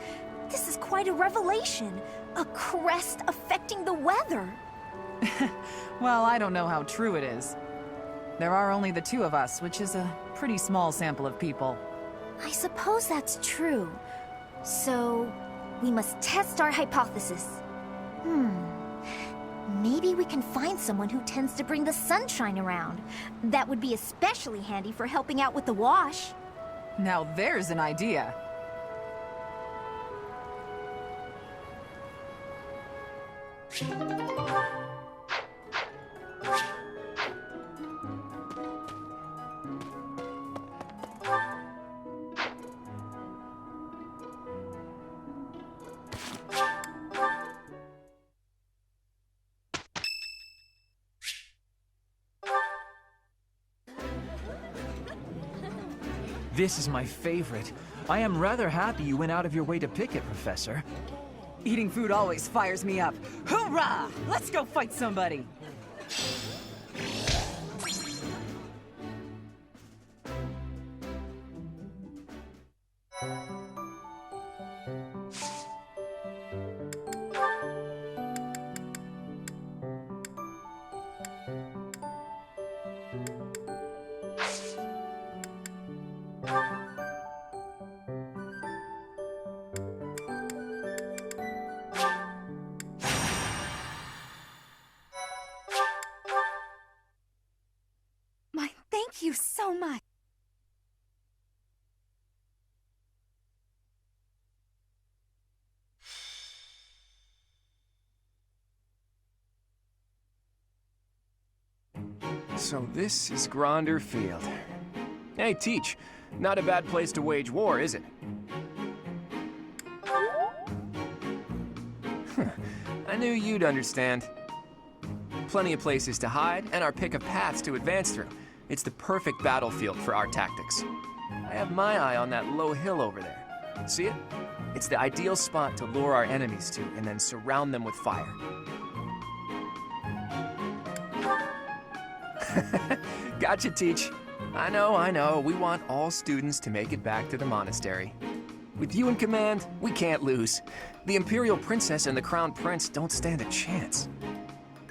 This is quite a revelation. A crest affecting the weather. Well, I don't know how true it is. There are only the two of us, which is a pretty small sample of people. I suppose that's true. So, we must test our hypothesis. Maybe we can find someone who tends to bring the sunshine around. That would be especially handy for helping out with the wash. Now there's an idea. This is my favorite. I am rather happy you went out of your way to pick it, Professor. Eating food always fires me up. Hoorah! Let's go fight somebody! Thank you so much. So this is Gronder Field. Hey, Teach. Not a bad place to wage war, is it? I knew you'd understand. Plenty of places to hide, and our pick of paths to advance through. It's the perfect battlefield for our tactics. I have my eye on that low hill over there. See it? It's the ideal spot to lure our enemies to, and then surround them with fire. Gotcha, Teach. I know. We want all students to make it back to the monastery. With you in command, we can't lose. The Imperial Princess and the Crown Prince don't stand a chance.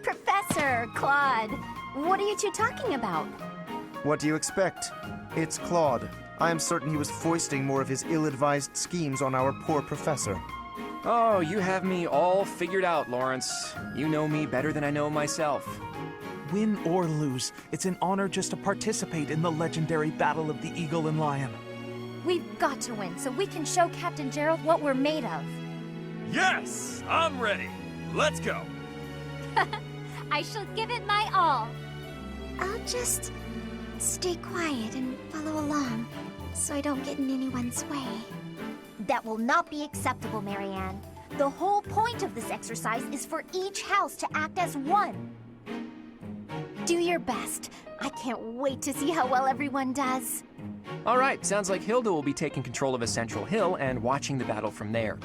Professor, Claude, what are you two talking about? What do you expect? It's Claude. I am certain he was foisting more of his ill-advised schemes on our poor professor. Oh, you have me all figured out, Lorenz. You know me better than I know myself. Win or lose, it's an honor just to participate in the legendary Battle of the Eagle and Lion. We've got to win so we can show Captain Gerald what we're made of. Yes! I'm ready. Let's go. I shall give it my all. I'll just stay quiet and follow along, so I don't get in anyone's way. That will not be acceptable, Marianne. The whole point of this exercise is for each house to act as one. Do your best. I can't wait to see how well everyone does. All right, sounds like Hilda will be taking control of a central hill and watching the battle from there.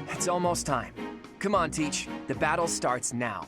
It's almost time. Come on, Teach. The battle starts now.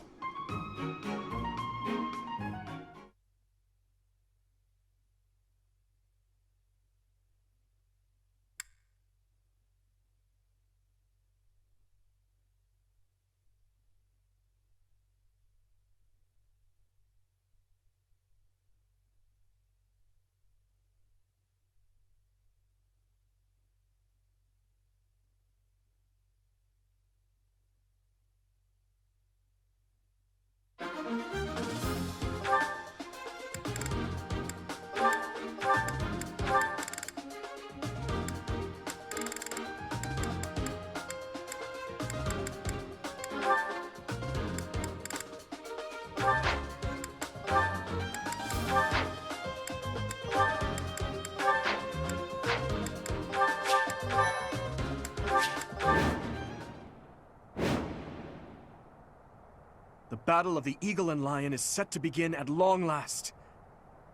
The Battle of the Eagle and Lion is set to begin at long last.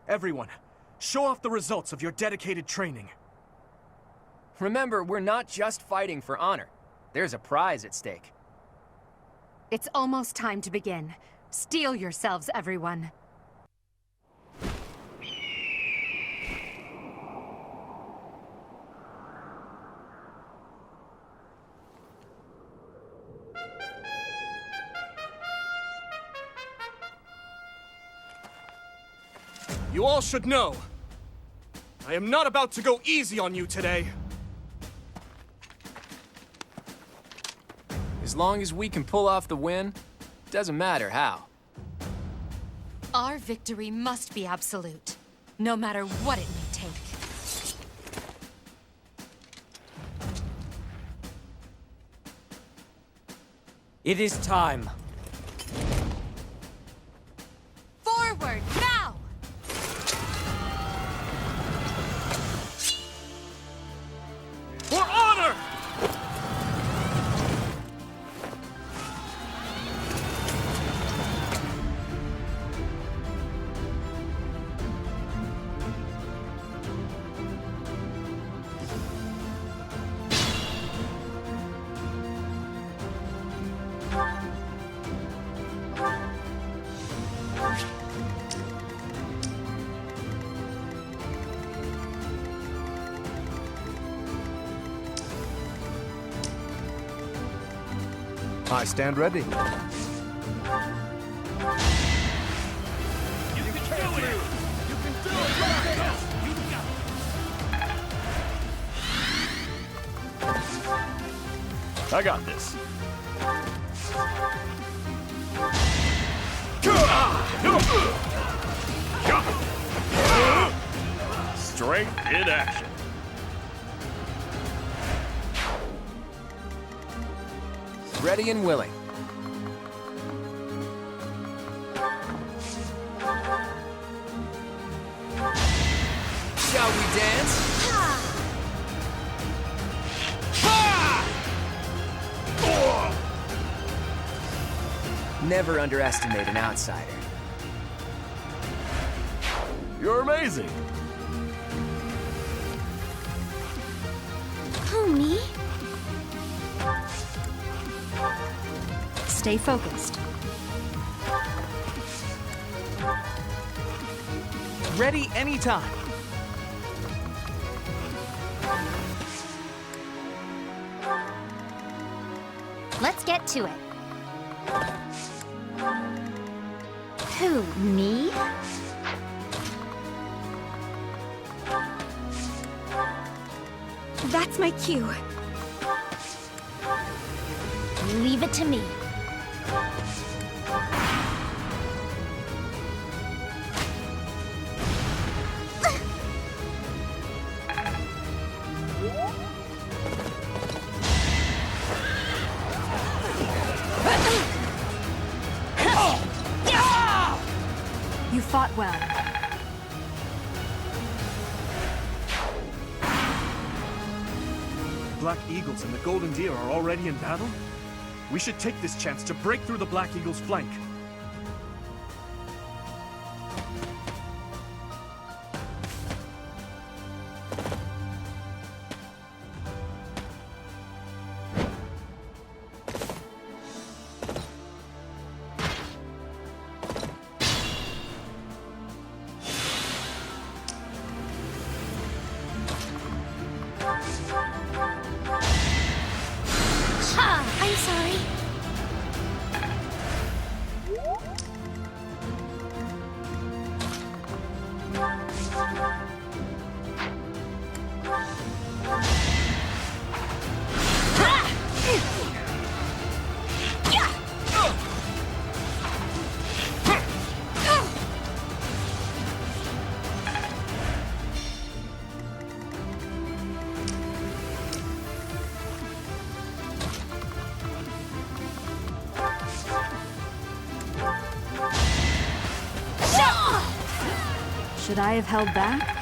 Everyone, show off the results of your dedicated training. Remember, we're not just fighting for honor. There's a prize at stake. It's almost time to begin. Steel yourselves, everyone. You all should know, I am not about to go easy on you today. As long as we can pull off the win, doesn't matter how. Our victory must be absolute, no matter what it may take. It is time. Forward, now! For honor! I stand ready. I got this. Strength in action. Ready and willing. Shall we dance? Never underestimate an outsider. You're amazing. Who, me? Stay focused. Ready anytime. Let's get to it. Who, me? That's my cue. Leave it to me. You fought well. Black Eagles and the Golden Deer are already in battle? We should take this chance to break through the Black Eagle's flank. I'm sorry. Should I have held back?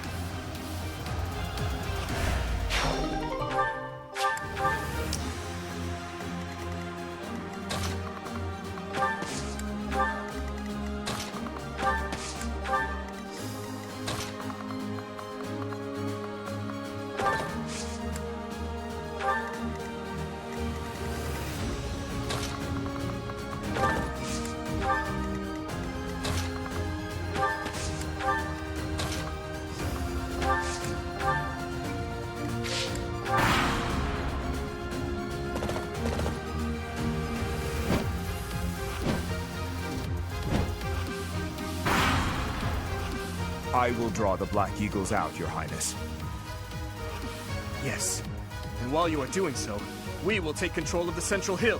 I will draw the Black Eagles out, Your Highness. Yes. And while you are doing so, we will take control of the central hill.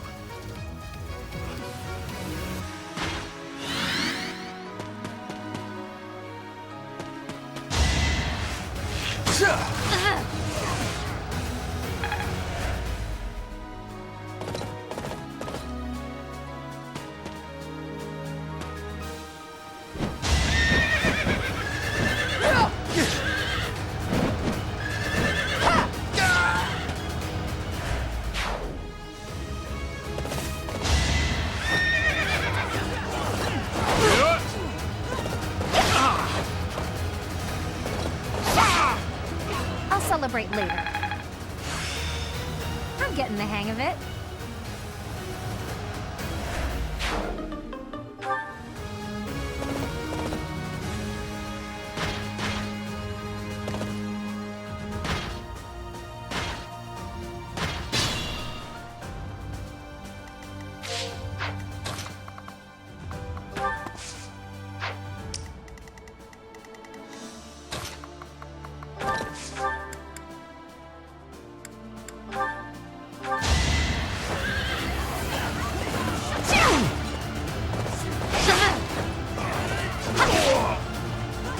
I'll celebrate later. I'm getting the hang of it.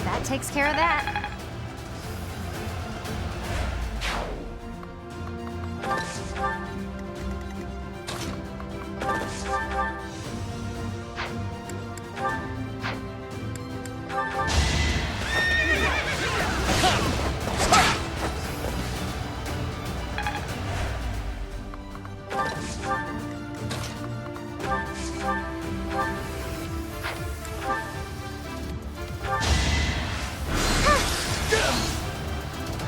That takes care of that.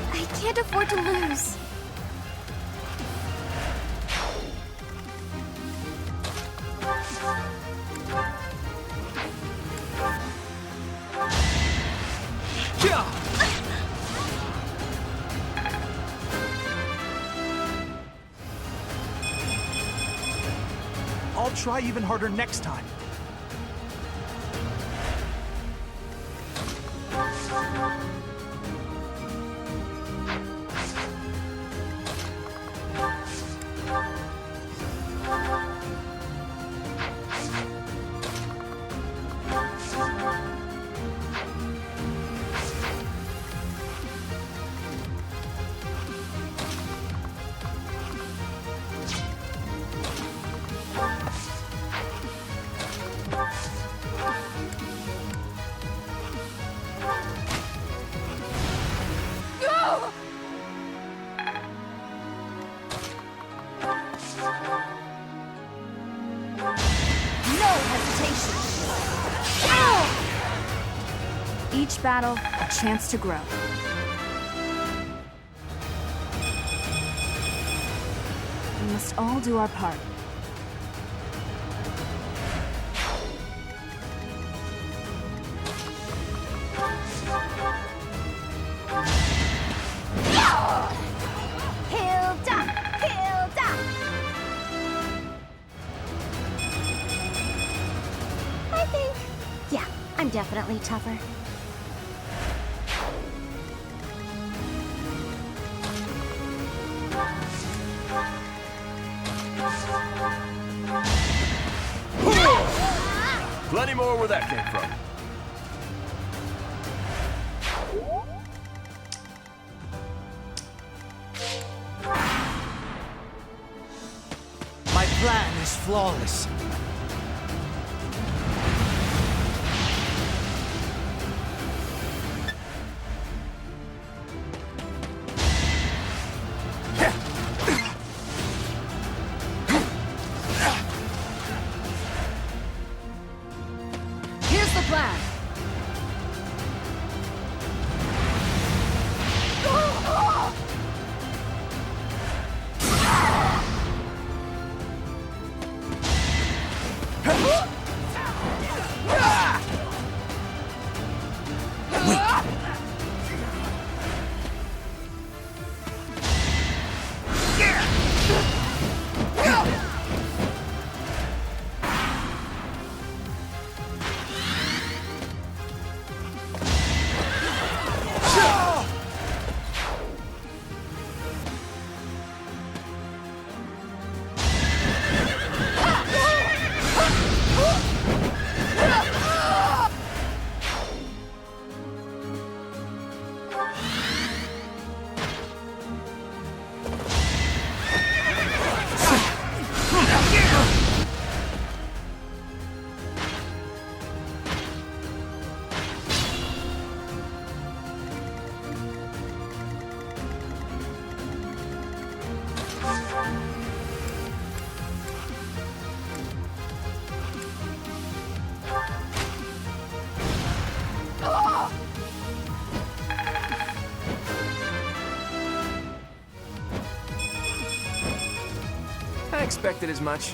I can't afford to lose. I'll try even harder next time. No hesitation. Each battle, a chance to grow. We must all do our part. Hilda! Hilda! I think... yeah, I'm definitely tougher. Plenty more where that came from. My plan is flawless. Here's the plan. expected as much.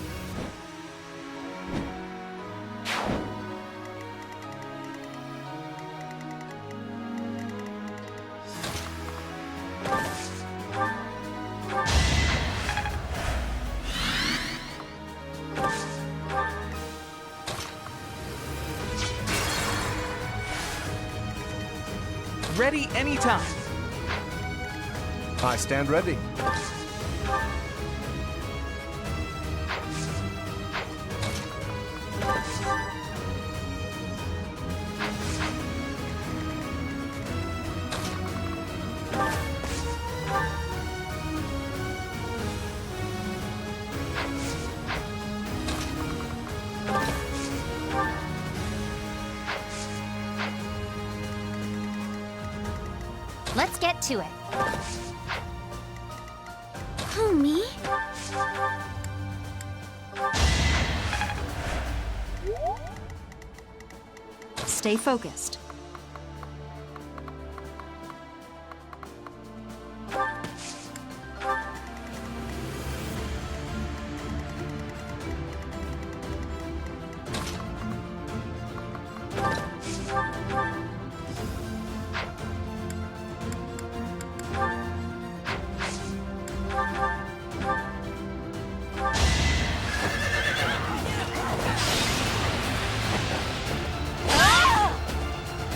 Ready anytime. I stand ready. Let's get to it. Oh, me? Stay focused.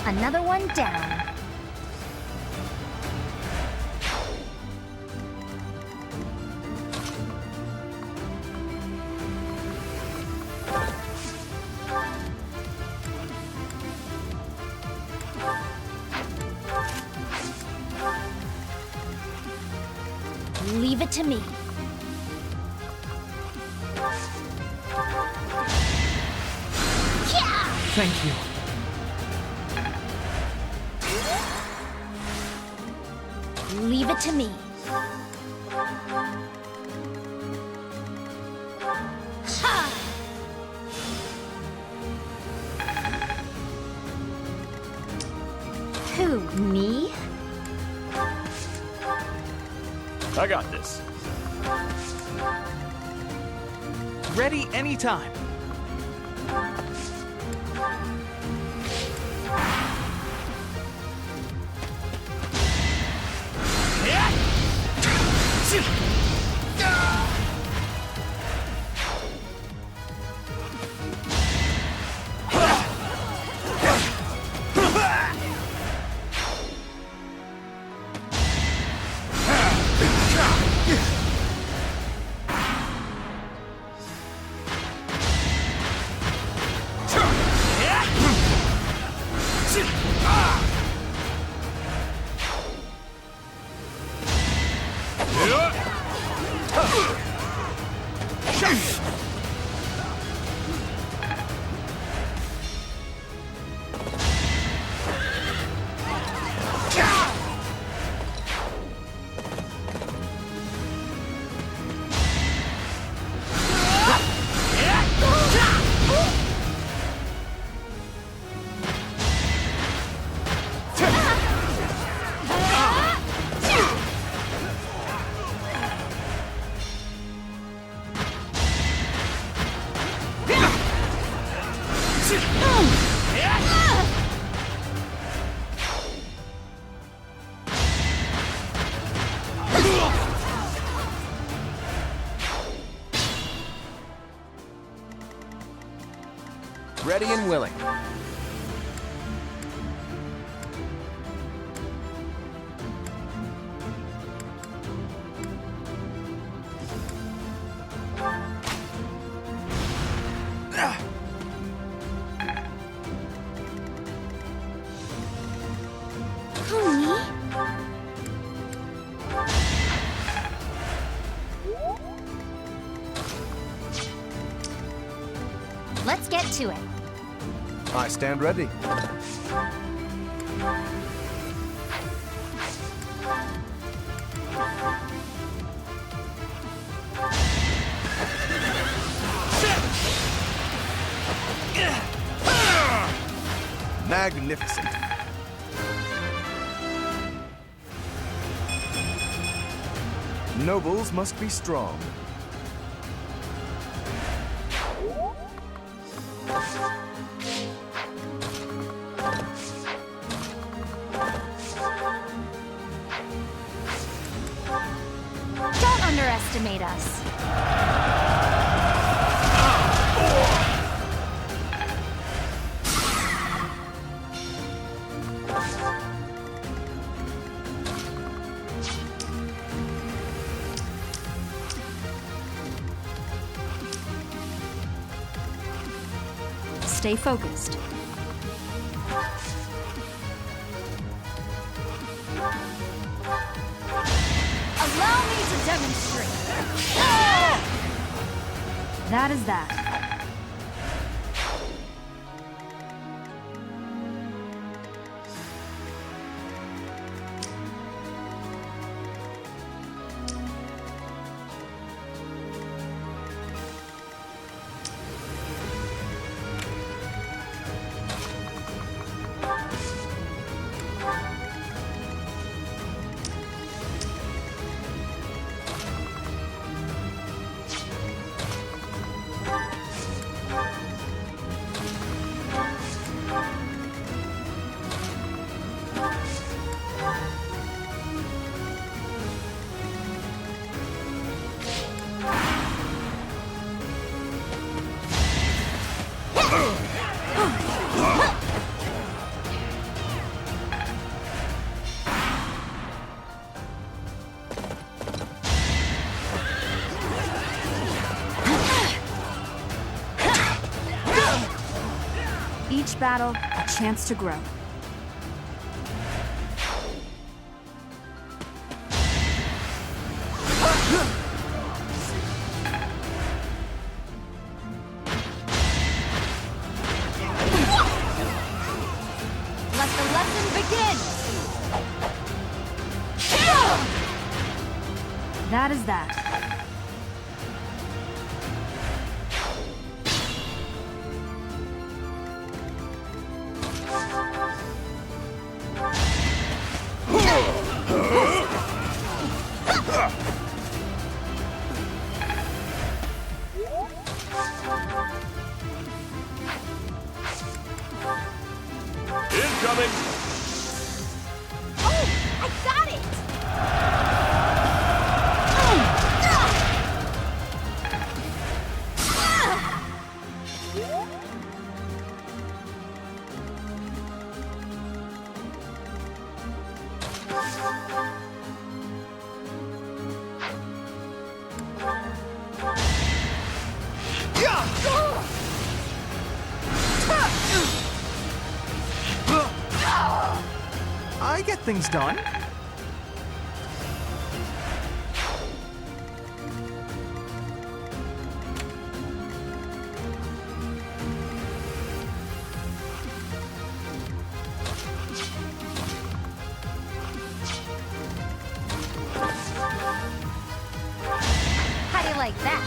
Another one down. Leave it to me. Yeah! Thank you. Leave it to me. Ha! Who, me? I got this. Ready anytime. Ready and willing. Let's get to it. I stand ready. Magnificent. Nobles must be strong. Don't underestimate us. Stay focused. Allow me to demonstrate. That is that. Each battle, a chance to grow. Let the lesson begin. That is that. Incoming! Oh, I got it! I get things done. How do you like that?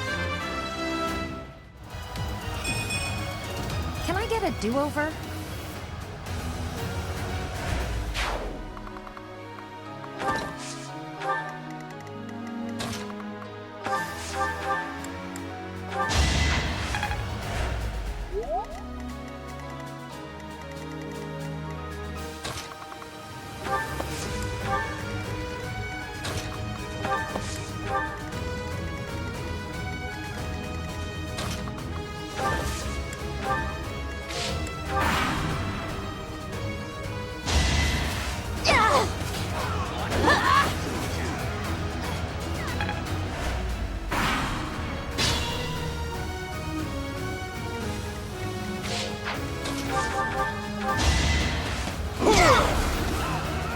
Can I get a do-over?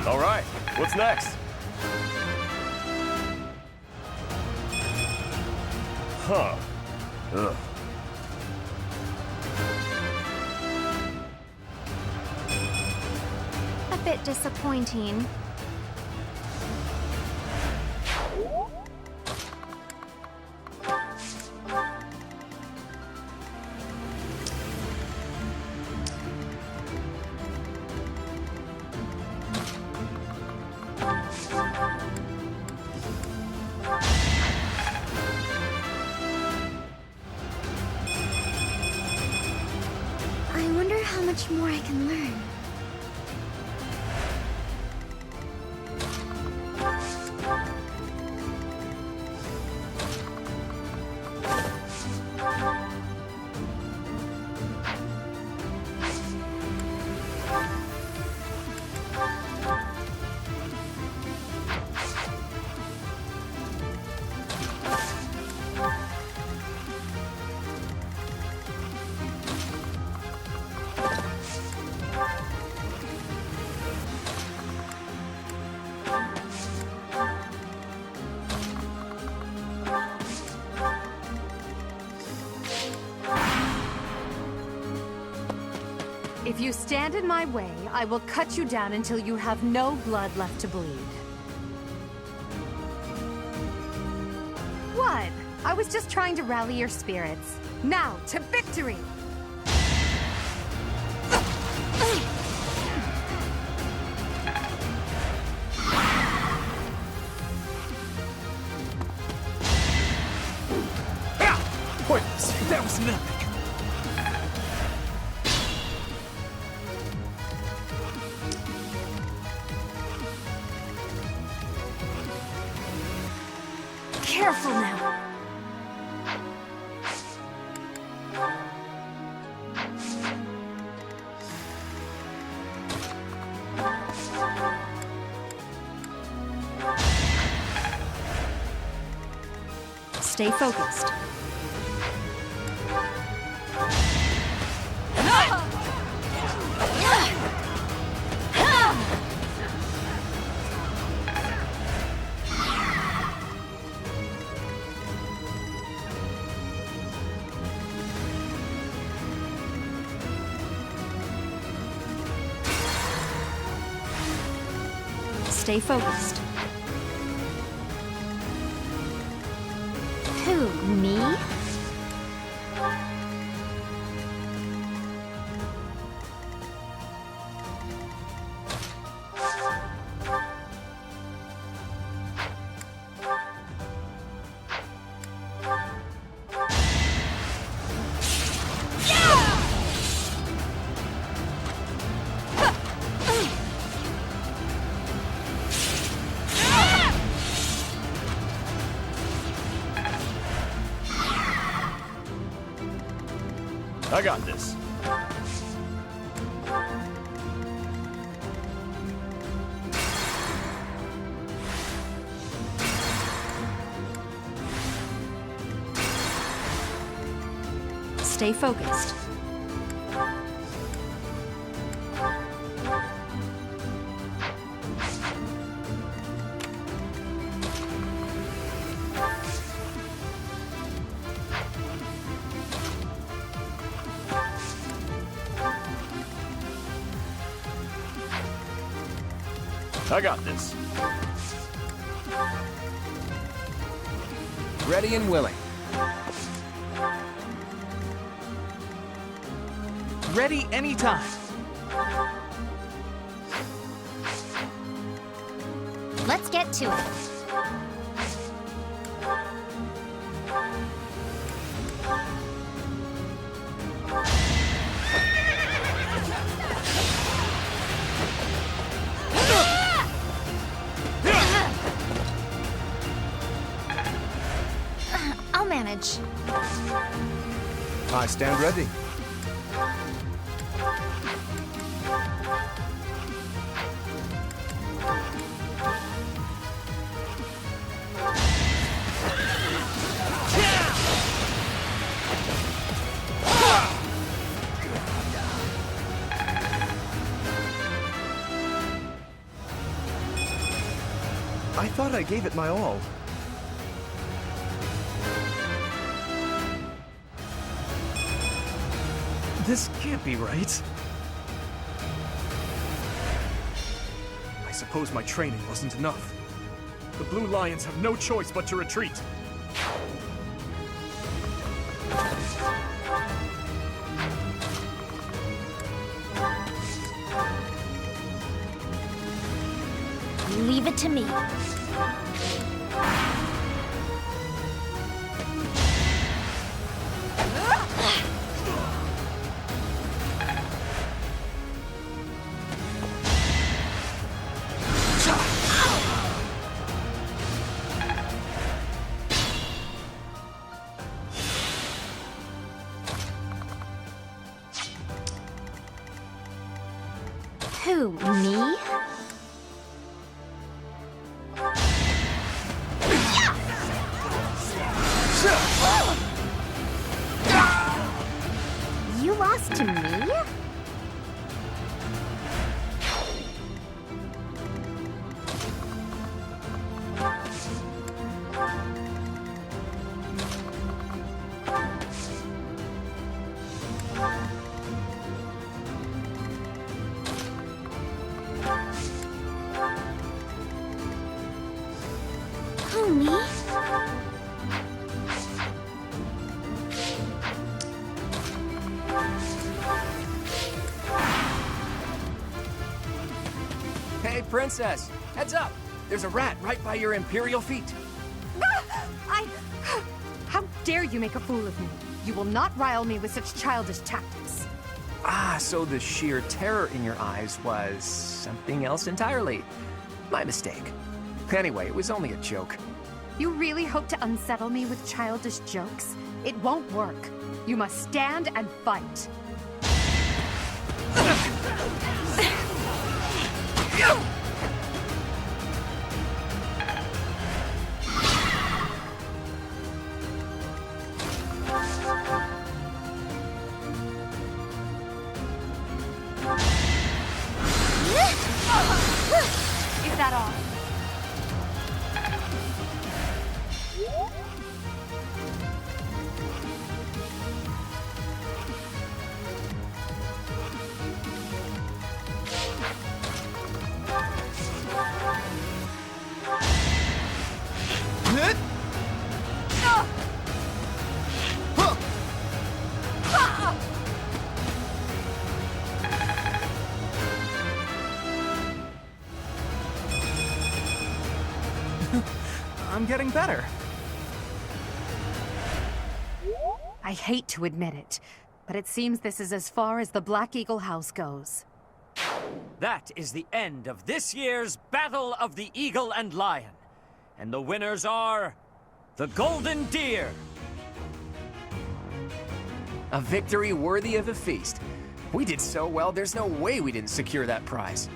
All right, what's next? Huh. Ugh. A bit disappointing. much more I can learn. If you stand in my way, I will cut you down until you have no blood left to bleed. What? I was just trying to rally your spirits. Now, to victory! Pointless. That was nothing. Careful now. Stay focused. Stay focused. Who, me? I got this. Stay focused. I got this. Ready and willing. Ready anytime. Let's get to it. I'll manage. I stand ready. I thought I gave it my all. This can't be right. I suppose my training wasn't enough. The Blue Lions have no choice but to retreat. Leave it to me. Who, me? You lost to me? Who, me? Hey, Princess! Heads up! There's a rat right by your Imperial feet. How dare you make a fool of me? You will not rile me with such childish tactics. Ah, so the sheer terror in your eyes was something else entirely. My mistake. Anyway, it was only a joke. You really hope to unsettle me with childish jokes? It won't work. You must stand and fight. Is that all? I'm getting better. I hate to admit it, but it seems this is as far as the Black Eagle House goes. That is the end of this year's Battle of the Eagle and Lion. And the winners are... the Golden Deer! A victory worthy of a feast. We did so well, there's no way we didn't secure that prize.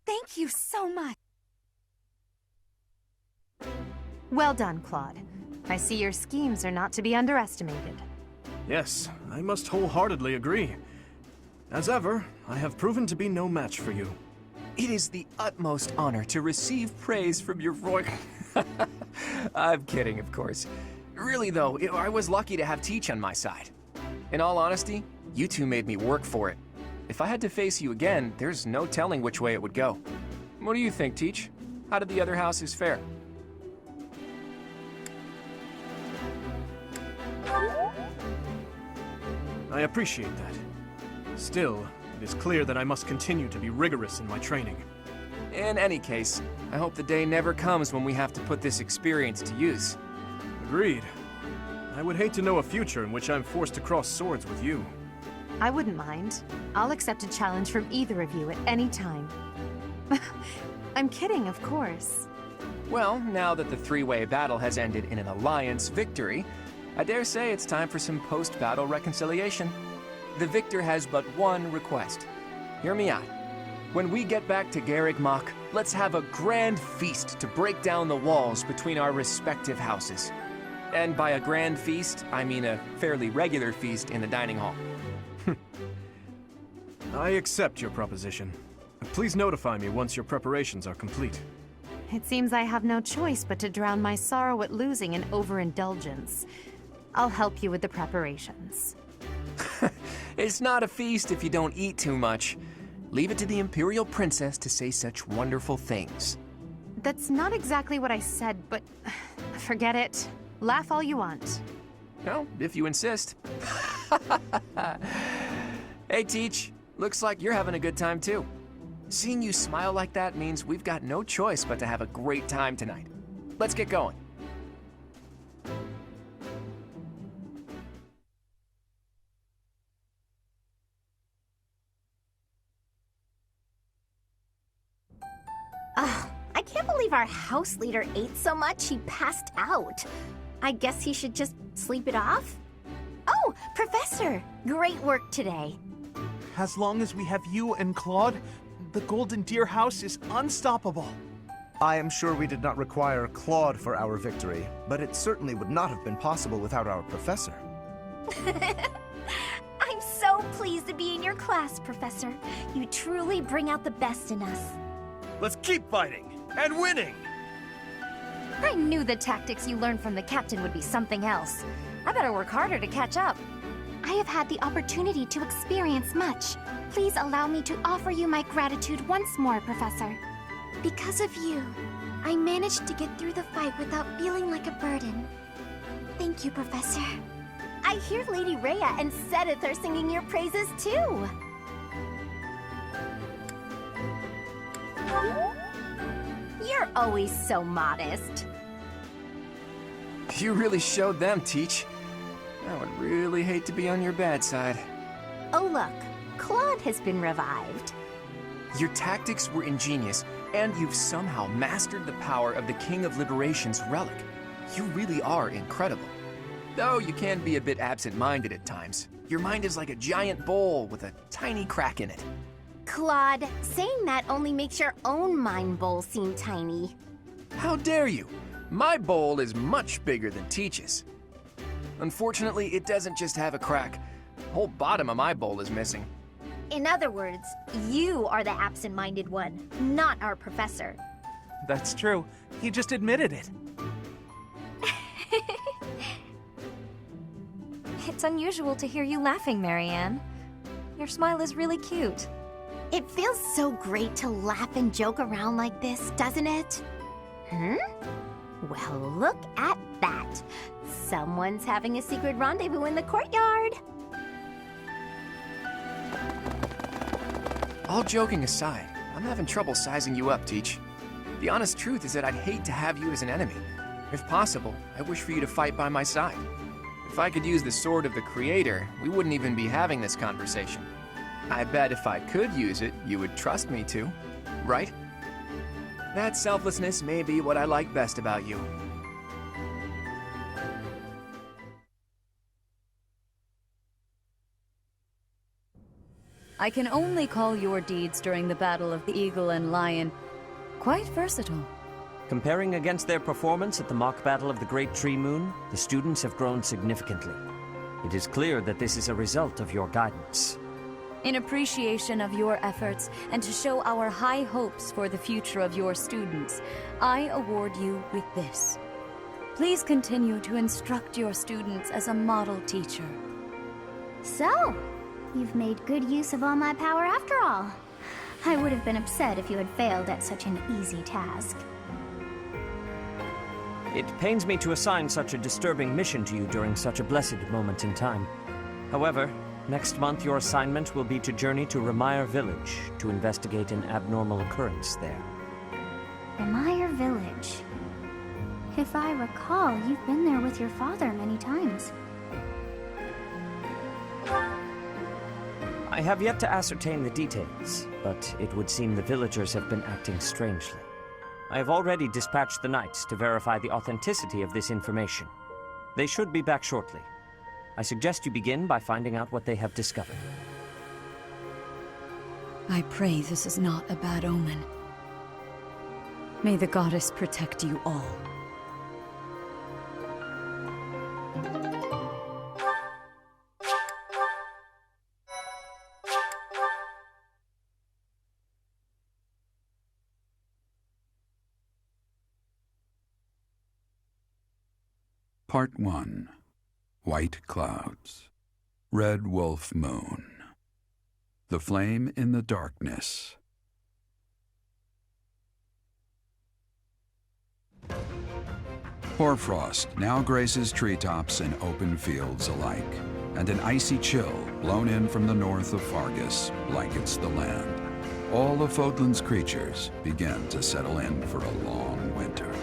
Thank you so much. Well done, Claude. I see your schemes are not to be underestimated. Yes, I must wholeheartedly agree. As ever, I have proven to be no match for you. It is the utmost honor to receive praise from your royal... I'm kidding, of course. Really, though, I was lucky to have Teach on my side. In all honesty, you two made me work for it. If I had to face you again, there's no telling which way it would go. What do you think, Teach? How did the other houses fare? I appreciate that. Still, it is clear that I must continue to be rigorous in my training. In any case, I hope the day never comes when we have to put this experience to use. Agreed. I would hate to know a future in which I'm forced to cross swords with you. I wouldn't mind. I'll accept a challenge from either of you at any time. I'm kidding, of course. Well, now that the three-way battle has ended in an alliance victory, I dare say it's time for some post-battle reconciliation. The victor has but one request. Hear me out. When we get back to Garreg Mach, let's have a grand feast to break down the walls between our respective houses. And by a grand feast, I mean a fairly regular feast in the dining hall. I accept your proposition. Please notify me once your preparations are complete. It seems I have no choice but to drown my sorrow at losing in overindulgence. I'll help you with the preparations. It's not a feast if you don't eat too much. Leave it to the Imperial Princess to say such wonderful things. That's not exactly what I said, but forget it. Laugh all you want. Well, if you insist. Hey, Teach. Looks like you're having a good time, too. Seeing you smile like that means we've got no choice but to have a great time tonight. Let's get going. house leader ate so much he passed out. I guess he should just sleep it off? Oh, Professor! Great work today. As long as we have you and Claude, the Golden Deer House is unstoppable. I am sure we did not require Claude for our victory, but it certainly would not have been possible without our professor. I'm so pleased to be in your class, Professor. You truly bring out the best in us. Let's keep fighting and winning! I knew the tactics you learned from the captain would be something else. I better work harder to catch up. I have had the opportunity to experience much. Please allow me to offer you my gratitude once more, Professor. Because of you, I managed to get through the fight without feeling like a burden. Thank you, Professor. I hear Lady Rhea and Sedith are singing your praises too. You're always so modest. You really showed them, Teach. I would really hate to be on your bad side. Oh look, Claude has been revived. Your tactics were ingenious, and you've somehow mastered the power of the King of Liberation's relic. You really are incredible. Though you can be a bit absent-minded at times. Your mind is like a giant bowl with a tiny crack in it. Claude, saying that only makes your own mind bowl seem tiny. How dare you? My bowl is much bigger than Teach's. Unfortunately, it doesn't just have a crack. The whole bottom of my bowl is missing. In other words, you are the absent-minded one, not our professor. That's true. He just admitted it. It's unusual to hear you laughing, Marianne. Your smile is really cute. It feels so great to laugh and joke around like this, doesn't it? Well, look at that. Someone's having a secret rendezvous in the courtyard. All joking aside, I'm having trouble sizing you up, Teach. The honest truth is that I'd hate to have you as an enemy. If possible, I wish for you to fight by my side. If I could use the sword of the Creator, we wouldn't even be having this conversation. I bet if I could use it, you would trust me to, right? That selflessness may be what I like best about you. I can only call your deeds during the Battle of the Eagle and Lion quite versatile. Comparing against their performance at the mock battle of the Great Tree Moon, the students have grown significantly. It is clear that this is a result of your guidance. In appreciation of your efforts and to show our high hopes for the future of your students, I award you with this. Please continue to instruct your students as a model teacher. So, you've made good use of all my power after all. I would have been upset if you had failed at such an easy task. It pains me to assign such a disturbing mission to you during such a blessed moment in time. However, next month your assignment will be to journey to Remire Village to investigate an abnormal occurrence there. Remire Village. If I recall, you've been there with your father many times. I have yet to ascertain the details, but it would seem the villagers have been acting strangely. I have already dispatched the knights to verify the authenticity of this information. They should be back shortly. I suggest you begin by finding out what they have discovered. I pray this is not a bad omen. May the goddess protect you all. Part 1. White Clouds. Red Wolf Moon. The Flame in the Darkness. Hoarfrost now graces treetops and open fields alike, and an icy chill, blown in from the north of Fargus, blankets the land. All of Fodlan's creatures begin to settle in for a long winter.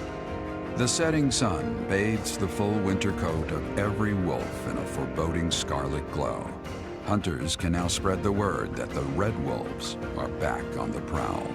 The setting sun bathes the full winter coat of every wolf in a foreboding scarlet glow. Hunters can now spread the word that the red wolves are back on the prowl.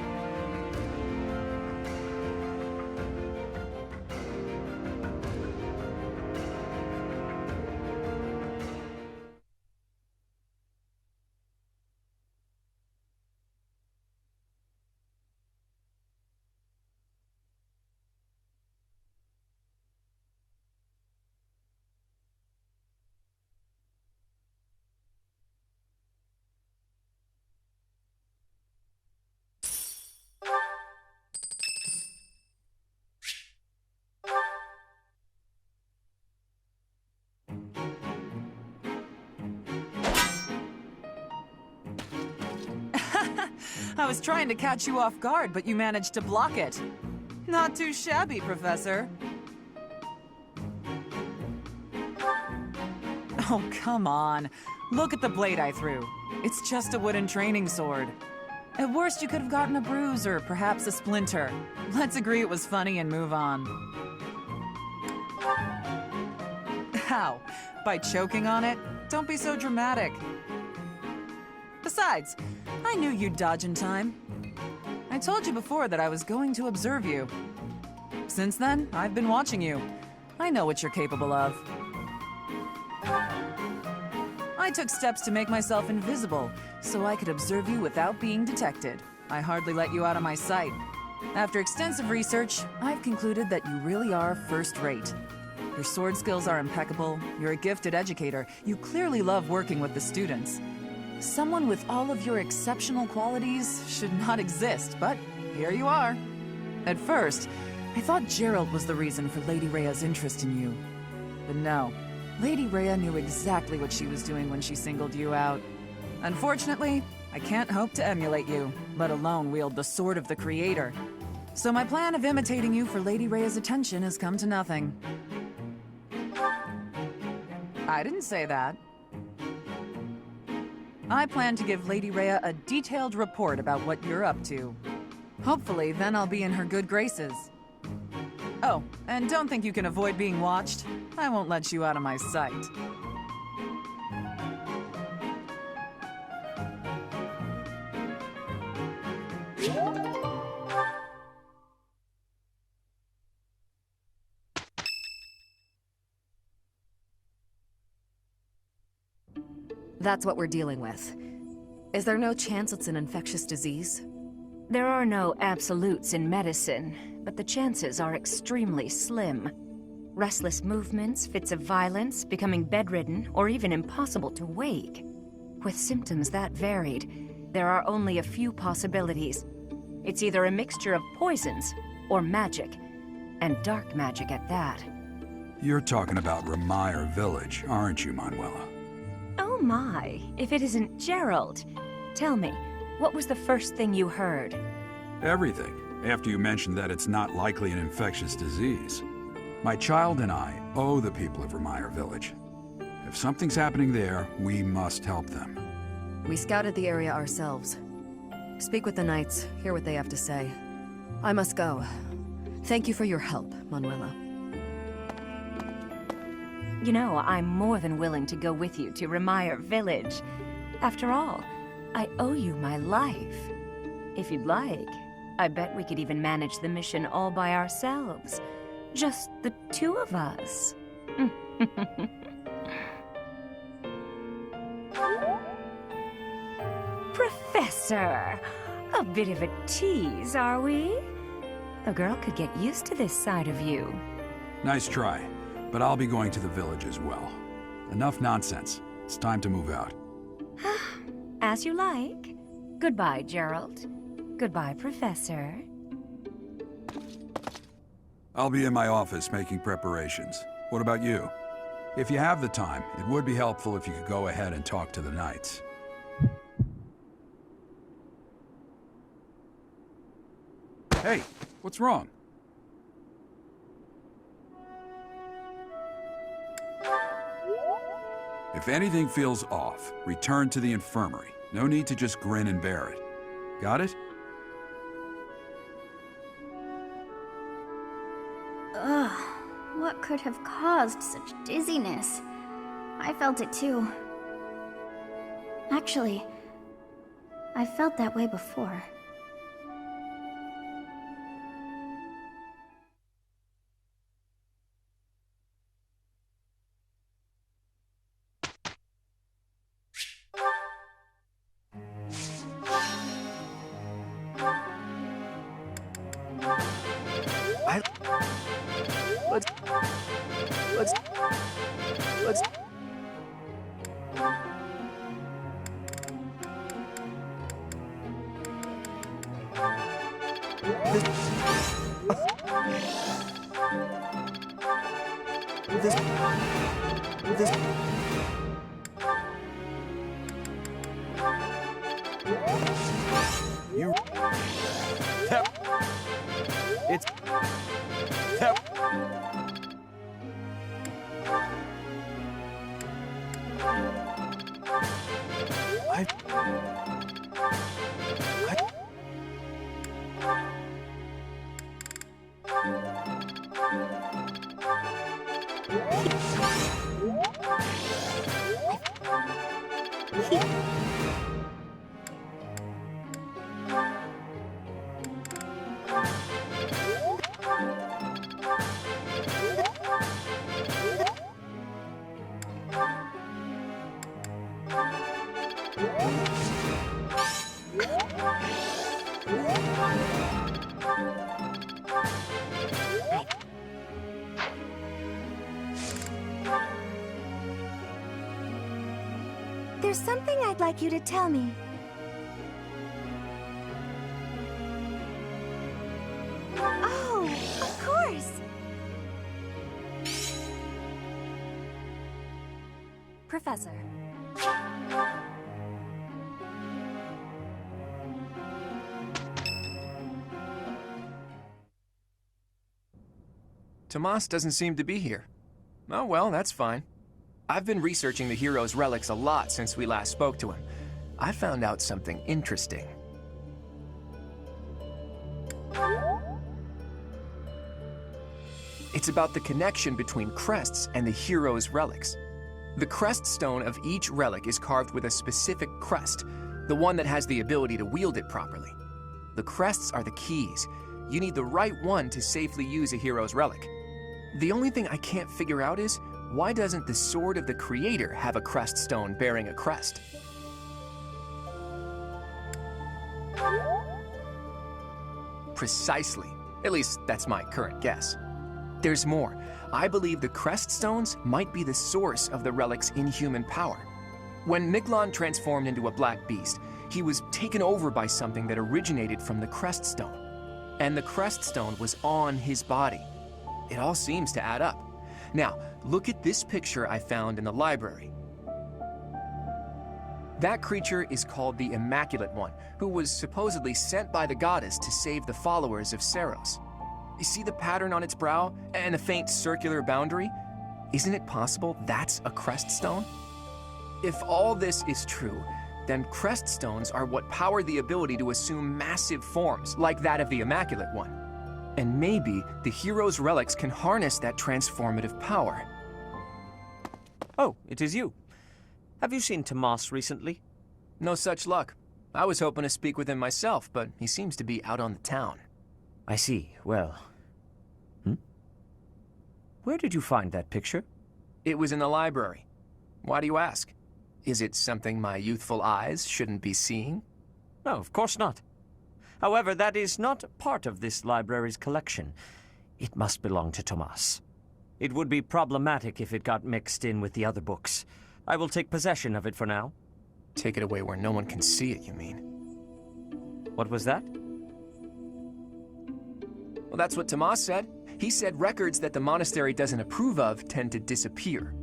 I was trying to catch you off guard, but you managed to block it. Not too shabby, Professor. Oh, come on. Look at the blade I threw. It's just a wooden training sword. At worst, you could have gotten a bruise or perhaps a splinter. Let's agree it was funny and move on. How? By choking on it? Don't be so dramatic. Besides, I knew you'd dodge in time. I told you before that I was going to observe you. Since then, I've been watching you. I know what you're capable of. I took steps to make myself invisible, so I could observe you without being detected. I hardly let you out of my sight. After extensive research, I've concluded that you really are first-rate. Your sword skills are impeccable, you're a gifted educator, you clearly love working with the students. Someone with all of your exceptional qualities should not exist, but here you are. At first, I thought Gerald was the reason for Lady Rhea's interest in you. But no, Lady Rhea knew exactly what she was doing when she singled you out. Unfortunately, I can't hope to emulate you, let alone wield the sword of the Creator. So my plan of imitating you for Lady Rhea's attention has come to nothing. I didn't say that. I plan to give Lady Rhea a detailed report about what you're up to. Hopefully, then I'll be in her good graces. Oh, and don't think you can avoid being watched. I won't let you out of my sight. That's what we're dealing with. Is there no chance it's an infectious disease? There are no absolutes in medicine, but the chances are extremely slim. Restless movements, fits of violence, becoming bedridden, or even impossible to wake. With symptoms that varied, there are only a few possibilities. It's either a mixture of poisons or magic, and dark magic at that. You're talking about Remire Village, aren't you, Manuela? Oh my, if it isn't Gerald. Tell me, what was the first thing you heard? Everything, after you mentioned that it's not likely an infectious disease. My child and I owe the people of Remire Village. If something's happening there, we must help them. We scouted the area ourselves. Speak with the knights, hear what they have to say. I must go. Thank you for your help, Manuela. You know, I'm more than willing to go with you to Remire Village. After all, I owe you my life. If you'd like, I bet we could even manage the mission all by ourselves. Just the two of us. Professor! A bit of a tease, are we? A girl could get used to this side of you. Nice try, but I'll be going to the village as well. Enough nonsense. It's time to move out. As you like. Goodbye, Gerald. Goodbye, Professor. I'll be in my office making preparations. What about you? If you have the time, it would be helpful if you could go ahead and talk to the knights. Hey, what's wrong? If anything feels off, return to the infirmary. No need to just grin and bear it. Got it? Ugh, what could have caused such dizziness? I felt it too. Actually, I felt that way before. Let's... You... It's... There's something I'd like you to tell me. Oh, of course! Professor. Tomas doesn't seem to be here. Oh well, that's fine. I've been researching the hero's relics a lot since we last spoke to him. I found out something interesting. It's about the connection between crests and the hero's relics. The crest stone of each relic is carved with a specific crest, the one that has the ability to wield it properly. The crests are the keys. You need the right one to safely use a hero's relic. The only thing I can't figure out is, why doesn't the Sword of the Creator have a crest stone bearing a crest? Precisely. At least, that's my current guess. There's more. I believe the crest stones might be the source of the relic's inhuman power. When Miklon transformed into a black beast, he was taken over by something that originated from the crest stone. And the crest stone was on his body. It all seems to add up. Now, look at this picture I found in the library. That creature is called the Immaculate One, who was supposedly sent by the goddess to save the followers of Seros. You see the pattern on its brow and the faint circular boundary? Isn't it possible that's a crest stone? If all this is true, then crest stones are what power the ability to assume massive forms, like that of the Immaculate One. And maybe the hero's relics can harness that transformative power. Oh, it is you. Have you seen Tomas recently? No such luck. I was hoping to speak with him myself, but he seems to be out on the town. I see. Well... Where did you find that picture? It was in the library. Why do you ask? Is it something my youthful eyes shouldn't be seeing? No, of course not. However, that is not part of this library's collection. It must belong to Tomas. It would be problematic if it got mixed in with the other books. I will take possession of it for now. Take it away where no one can see it, you mean? What was that? Well, that's what Tomas said. He said records that the monastery doesn't approve of tend to disappear.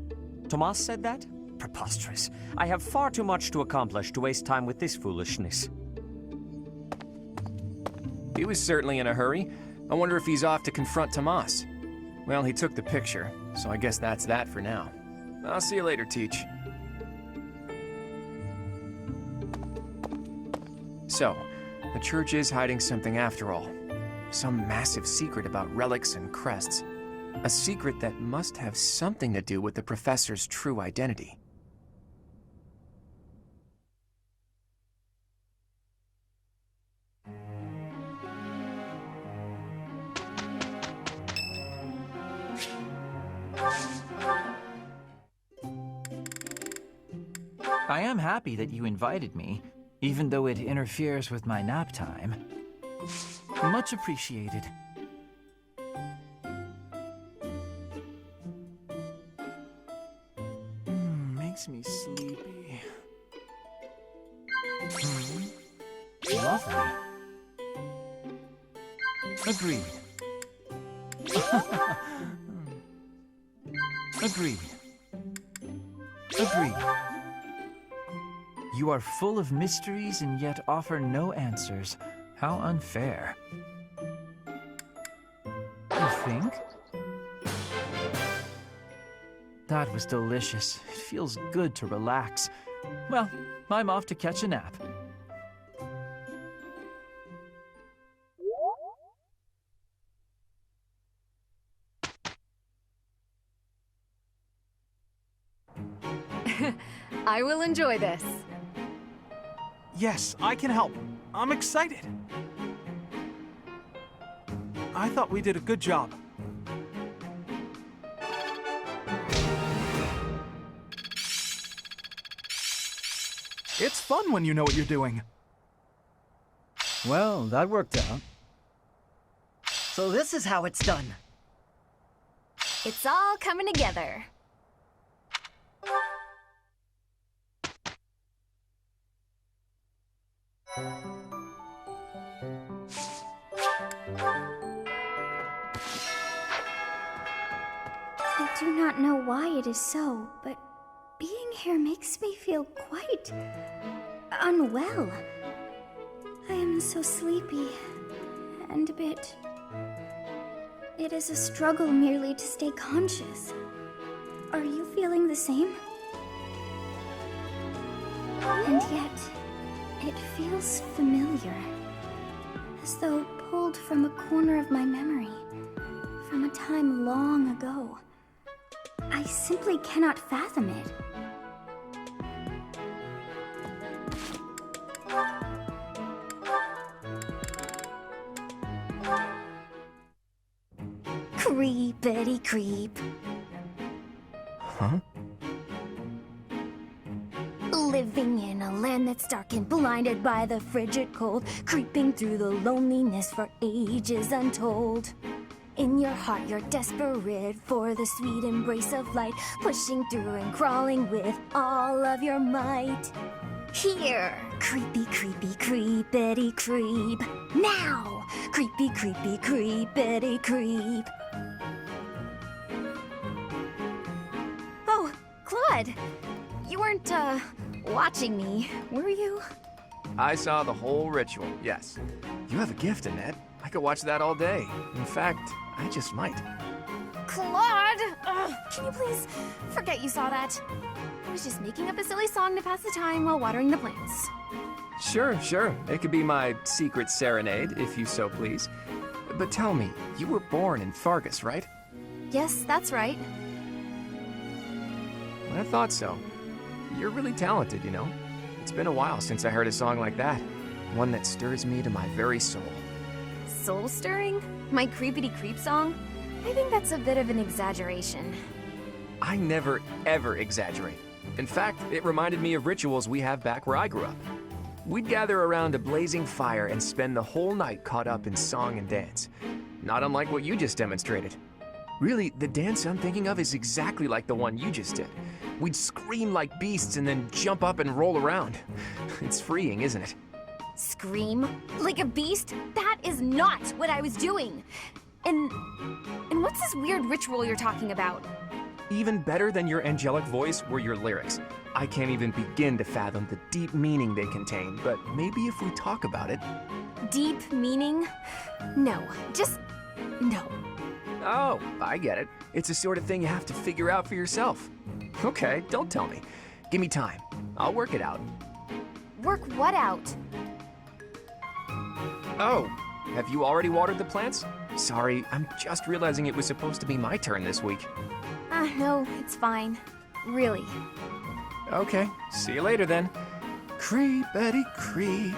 Tomas said that? Preposterous. I have far too much to accomplish to waste time with this foolishness. He was certainly in a hurry. I wonder if he's off to confront Tomas. Well, he took the picture, so I guess that's that for now. I'll see you later, Teach. So, the church is hiding something after all. Some massive secret about relics and crests. A secret that must have something to do with the professor's true identity. I am happy that you invited me, even though it interferes with my nap time. Much appreciated. Makes me sleepy. Lovely. Agreed. Agreed. Agreed. You are full of mysteries and yet offer no answers. How unfair. You think? That was delicious. It feels good to relax. Well, I'm off to catch a nap. I will enjoy this. Yes, I can help. I'm excited. I thought we did a good job. It's fun when you know what you're doing. Well, that worked out. So this is how it's done. It's all coming together. I do not know why it is so, but being here makes me feel quite unwell. I am so sleepy and a bit... It is a struggle merely to stay conscious. Are you feeling the same? And yet, it feels familiar, as though pulled from a corner of my memory, from a time long ago. I simply cannot fathom it. Creepity creep. Huh? Living in a land that's dark and blinded by the frigid cold, creeping through the loneliness for ages untold. In your heart you're desperate for the sweet embrace of light, pushing through and crawling with all of your might. Here, creepy, creepy, creepity creep. Now, creepy, creepy, creepity creep. Oh, Claude, you weren't, watching me, were you? I saw the whole ritual, yes. You have a gift, Annette. I could watch that all day. In fact, I just might. Claude! Ugh, can you please forget you saw that? I was just making up a silly song to pass the time while watering the plants. Sure, sure. It could be my secret serenade, if you so please. But tell me, you were born in Fargus, right? Yes, that's right. I thought so. You're really talented, you know. It's been a while since I heard a song like that. One that stirs me to my very soul. Soul stirring? My creepity creep song? I think that's a bit of an exaggeration. I never, ever exaggerate. In fact, it reminded me of rituals we have back where I grew up. We'd gather around a blazing fire and spend the whole night caught up in song and dance. Not unlike what you just demonstrated. Really, the dance I'm thinking of is exactly like the one you just did. We'd scream like beasts and then jump up and roll around. It's freeing, isn't it? Scream? Like a beast? That is not what I was doing! And what's this weird ritual you're talking about? Even better than your angelic voice were your lyrics. I can't even begin to fathom the deep meaning they contain, but maybe if we talk about it... Deep meaning? No, just... no. Oh, I get it. It's the sort of thing you have to figure out for yourself. Okay, don't tell me. Give me time. I'll work it out. Work what out? Oh, have you already watered the plants? Sorry, I'm just realizing it was supposed to be my turn this week. No, it's fine. Really. Okay, see you later then. Creepity creep.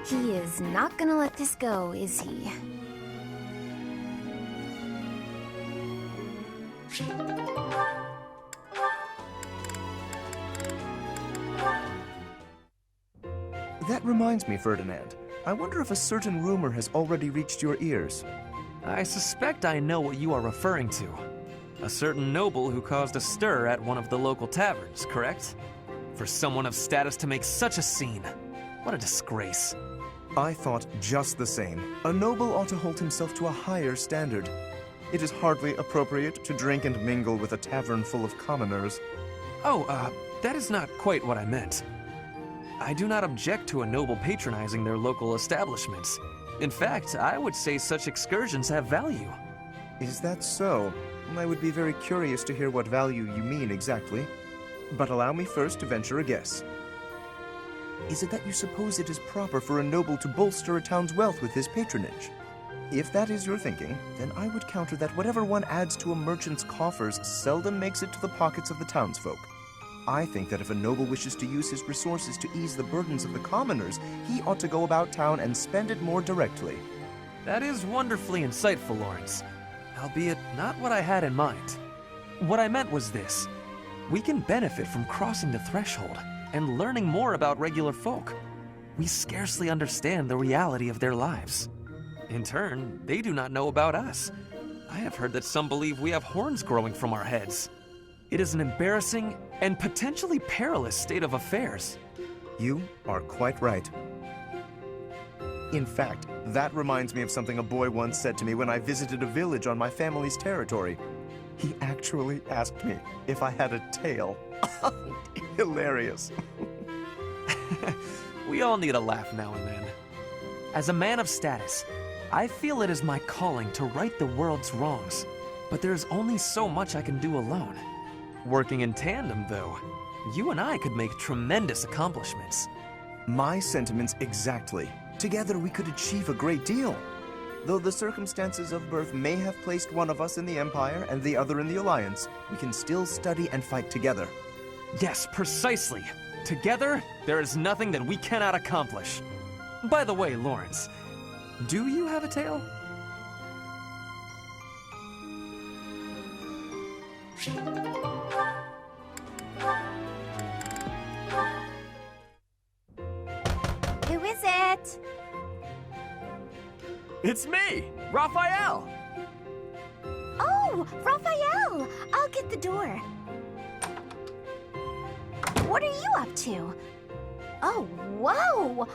He is not gonna let this go, is he? That reminds me, Ferdinand. I wonder if a certain rumor has already reached your ears. I suspect I know what you are referring to. A certain noble who caused a stir at one of the local taverns, correct? For someone of status to make such a scene. What a disgrace. I thought just the same. A noble ought to hold himself to a higher standard. It is hardly appropriate to drink and mingle with a tavern full of commoners. Oh, That is not quite what I meant. I do not object to a noble patronizing their local establishments. In fact, I would say such excursions have value. Is that so? I would be very curious to hear what value you mean exactly. But allow me first to venture a guess. Is it that you suppose it is proper for a noble to bolster a town's wealth with his patronage? If that is your thinking, then I would counter that whatever one adds to a merchant's coffers seldom makes it to the pockets of the townsfolk. I think that if a noble wishes to use his resources to ease the burdens of the commoners, he ought to go about town and spend it more directly. That is wonderfully insightful, Lorenz. Albeit not what I had in mind. What I meant was this. We can benefit from crossing the threshold and learning more about regular folk. We scarcely understand the reality of their lives. In turn, they do not know about us. I have heard that some believe we have horns growing from our heads. It is an embarrassing and potentially perilous state of affairs. You are quite right. In fact, that reminds me of something a boy once said to me when I visited a village on my family's territory. He actually asked me if I had a tail. Hilarious. We all need a laugh now and then. As a man of status, I feel it is my calling to right the world's wrongs, but there's only so much I can do alone. Working in tandem, though, you and I could make tremendous accomplishments. My sentiments exactly. Together we could achieve a great deal. Though the circumstances of birth may have placed one of us in the Empire and the other in the Alliance, we can still study and fight together. Yes, precisely. Together, there is nothing that we cannot accomplish. By the way, Lorenz, do you have a tail? Who is it? It's me, Raphael! Oh, Raphael! I'll get the door. What are you up to? Oh, whoa!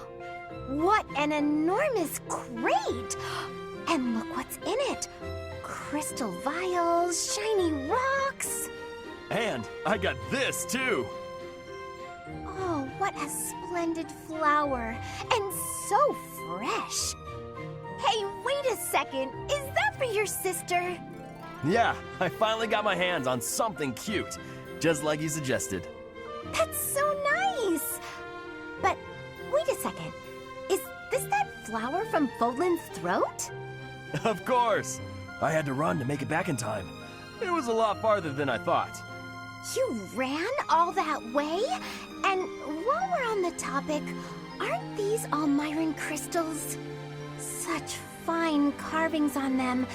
What an enormous crate! And look what's in it. Crystal vials, shiny rocks. And I got this, too! Oh, what a splendid flower. And so fresh. Hey, wait a second. Is that for your sister? Yeah, I finally got my hands on something cute, just like you suggested. That's so nice. But wait a second. Is this that flower from Fodlan's throat? Of course! I had to run to make it back in time. It was a lot farther than I thought. You ran all that way? And while we're on the topic, aren't these all Myron crystals? Such fine carvings on them.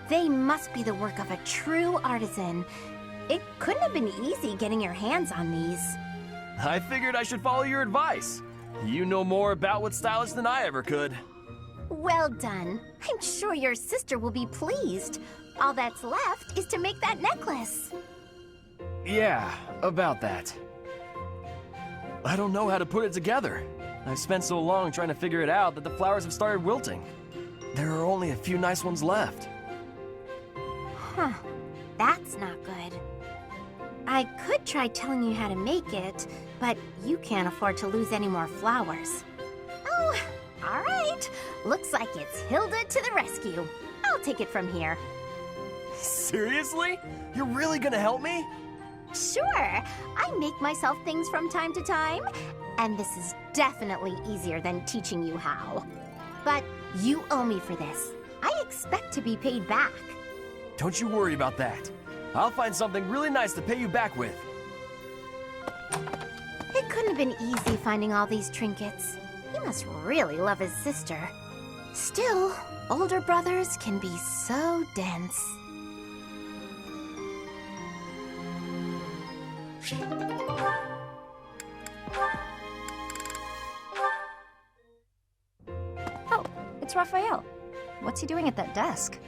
They must be the work of a true artisan. It couldn't have been easy getting your hands on these. I figured I should follow your advice. You know more about what's stylish than I ever could. Well done. I'm sure your sister will be pleased. All that's left is to make that necklace. Yeah, about that. I don't know how to put it together. I've spent so long trying to figure it out that the flowers have started wilting. There are only a few nice ones left. Huh. That's not good. I could try telling you how to make it, but you can't afford to lose any more flowers. Oh, all right. Looks like it's Hilda to the rescue. I'll take it from here. Seriously? You're really gonna help me? Sure. I make myself things from time to time, and this is definitely easier than teaching you how. But you owe me for this. I expect to be paid back. Don't you worry about that. I'll find something really nice to pay you back with. It couldn't have been easy finding all these trinkets. He must really love his sister. Still, older brothers can be so dense. Oh, it's Raphael. What's he doing at that desk?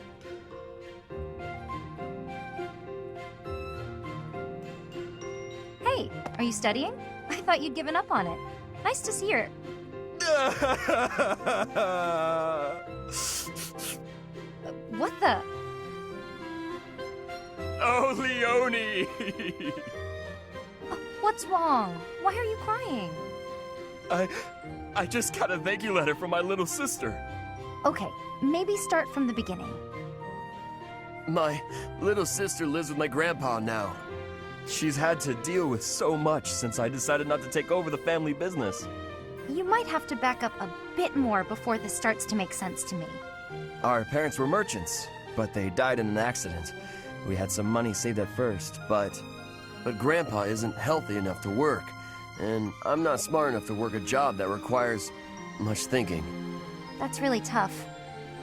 Hey, are you studying? I thought you'd given up on it. Nice to see her. What the? Oh, Leone! What's wrong? Why are you crying? I just got a thank you letter from my little sister. Okay, maybe start from the beginning. My little sister lives with my grandpa now. She's had to deal with so much since I decided not to take over the family business. You might have to back up a bit more before this starts to make sense to me. Our parents were merchants, but they died in an accident. We had some money saved at first, but Grandpa isn't healthy enough to work, and I'm not smart enough to work a job that requires much thinking. That's really tough.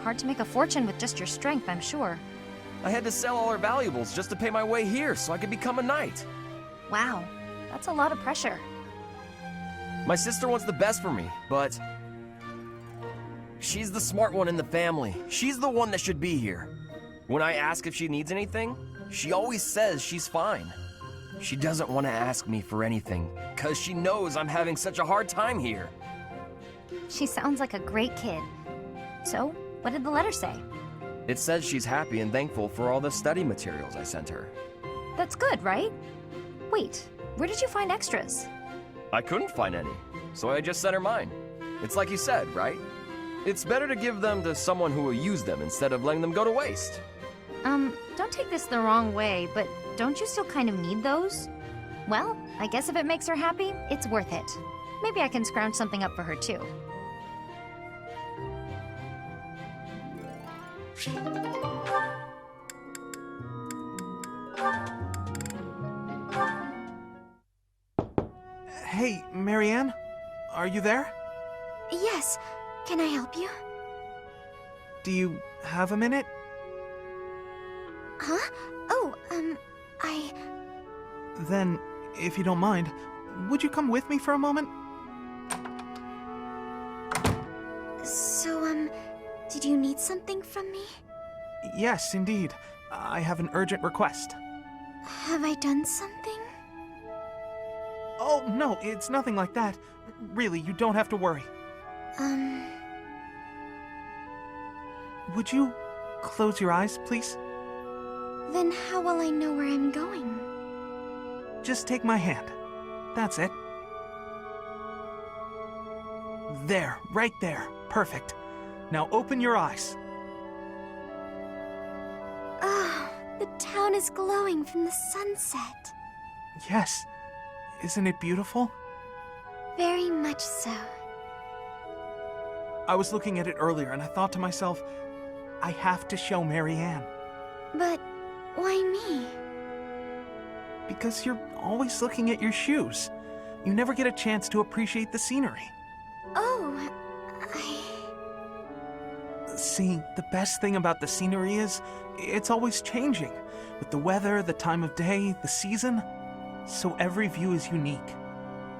Hard to make a fortune with just your strength, I'm sure. I had to sell all our valuables just to pay my way here so I could become a knight. Wow, that's a lot of pressure. My sister wants the best for me, but she's the smart one in the family. She's the one that should be here. When I ask if she needs anything, she always says she's fine. She doesn't want to ask me for anything, because she knows I'm having such a hard time here. She sounds like a great kid. So, what did the letter say? It says she's happy and thankful for all the study materials I sent her. That's good, right? Wait, where did you find extras? I couldn't find any, so I just sent her mine. It's like you said, right? It's better to give them to someone who will use them instead of letting them go to waste. Don't take this the wrong way, but don't you still kind of need those? Well, I guess if it makes her happy, it's worth it. Maybe I can scrounge something up for her too. Hey, Marianne? Are you there? Yes. Can I help you? Do you have a minute? Huh? Oh, Then, if you don't mind, would you come with me for a moment? So, did you need something from me? Yes, indeed. I have an urgent request. Have I done something? Oh, no, it's nothing like that. Really, you don't have to worry. Would you close your eyes, please? Then how will I know where I'm going? Just take my hand. That's it. There, right there. Perfect. Now open your eyes. Oh, the town is glowing from the sunset. Yes. Isn't it beautiful? Very much so. I was looking at it earlier and I thought to myself, I have to show Marianne. But why me? Because you're always looking at your shoes. You never get a chance to appreciate the scenery. Oh, See, the best thing about the scenery is, it's always changing. With the weather, the time of day, the season. So every view is unique.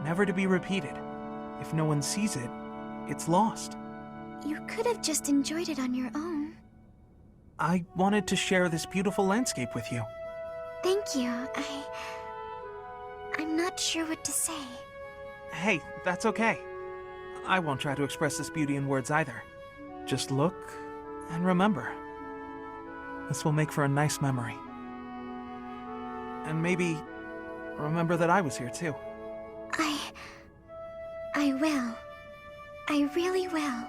Never to be repeated. If no one sees it, it's lost. You could have just enjoyed it on your own. I wanted to share this beautiful landscape with you. Thank you. I'm not sure what to say. Hey, that's okay. I won't try to express this beauty in words either. Just look and remember. This will make for a nice memory. And maybe remember that I was here too. I will. I really will.